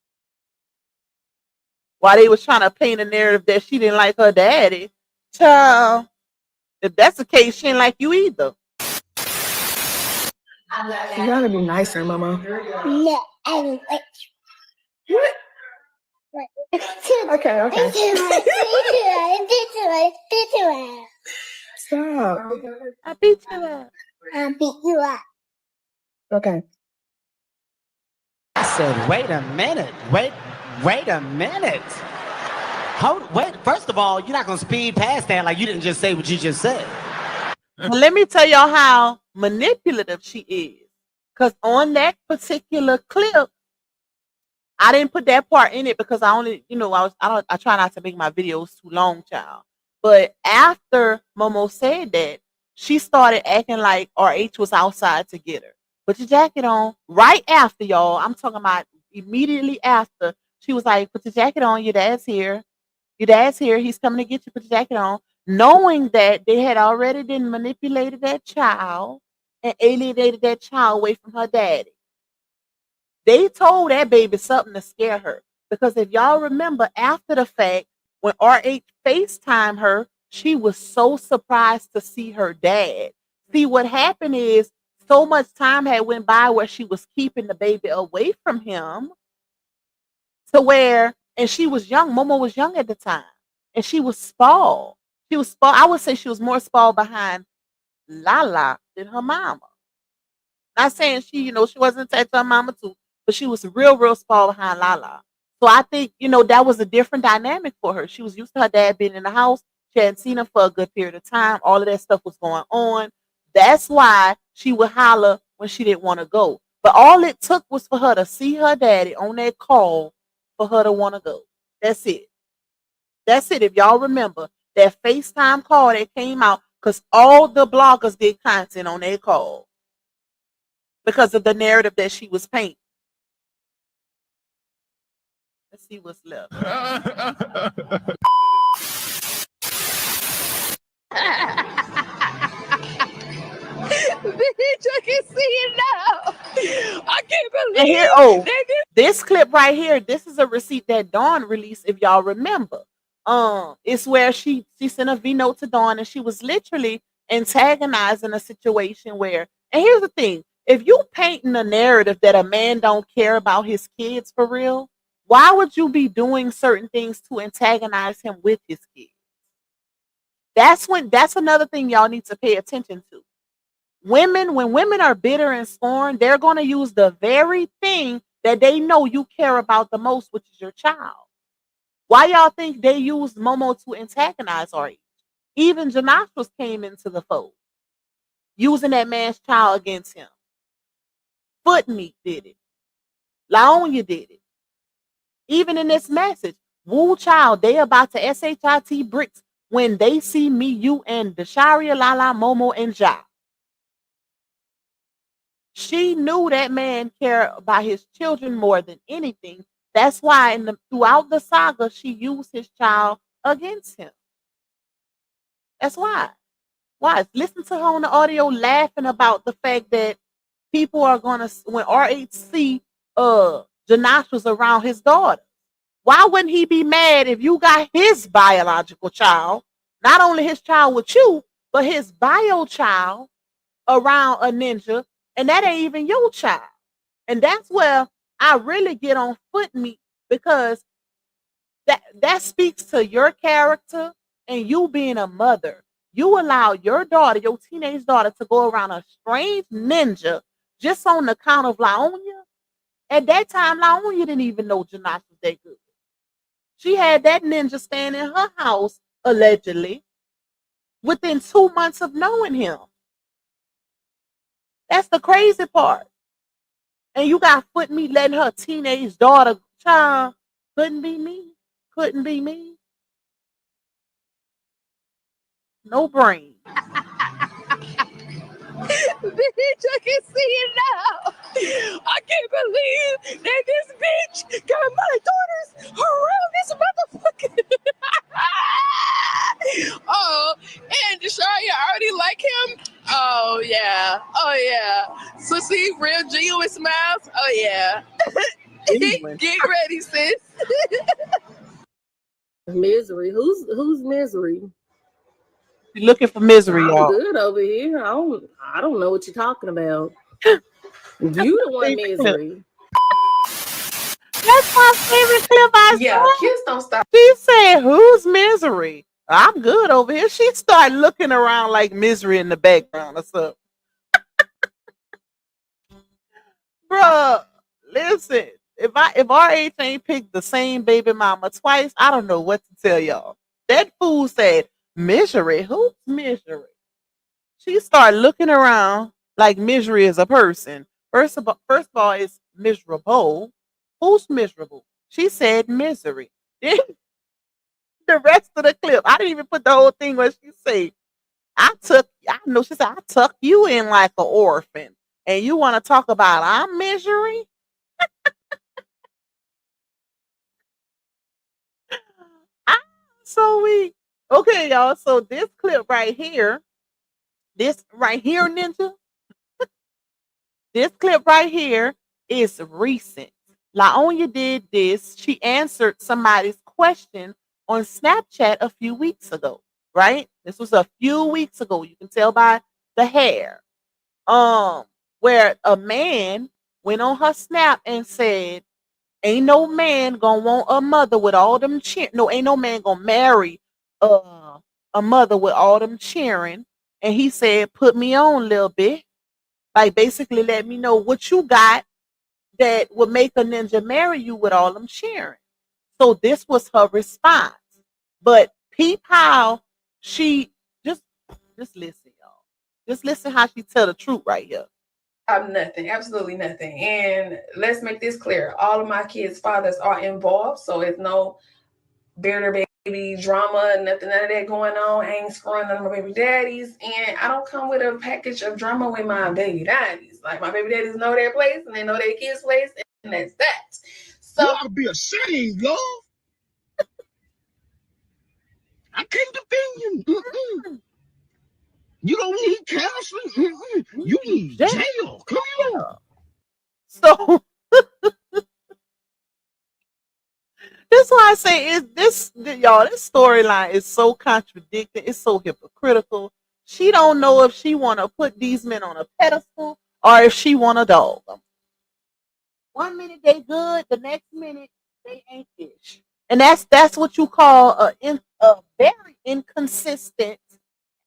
While they was trying to paint a narrative that she didn't like her daddy. Child, if that's the case, she didn't like you either. You gotta be nicer, Mama. No, I don't like Okay. Stop. I beat you up. I beat you up. Okay. I said, wait a minute. Wait a minute. Wait, first of all, you're not going to speed past that like you didn't just say what you just said. Let me tell y'all how manipulative she is. Because on that particular clip, I didn't put that part in it because I only, I try not to make my videos too long, child. But after Momo said that, she started acting like RH was outside to get her. Put your jacket on. Right after, y'all, I'm talking about immediately after, she was like, put your jacket on, your dad's here. Your dad's here, he's coming to get you, put your jacket on. Knowing that they had already been manipulated that child and alienated that child away from her daddy. They told that baby something to scare her. Because if y'all remember, after the fact, when RH FaceTimed her, she was so surprised to see her dad. See, what happened is so much time had went by where she was keeping the baby away from him to where And she was young. Momo was young at the time. And she was spoiled. She was spoiled. I would say she was more spoiled behind Lala than her mama. Not saying she, she wasn't attached to her mama too, but she was real spoiled behind Lala. So I think, that was a different dynamic for her. She was used to her dad being in the house. She hadn't seen him for a good period of time. All of that stuff was going on. That's why she would holler when she didn't want to go. But all it took was for her to see her daddy on that call for her to want to go. That's it. That's it. If y'all remember that FaceTime call that came out, because all the bloggers did content on their call because of the narrative that she was painting. Let's see what's left. Bitch, I can see it now. I can't And here, believe they did. this clip right here, this is a receipt that Dawn released, if y'all remember. It's where she sent a V note to Dawn, and she was literally antagonizing a situation where, and here's the thing, if you painting a narrative that a man don't care about his kids for real, why would you be doing certain things to antagonize him with his kids? That's another thing y'all need to pay attention to. When women are bitter and scorned, they're going to use the very thing that they know you care about the most, which is your child. Why y'all think they used Momo to antagonize RH? Even Janastros came into the fold, using that man's child against him. Footmeat did it. Laonya did it. Even in this message, Woo Child, they about to SHIT bricks when they see me, you, and Dasharia, Lala, Momo, and Ja. She knew that man cared about his children more than anything. That's why throughout the saga, she used his child against him. That's why. Why? Listen to her on the audio laughing about the fact that people are going to, when RH see Janasha's around his daughter. Why wouldn't he be mad if you got his biological child, not only his child with you, but his bio child around a ninja, and that ain't even your child? And that's where I really get on Footmeat, because that speaks to your character and you being a mother. You allow your daughter, your teenage daughter, to go around a strange ninja just on the count of Laonya. At that time, Laonya didn't even know Janash was that good. She had that ninja staying in her house, allegedly, within 2 months of knowing him. That's the crazy part. And you got Footmeat letting her teenage daughter, child, couldn't be me. Couldn't be me. No brain. Bitch, I can see it now. I can't believe that this bitch got my daughters around this motherfucker. Oh, and Desharia already like him? Oh, yeah. Oh, yeah. So see, real genuine smiles? Oh, yeah. Get ready, sis. Misery. Who's Misery? You're looking for Misery, I'm y'all. good over here. I don't know what you're talking about. You the one Misery. That's my favorite clip I saw. Kids don't stop. She said, "Who's Misery? I'm good over here." She started looking around like Misery in the background or something. Bruh, listen. If RH ain't picked the same baby mama twice, I don't know what to tell y'all. That fool said, "Misery? Who's Misery?" She started looking around like Misery is a person. First of all, it's miserable. Who's miserable? She said Misery. Then the rest of the clip, I didn't even put the whole thing where she said, I know she said, "I tuck you in like an orphan. And you want to talk about I'm Misery?" I'm so weak. Okay, y'all. So this clip right here, Ninja, this clip right here is recent. Laonya did this. She answered somebody's question on Snapchat a few weeks ago, right? This was a few weeks ago. You can tell by the hair. Where a man went on her Snap and said, Ain't no man gonna want a mother with all them cheering. No, ain't no man gonna marry a mother with all them cheering. And he said, put me on a little bit. Like basically let me know what you got that would make a ninja marry you with all them cheering. So this was her response. But peep how she just listen, y'all. Just listen how she tell the truth right here. I'm nothing, absolutely nothing. And let's make this clear. All of my kids' fathers are involved, so it's no bitter baby drama, nothing, none of that going on. I ain't screwing none of my baby daddies. And I don't come with a package of drama with my baby daddies. Like my baby daddies know their place and they know their kids' place, and that's that. So you ought to be ashamed, love. I can't defend you. You don't need counseling. You need jail. Come on. So that's why I say is this y'all, this storyline is so contradicting, it's so hypocritical. She don't know if she wanna put these men on a pedestal or if she wanna dog them. 1 minute they good, the next minute they ain't ish. And that's what you call a very inconsistent,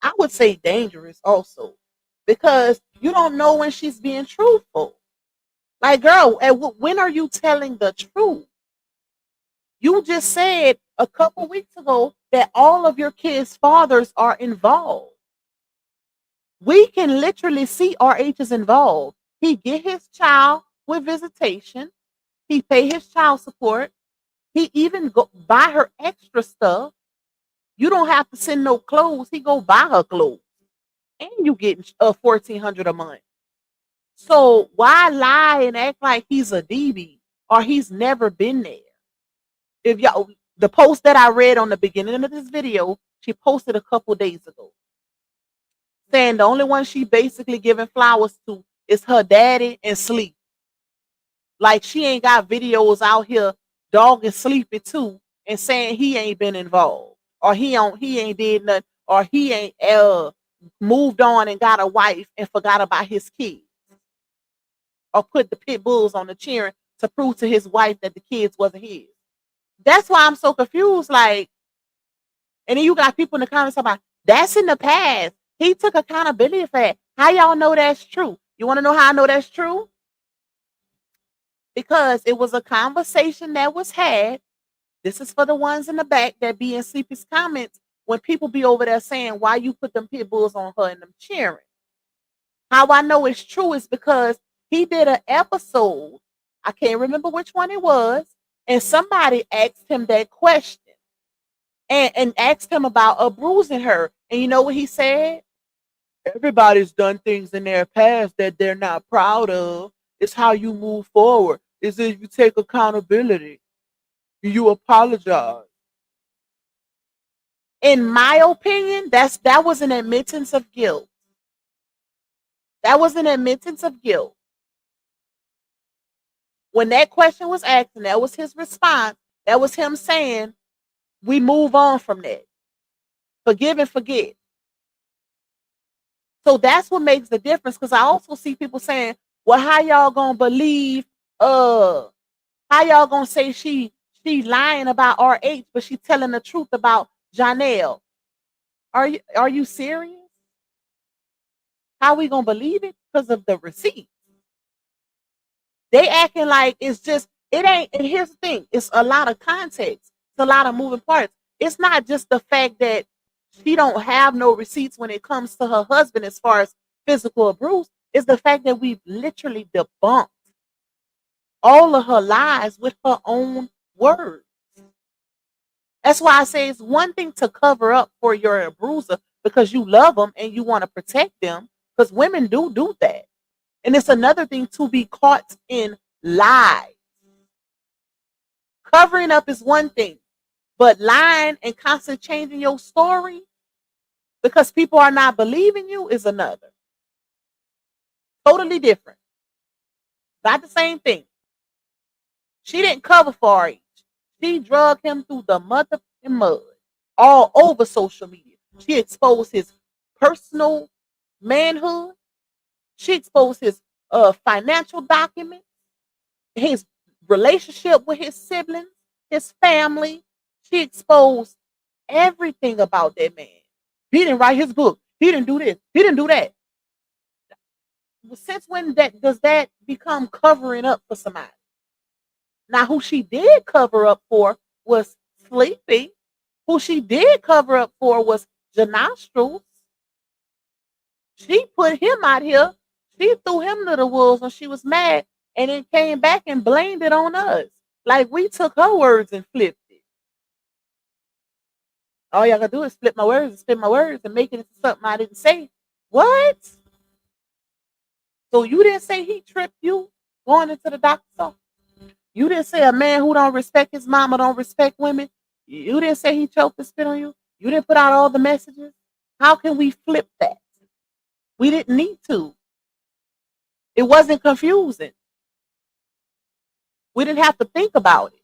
I would say dangerous also. Because you don't know when she's being truthful. Like, girl, when are you telling the truth? You just said a couple weeks ago that all of your kids' fathers are involved. We can literally see RH is involved. He get his child with visitation. He pay his child support. He even go buy her extra stuff. You don't have to send no clothes. He go buy her clothes, and you get $1,400 a month. So why lie and act like he's a DB or he's never been there? If y'all, the post that I read on the beginning of this video, she posted a couple days ago, saying the only one she basically giving flowers to is her daddy and Sleep. Like she ain't got videos out here dogging Sleepy too and saying he ain't been involved or he ain't did nothing or he ain't moved on and got a wife and forgot about his kids or put the pit bulls on the cheering to prove to his wife that the kids wasn't his. That's why I'm so confused. Like, and then you got people in the comments about that's in the past. He took accountability for that. How y'all know that's true? You want to know how I know that's true? Because it was a conversation that was had. This is for the ones in the back that be in Sleepy's comments when people be over there saying why you put them pit bulls on her and them cheering. How I know it's true is because he did an episode. I can't remember which one it was, and somebody asked him that question and asked him about bruising her. And you know what he said? Everybody's done things in their past that they're not proud of. It's how you move forward. Is if you take accountability. You apologize. In my opinion, that was an admittance of guilt. That was an admittance of guilt. When that question was asked and that was his response, that was him saying, we move on from that. Forgive and forget. So that's what makes the difference. Because I also see people saying, well, how y'all gonna believe how y'all gonna say she lying about RH, but she telling the truth about Janelle? Are you serious? How we gonna believe it? Because of the receipt. They acting like it's just it ain't. And here's the thing: it's a lot of context. It's a lot of moving parts. It's not just the fact that she don't have no receipts when it comes to her husband as far as physical abuse. It's the fact that we've literally debunked all of her lies with her own words. That's why I say it's one thing to cover up for your abuser because you love them and you want to protect them, because women do that. And it's another thing to be caught in lies. Covering up is one thing, but lying and constantly changing your story because people are not believing you is another. Totally different. Not the same thing. She didn't cover for RH. She drug him through the motherfucking mud all over social media. She exposed his personal manhood. She exposed his financial documents, his relationship with his siblings, his family. She exposed everything about that man. He didn't write his book. He didn't do this. He didn't do that. Since when does that become covering up for somebody? Now, who she did cover up for was Sleepy. Who she did cover up for was Janostrils. She put him out here. She threw him to the wolves when she was mad and then came back and blamed it on us. Like we took her words and flipped it. All y'all gotta do is flip my words and make it into something I didn't say. What? So you didn't say he tripped you going into the doctor's office? You didn't say a man who don't respect his mama don't respect women? You didn't say he choked and spit on you? You didn't put out all the messages? How can we flip that? We didn't need to. It wasn't confusing. We didn't have to think about it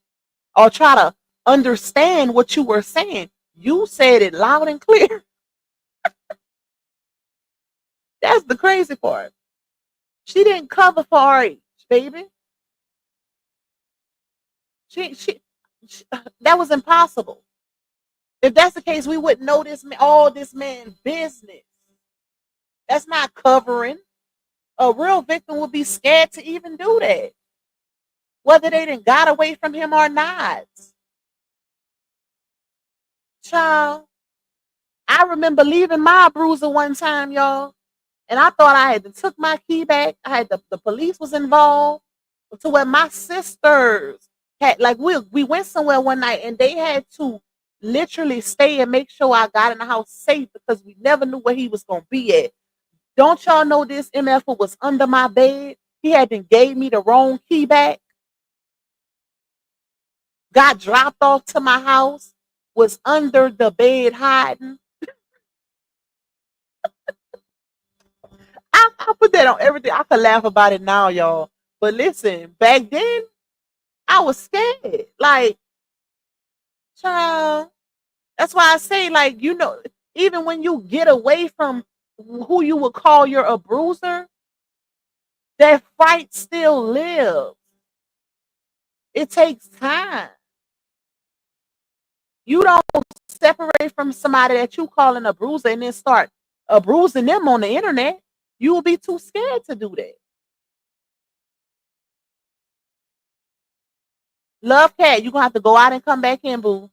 or try to understand what you were saying. You said it loud and clear. That's the crazy part. She didn't cover for RH, baby. She that was impossible. If that's the case, we wouldn't know all this man's business. That's not covering. A real victim would be scared to even do that, whether they didn't got away from him or not. Child, I remember leaving my bruiser one time, y'all, and I thought I had took my key back. I had the police was involved to where my sisters had like we went somewhere one night and they had to literally stay and make sure I got in the house safe because we never knew where he was gonna be at. Don't y'all know this MF was under my bed? He had been gave me the wrong key back. Got dropped off to my house, was under the bed hiding. I put that on everything. I could laugh about it now, y'all. But listen, back then, I was scared. Like, child. That's why I say, like, even when you get away from who you would call your abuser, that fight still lives. It takes time. You don't separate from somebody that you call an abuser and then start abusing them on the internet. You will be too scared to do that. Love Cat, you're gonna have to go out and come back in, boo.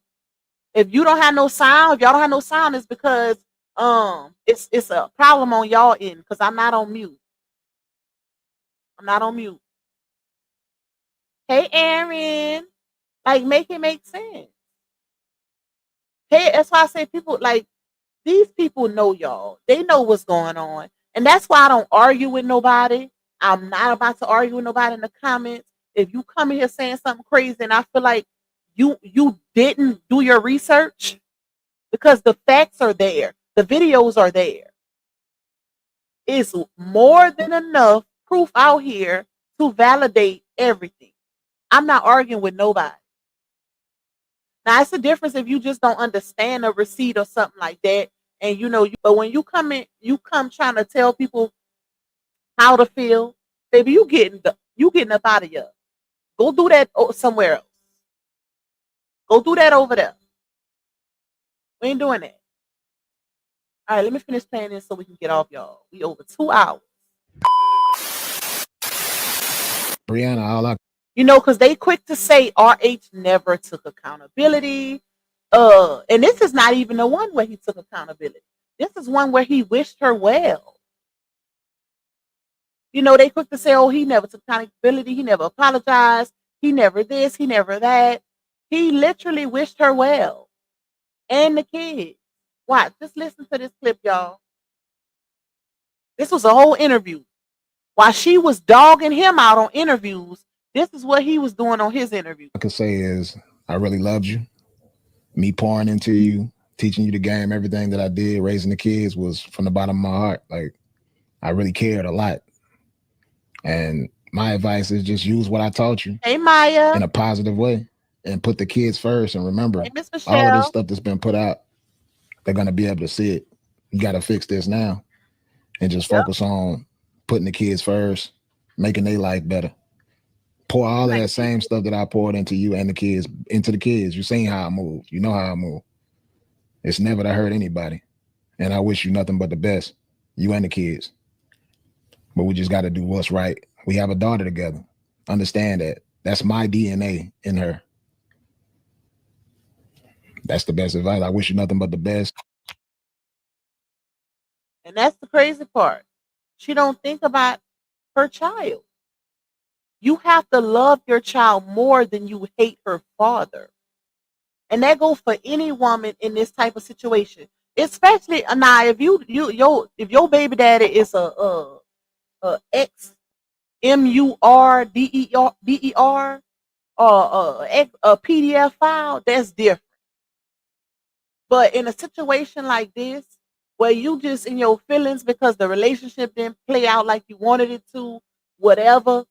If you don't have no sound, if y'all don't have no sound, it's because it's a problem on y'all end because I'm not on mute. I'm not on mute. Hey Aaron, like make it make sense. Hey, that's why I say people like these people know y'all. They know what's going on. And that's why I don't argue with nobody. I'm not about to argue with nobody in the comments. If you come in here saying something crazy and I feel like you didn't do your research because the facts are there. The videos are there. It's more than enough proof out here to validate everything. I'm not arguing with nobody. Now it's a difference if you just don't understand a receipt or something like that. And but when you come trying to tell people how to feel, baby, you getting up out of here. Go do that somewhere else. Go do that over there. We ain't doing that. All right, let me finish playing this so we can get off, y'all. We over 2 hours. Brianna, all I because they quick to say RH never took accountability. And this is not even the one where he took accountability. This is one where he wished her well. They quick to say, oh, he never took accountability. He never apologized. He never this. He never that. He literally wished her well. And the kids. Watch. Just listen to this clip, y'all. This was a whole interview. While she was dogging him out on interviews, this is what he was doing on his interview. can say is I really loved you. Me pouring into you, teaching you the game, everything that I did, raising the kids was from the bottom of my heart. Like, I really cared a lot. And my advice is just use what I taught you Hey, Maya. in a positive way and put the kids first. And remember, hey, Miss all of this stuff that's been put out, they're going to be able to see it. You got to fix this now and just focus on putting the kids first, making their life better. pour all of that same stuff that I poured into you and the kids into the kids. You seen how I move. You know how I move. It's never to hurt anybody. And I wish you nothing but the best, you and the kids. But we just got to do what's right. We have a daughter together. Understand that. That's my DNA in her. That's the best advice. I wish you nothing but the best. And that's the crazy part. She don't think about her child. You have to love your child more than you hate her father. And that goes for any woman in this type of situation. Especially now, if if your baby daddy is a ex MURDER or a PDF file, that's different. But in a situation like this, where you just in your feelings because the relationship didn't play out like you wanted it to, whatever,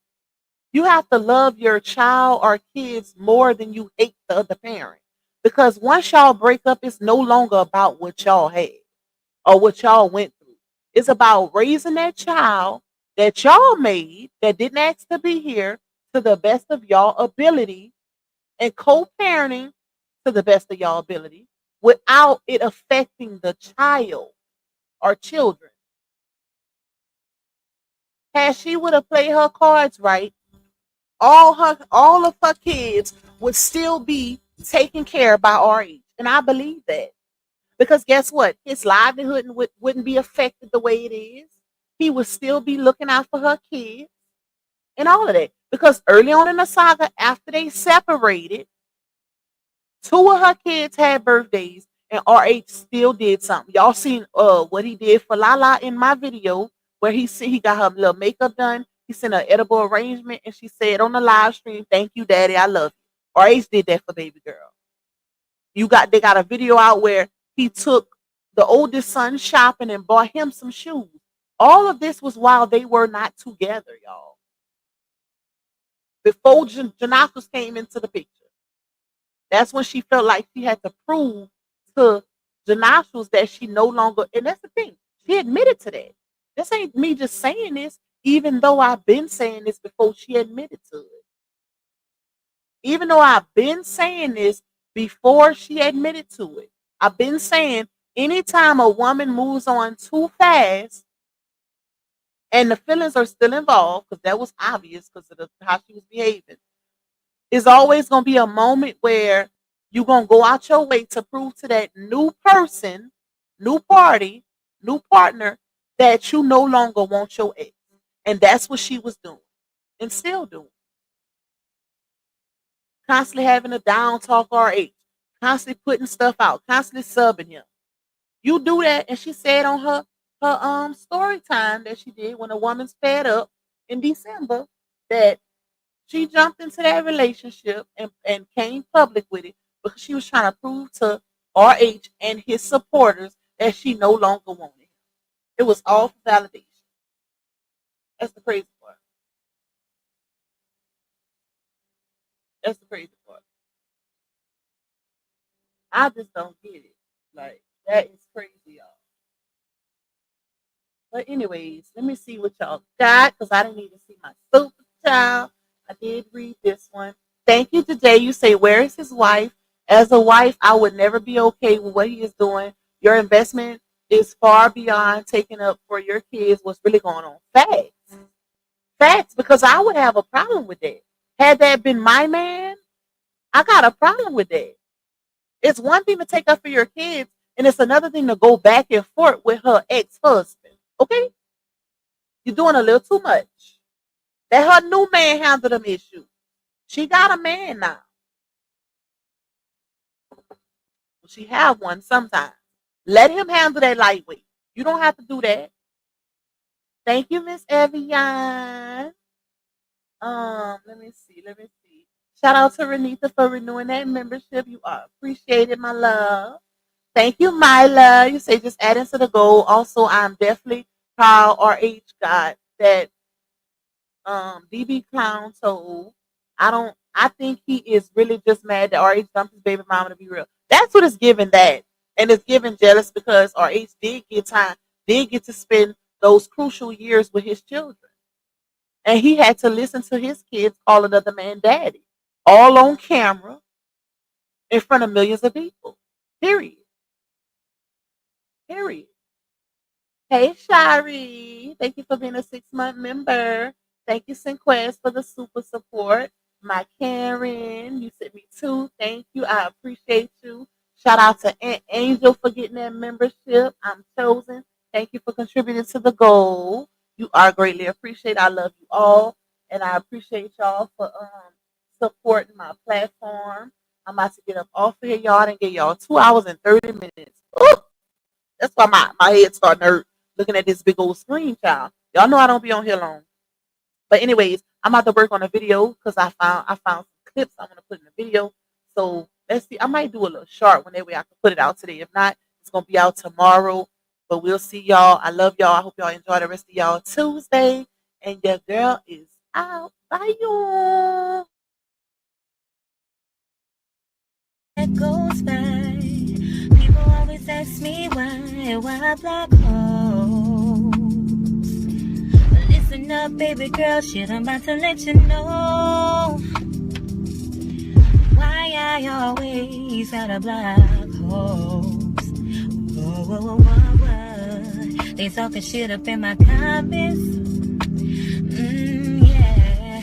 you have to love your child or kids more than you hate the other parent. Because once y'all break up, it's no longer about what y'all had or what y'all went through. It's about raising that child that y'all made that didn't ask to be here to the best of y'all ability and co-parenting to the best of y'all ability without it affecting the child or children. Had she would have played her cards right, all of her kids would still be taken care of by RH. And I believe that. Because guess what? His livelihood wouldn't be affected the way it is. He would still be looking out for her kids and all of that. Because early on in the saga, after they separated, two of her kids had birthdays and RH still did something. Y'all seen what he did for Lala in my video where he got her little makeup done. He sent her edible arrangement and she said on the live stream, "Thank you, Daddy. I love you." RH did that for baby girl. They got a video out where he took the oldest son shopping and bought him some shoes. All of this was while they were not together, y'all. Before Janakos came into the picture. That's when she felt like she had to prove to Janakos that she no longer, and that's the thing, she admitted to that. This ain't me just saying this, even though I've been saying this before she admitted to it. Even though I've been saying this before she admitted to it. I've been saying anytime a woman moves on too fast and the feelings are still involved, because that was obvious because of how she was behaving, is always going to be a moment where you're going to go out your way to prove to that new person, new party, new partner that you no longer want your ex. And that's what she was doing and still doing. Constantly having a down talk RH, constantly putting stuff out, constantly subbing him. You do that, and she said on her story time that she did when a woman's fed up in December that she jumped into that relationship and came public with it because she was trying to prove to RH and his supporters that she no longer wanted him. It was all for validation. That's the crazy part. That's the crazy part. I just don't get it. Like, that is crazy, y'all. But anyways, let me see what y'all got because I didn't even see my super child. I did read this one. Thank you today. You say, where is his wife? As a wife, I would never be okay with what he is doing. Your investment is far beyond taking up for your kids. What's really going on? Facts. Facts, because I would have a problem with that. Had that been my man, I got a problem with that. It's one thing to take up for your kids, and it's another thing to go back and forth with her ex-husband. Okay? You're doing a little too much. Let her new man handle them issues. She got a man now. She have one sometimes. Let him handle that lightweight. You don't have to do that. Thank you, Miss Evian. Let me see. Shout out to Renita for renewing that membership. You are appreciated, my love. Thank you, Myla. You say just adding to the goal. Also, I'm definitely proud RH got that DB Clown told. I think he is really just mad that RH dumped his baby mama, to be real. That's what it's giving that. And it's giving jealous because RH did get to spend those crucial years with his children. And he had to listen to his kids call another man daddy, all on camera in front of millions of people. Period. Period. Hey, Shari. Thank you for being a 6-month member. Thank you, Sinquest, for the super support. My Karen, you sent me 2. Thank you. I appreciate you. Shout out to Aunt Angel for getting that membership. I'm chosen. Thank you for contributing to the goal. You are greatly appreciated. I love you all. And I appreciate y'all for supporting my platform. I'm about to get up off of here, y'all, and get y'all 2 hours and 30 minutes. Ooh, that's why my head starting to hurt looking at this big old screen, child. Y'all know I don't be on here long. But anyways, I'm about to work on a video because I found some clips I'm gonna put in the video. So let's see. I might do a little short one that way I can put it out today. If not, it's gonna be out tomorrow. But we'll see y'all. I love y'all. I hope y'all enjoy the rest of y'all Tuesday. And your girl is out. Bye y'all. That goes by. People always ask me why black holes. Listen up, baby girl, shit, I'm about to let you know why I always got a black holes. Whoa. They talking shit up in my comments. Yeah,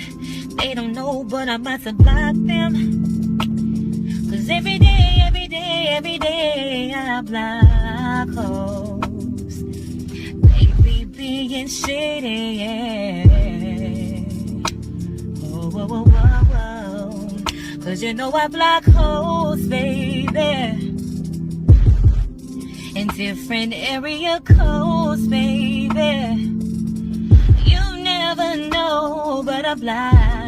they don't know, but I'm about to block them. Cause every day I block hoes. They be being shady, yeah. Whoa. Cause you know I block hoes, baby. In different area codes, baby. You never know, but I block